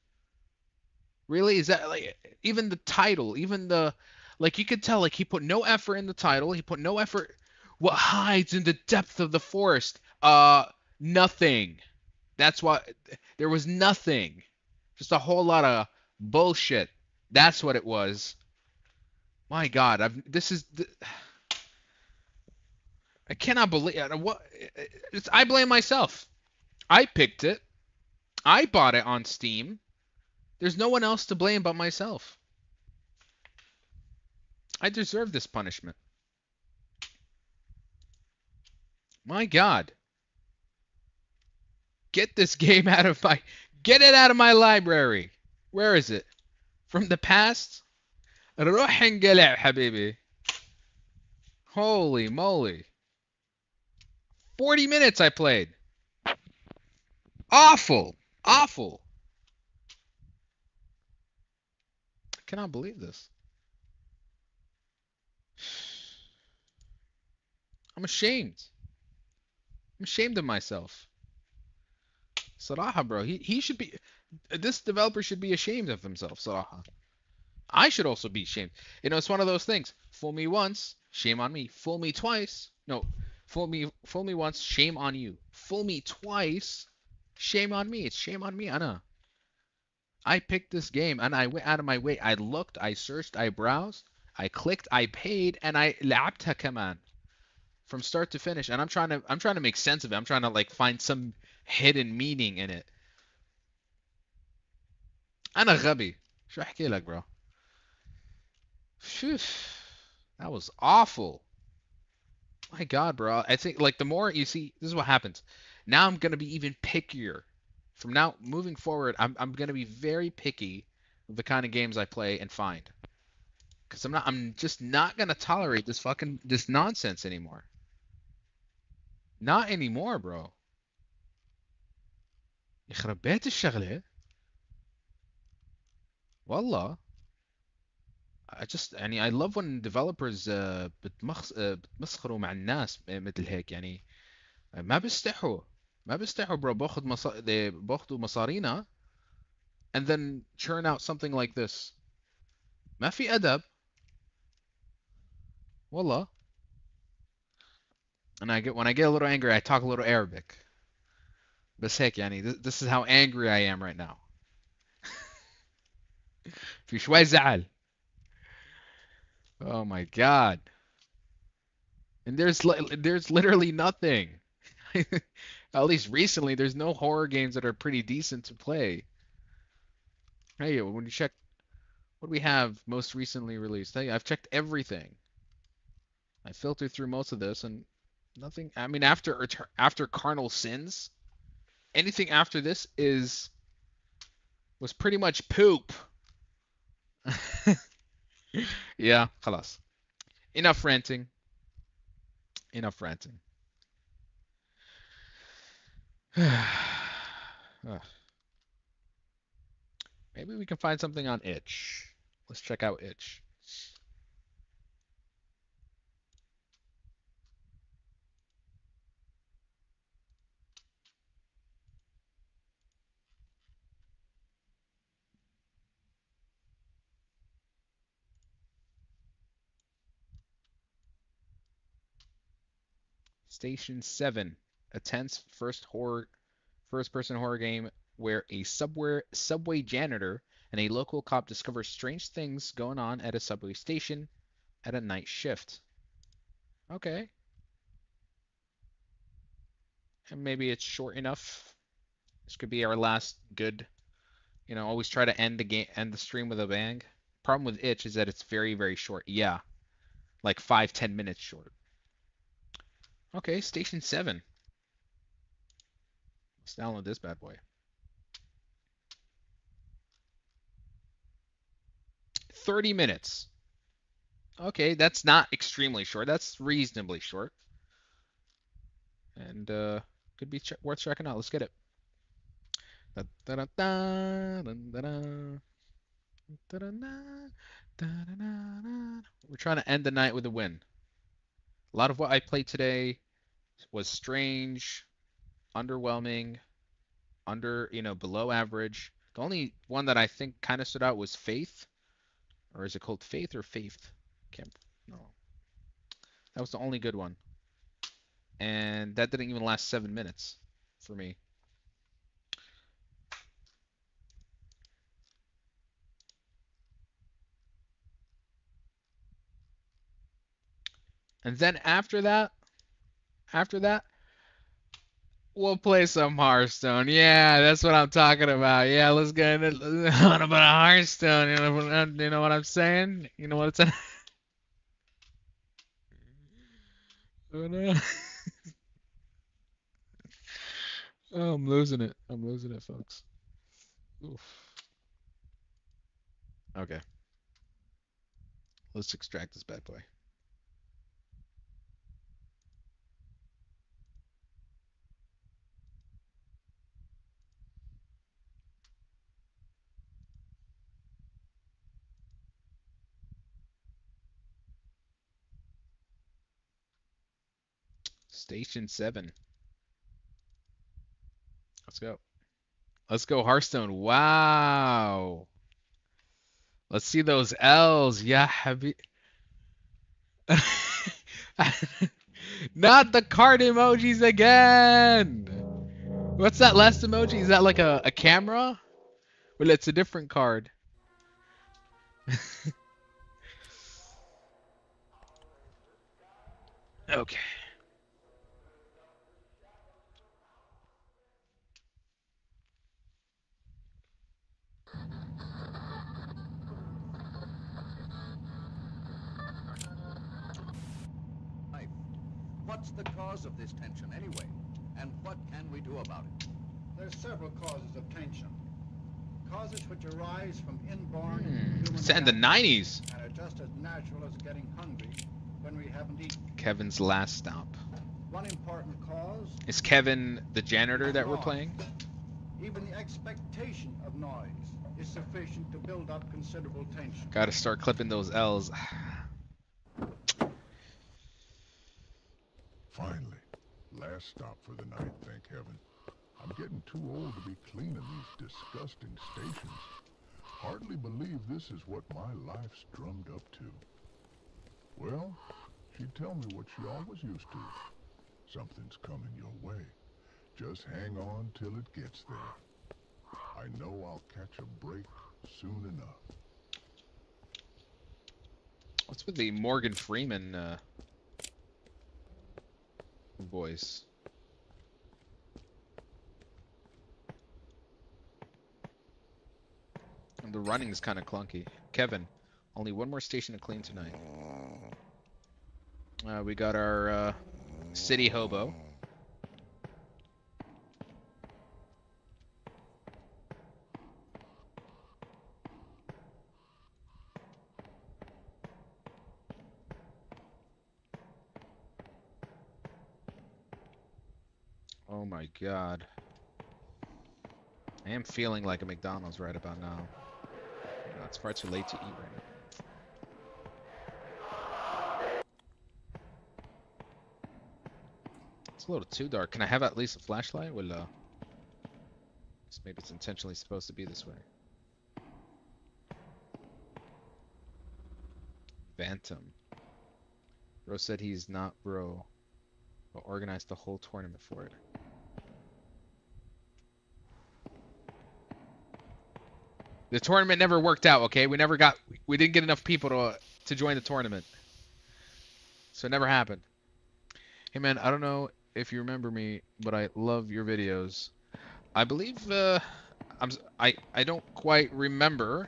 Really? Is that like even the title, even the like you could tell like he put no effort in the title, he put no effort what hides in the depth of the forest? Nothing. That's why there was nothing. Just a whole lot of bullshit. That's what it was. My God, I cannot believe what I blame myself. I picked it. I bought it on Steam. There's no one else to blame but myself. I deserve this punishment. My God. Get this game out of my... Get it out of my library. Where is it? From the past? روح انقلع حبيبي. Holy moly. 40 minutes I played. Awful. Awful. I cannot believe this. I'm ashamed. I'm ashamed of myself. Saraha, bro. He should be... This developer should be ashamed of himself, Saraha. I should also be ashamed. You know, it's one of those things. Fool me once, shame on me. Fool me twice. No. Fool me once, shame on you. Fool me twice, shame on me. It's shame on me, Anna. I picked this game and I went out of my way. I looked, I searched, I browsed, I clicked, I paid, and I لعبتها كمان from start to finish. And I'm trying to make sense of it. I'm trying to like find some hidden meaning in it. أنا غبي. شو أحكي لك, bro? Phew. That was awful. My God, bro. I think like the more you see, this is what happens. Now I'm gonna be even pickier. From now moving forward, I'm gonna be very picky with the kind of games I play and find. Cause I'm just not gonna tolerate this nonsense anymore. Not anymore, bro. يخرب بيت الشغلة. والله. I love when developers بتمسخروا مع الناس مثل هيك يعني ما بيستحوا bro باخذوا مصارينا and then churn out something like this. ما في أدب والله. And when I get a little angry I talk a little Arabic. بس هيك يعني this is how angry I am right now. في شوي زعل. Oh my God. And there's literally nothing. At least recently, there's no horror games that are pretty decent to play. Hey, when you check, what do we have most recently released? Hey, I've checked everything. I filtered through most of this and nothing. I mean, after Carnal Sins, anything after this was pretty much poop. Yeah, خلاص. Enough ranting. Enough ranting. Ugh. Maybe we can find something on Itch. Let's check out Itch. Station 7, a tense first-person horror game where a subway janitor and a local cop discover strange things going on at a subway station at a night shift. Okay. And maybe it's short enough. This could be our last good, always try to end the stream with a bang. Problem with Itch is that it's very, very short. Yeah, like 5-10 minutes short. Okay, Station 7. Let's download this bad boy. 30 minutes. Okay, that's not extremely short. That's reasonably short. And could be worth checking out. Let's get it. We're trying to end the night with a win. A lot of what I played today was strange, underwhelming, below average. The only one that I think kind of stood out was Faith. Or is it called Faith or Faith? No. That was the only good one. And that didn't even last 7 minutes for me. And then after that, we'll play some Hearthstone. Yeah, that's what I'm talking about. Yeah, let's get into a little bit of Hearthstone. You know what I'm saying? You know what it's. Oh, no. Oh, I'm losing it. I'm losing it, folks. Oof. Okay. Let's extract this bad boy. Station 7. Let's go. Let's go Hearthstone. Wow. Let's see those L's. Yeah, heavy. Not the card emojis again. What's that last emoji? Is that like a camera? Well, it's a different card. Okay. What's the cause of this tension anyway? And what can we do about it? There's several causes of tension. Causes which arise from inborn human Set in the reactions 90s. and are just as natural as getting hungry when we haven't eaten. Kevin's last stop. One important cause Is Kevin the janitor that we're playing? Even the expectation of noise is sufficient to build up considerable tension. Gotta start clipping those L's. Finally, last stop for the night, thank heaven. I'm getting too old to be cleaning these disgusting stations. Hardly believe this is what my life's drummed up to. Well, she'd tell me what she always used to. Something's coming your way. Just hang on till it gets there. I know I'll catch a break soon enough. What's with the Morgan Freeman voice? the running is kind of clunky. Kevin, only one more station to clean tonight. We got our city hobo. Oh my god. I am feeling like a McDonald's right about now. No, it's far too late to eat right now. It's a little too dark. Can I have at least a flashlight? Well, maybe it's intentionally supposed to be this way. Bantam. Bro said he's not bro, but organized the whole tournament for it. The tournament never worked out, okay? We didn't get enough people to join the tournament. So it never happened. Hey man, I don't know if you remember me, but I love your videos. I believe I don't quite remember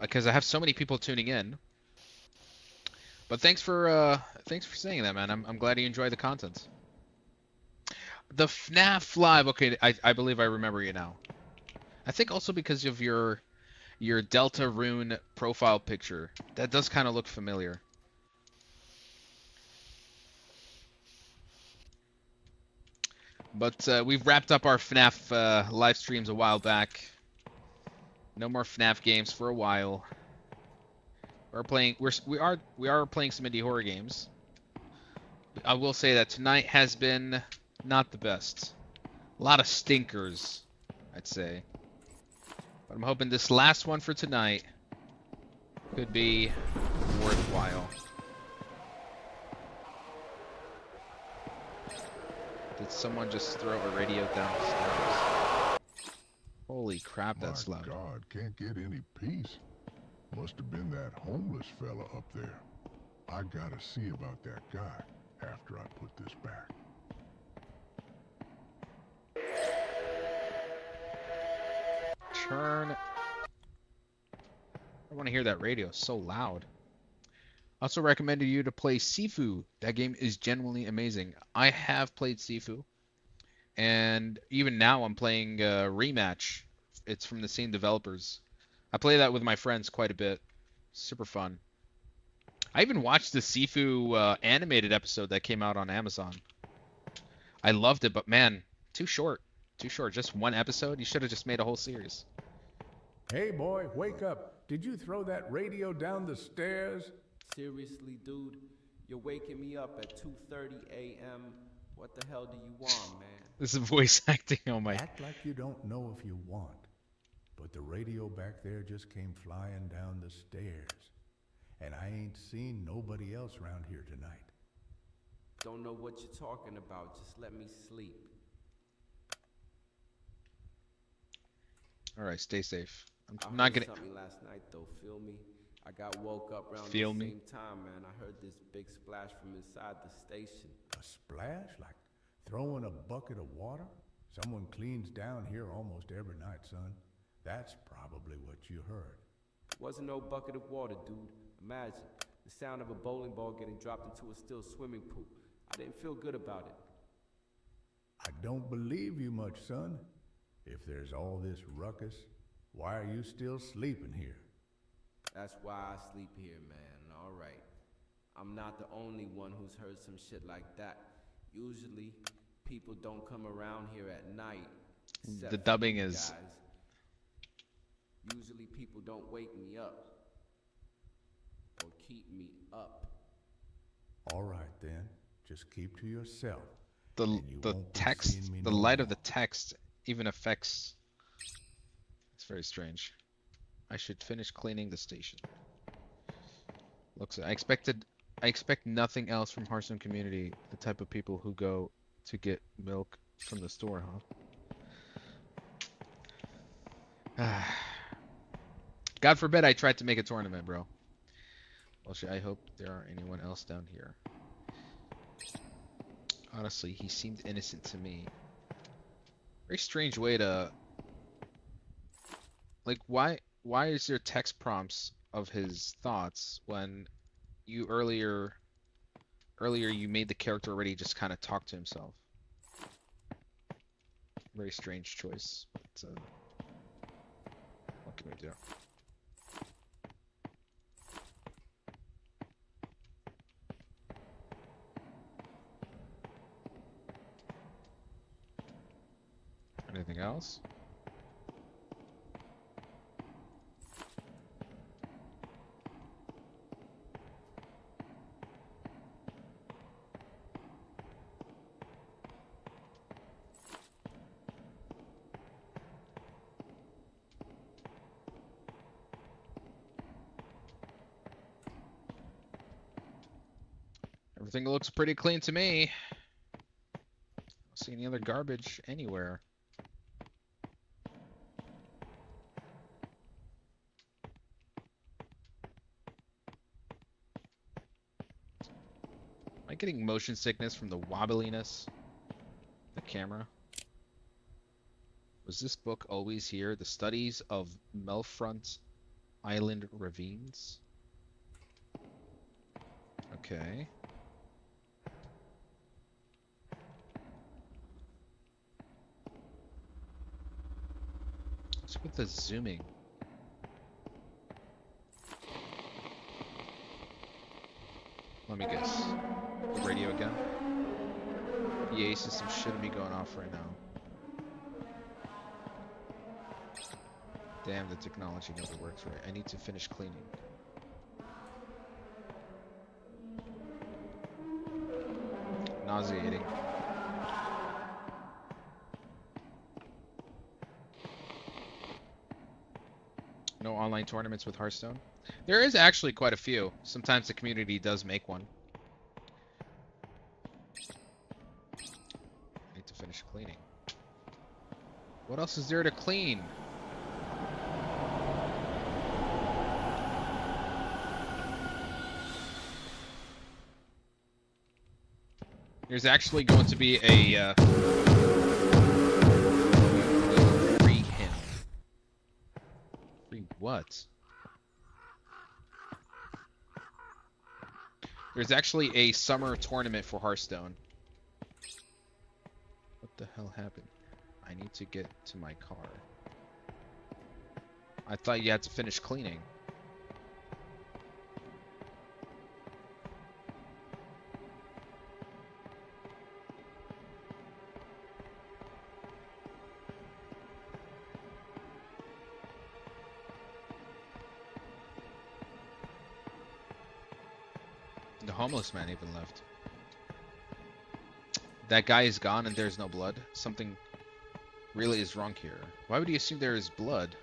because I have so many people tuning in. But thanks for saying that, man. I'm glad you enjoy the content. The FNAF Live, okay, I believe I remember you now. I think also because of your Delta Rune profile picture. That does kind of look familiar. But we've wrapped up our FNAF live streams a while back. No more FNAF games for a while. We are playing some indie horror games. I will say that tonight has been not the best. A lot of stinkers, I'd say. But I'm hoping this last one for tonight could be worthwhile. Did someone just throw a radio down the stairs? Holy crap, that's loud. My God, can't get any peace. Must have been that homeless fella up there. I gotta see about that guy after I put this back. Turn. I want to hear that radio. It's so loud. Also recommended you to play Sifu. That game is genuinely amazing. I have played Sifu, and even now I'm playing Rematch. It's from the same developers. I play that with my friends quite a bit. Super fun. I even watched the Sifu animated episode that came out on Amazon. I loved it, but man, too short. Too short. Just one episode? You should have just made a whole series. Hey boy, wake up. Did you throw that radio down the stairs? Seriously, dude? You're waking me up at 2:30 a.m. What the hell do you want, man? This is voice acting. Oh my. Act like you don't know if you want. But the radio back there just came flying down the stairs. And I ain't seen nobody else around here tonight. Don't know what you're talking about. Just let me sleep. All right, stay safe. I'm I not heard gonna. something last night though. Feel me? I got woke up around Feel the me? same time, man. I heard this big splash from inside the station. A splash? Like throwing a bucket of water? Someone cleans down here almost every night, son. That's probably what you heard. Wasn't no bucket of water, dude. Imagine the sound of a bowling ball getting dropped into a still swimming pool. I didn't feel good about it. I don't believe you much, son. If there's all this ruckus, why are you still sleeping here? That's why I sleep here, man. All right. I'm not the only one who's heard some shit like that. Usually, people don't come around here at night. The dubbing is. Guys. Usually, people don't wake me up or keep me up. All right, then. Just keep to yourself. The text, the light of the text even affects. It's very strange. I should finish cleaning the station. Looks. I expect nothing else from Hearthstone community. The type of people who go to get milk from the store, huh? God forbid I tried to make a tournament, bro. Well, I hope there aren't anyone else down here. Honestly, he seemed innocent to me. Very strange way to... Like, why why is there text prompts of his thoughts when you earlier you made the character already just kind of talk to himself? Very strange choice. But, what can we do? Anything else? Everything looks pretty clean to me. Don't see any other garbage anywhere. Am I getting motion sickness from the wobbliness of the camera? Was this book always here? The Studies of Melfront Island Ravines? Okay. What's with the zooming? Let me guess. The radio again? EA system shouldn't be going off right now. Damn, the technology never works right. I need to finish cleaning. Nauseating. No online tournaments with Hearthstone? There is actually quite a few. Sometimes the community does make one. I need to finish cleaning. What else is there to clean? There's actually going to be a free him. Free what? There's actually a summer tournament for Hearthstone. What the hell happened? I need to get to my car. I thought you had to finish cleaning. The homeless man even left. That guy is gone and there's no blood. Something really is wrong here. Why would he assume there is blood?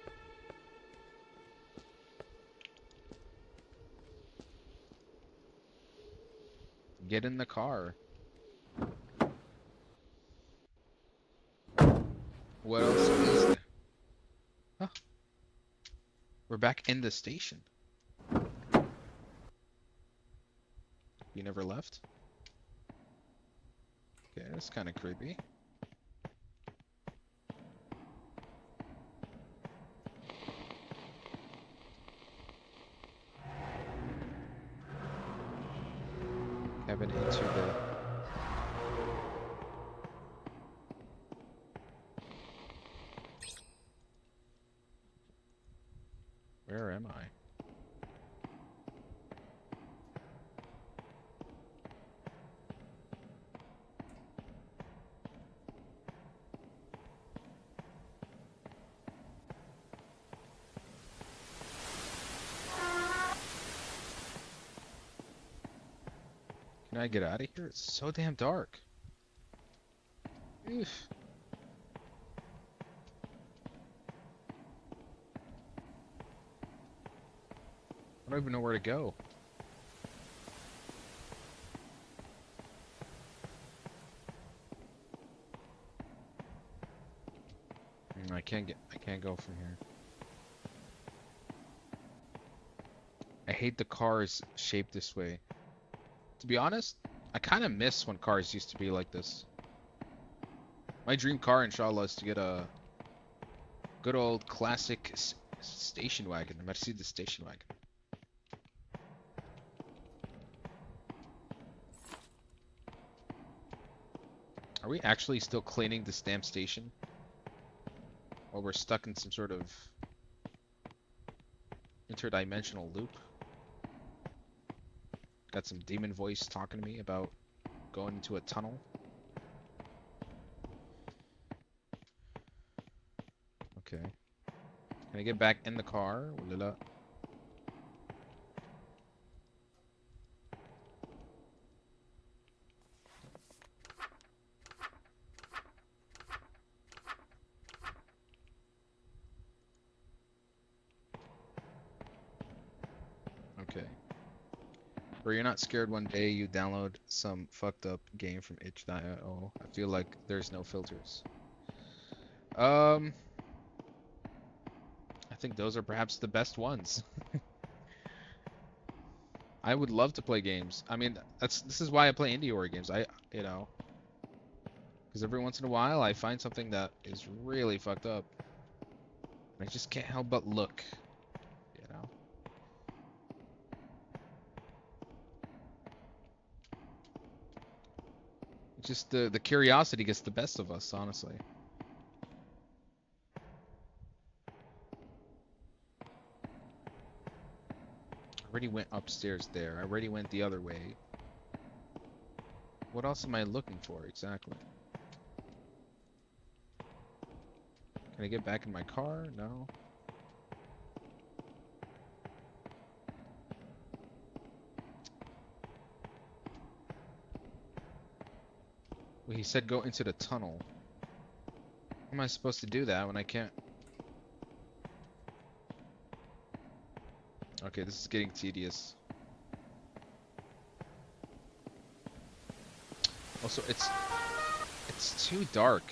Get in the car. What else is there? Huh. We're back in the station. You never left? Okay, that's kind of creepy. Kevin into the... Where am I? Can I get out of here? It's so damn dark. Oof. I don't even know where to go. I can't go from here. I hate the cars shaped this way. To be honest, I kind of miss when cars used to be like this. My dream car, inshallah, is to get a good old classic Station wagon. Merci the station wagon. Are we actually still cleaning this damn station? Or we're stuck in some sort of interdimensional loop? Got some demon voice talking to me about going into a tunnel. Okay. Can I get back in the car? Ooh la la. Okay. Bro, you're not scared one day you download some fucked up game from itch.io. I feel like there's no filters. I think those are perhaps the best ones. I would love to play games. I mean, this is why I play indie horror games. You know, because every once in a while I find something that is really fucked up. And I just can't help but look, you know. It's just the curiosity gets the best of us, honestly. I already went upstairs there. I already went the other way. What else am I looking for exactly? Can I get back in my car? No. Well, he said go into the tunnel. How am I supposed to do that when I can't? Okay, this is getting tedious. Also, it's too dark.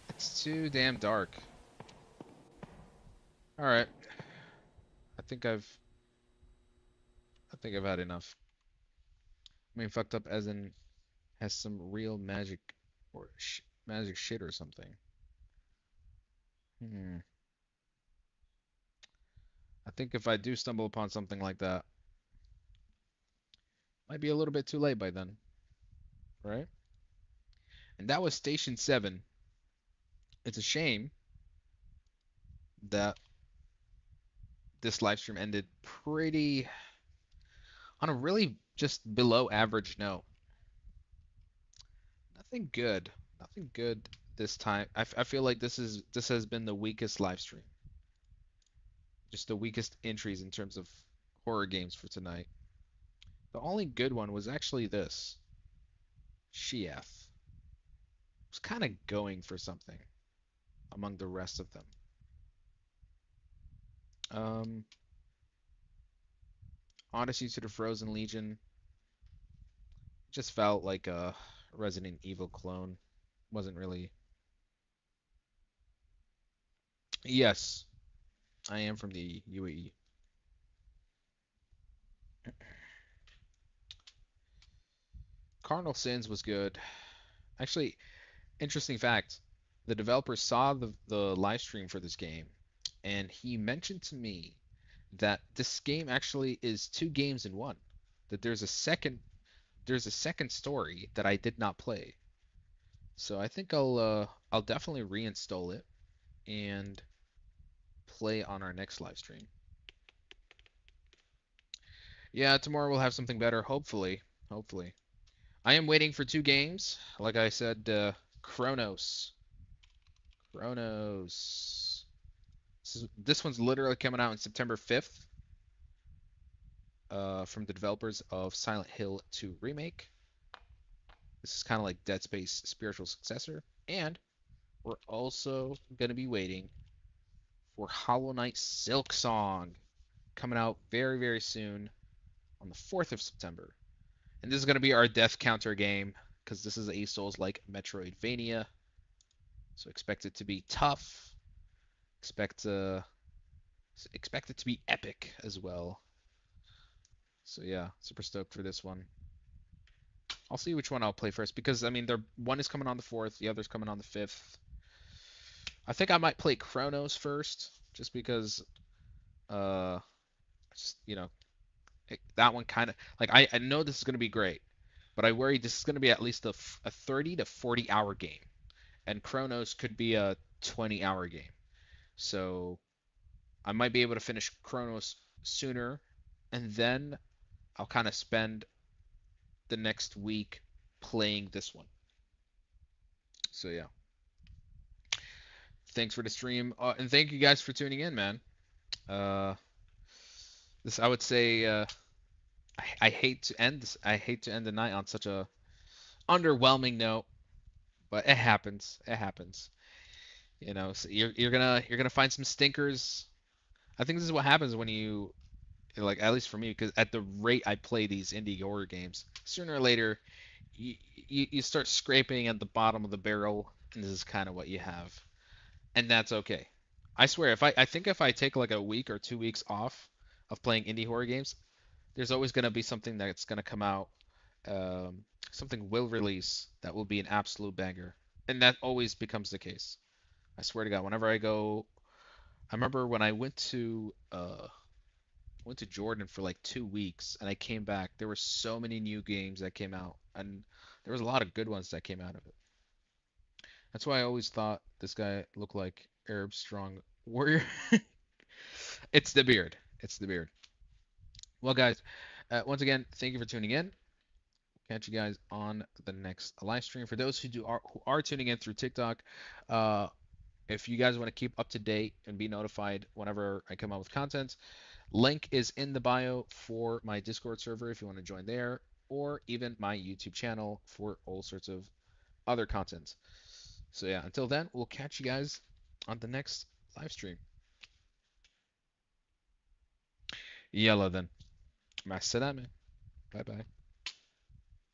It's too damn dark. All right. I think I've had enough. I mean, fucked up as in has some real magic or magic shit or something. I think if I do stumble upon something like that, might be a little bit too late by then, right? And that was Station 7. It's a shame that this live stream ended pretty on a really just below average note. Nothing good. Nothing good this time. I feel like this has been the weakest live stream. Just the weakest entries in terms of horror games for tonight. The only good one was actually this. SHIATH. Was kind of going for something among the rest of them. Odyssey to the Frozen Legion just felt like a Resident Evil clone. Wasn't really. Yes, I am from the UAE. Cardinal Sins was good. Actually, interesting fact. The developer saw the live stream for this game, and he mentioned to me that this game actually is two games in one. That there's a second story that I did not play. So I think I'll definitely reinstall it and play on our next live stream. Yeah, tomorrow we'll have something better, hopefully. Hopefully. I am waiting for two games. Like I said, Chronos. Chronos. This one's literally coming out on September 5th. From the developers of Silent Hill 2 Remake. This is kind of like Dead Space spiritual successor. And we're also going to be waiting for Hollow Knight Silksong, coming out very, very soon on the 4th of September. And this is going to be our death counter game, because this is a Souls-like Metroidvania. So expect it to be tough. Expect it to be epic as well. So yeah, super stoked for this one. I'll see which one I'll play first, because I mean, one is coming on the 4th, the other's coming on the 5th. I think I might play Chronos first, just because uh just that one kind of like I know this is gonna be great, but I worry this is gonna be at least a 30 to 40 hour game, and Chronos could be a 20-hour game. So I might be able to finish Chronos sooner, and then I'll kind of spend the next week playing this one. So yeah, thanks for the stream, and thank you guys for tuning in, man. Uh, this I would say I hate to end this. I hate to end the night on such a underwhelming note, but it happens. It happens. So you're gonna find some stinkers. I think this is what happens when you like, at least for me, because at the rate I play these indie horror games, sooner or later you start scraping at the bottom of the barrel, and this is kind of what you have, and that's okay. I swear, I think if I take like a week or 2 weeks off of playing indie horror games, there's always gonna be something that's gonna come out. Something will release that will be an absolute banger, and that always becomes the case. I swear to God, whenever I go, I remember when I went to Jordan for like 2 weeks, and I came back. There were so many new games that came out, and there was a lot of good ones that came out of it. That's why I always thought this guy looked like Arab Strong Warrior. It's the beard. It's the beard. Well, guys, once again, thank you for tuning in. Catch you guys on the next live stream. For those who are tuning in through TikTok, uh, if you guys want to keep up to date and be notified whenever I come out with content, link is in the bio for my Discord server if you want to join there, or even my YouTube channel for all sorts of other content. So yeah, until then, we'll catch you guys on the next live stream. Yalla then. مع السلامة. Bye bye.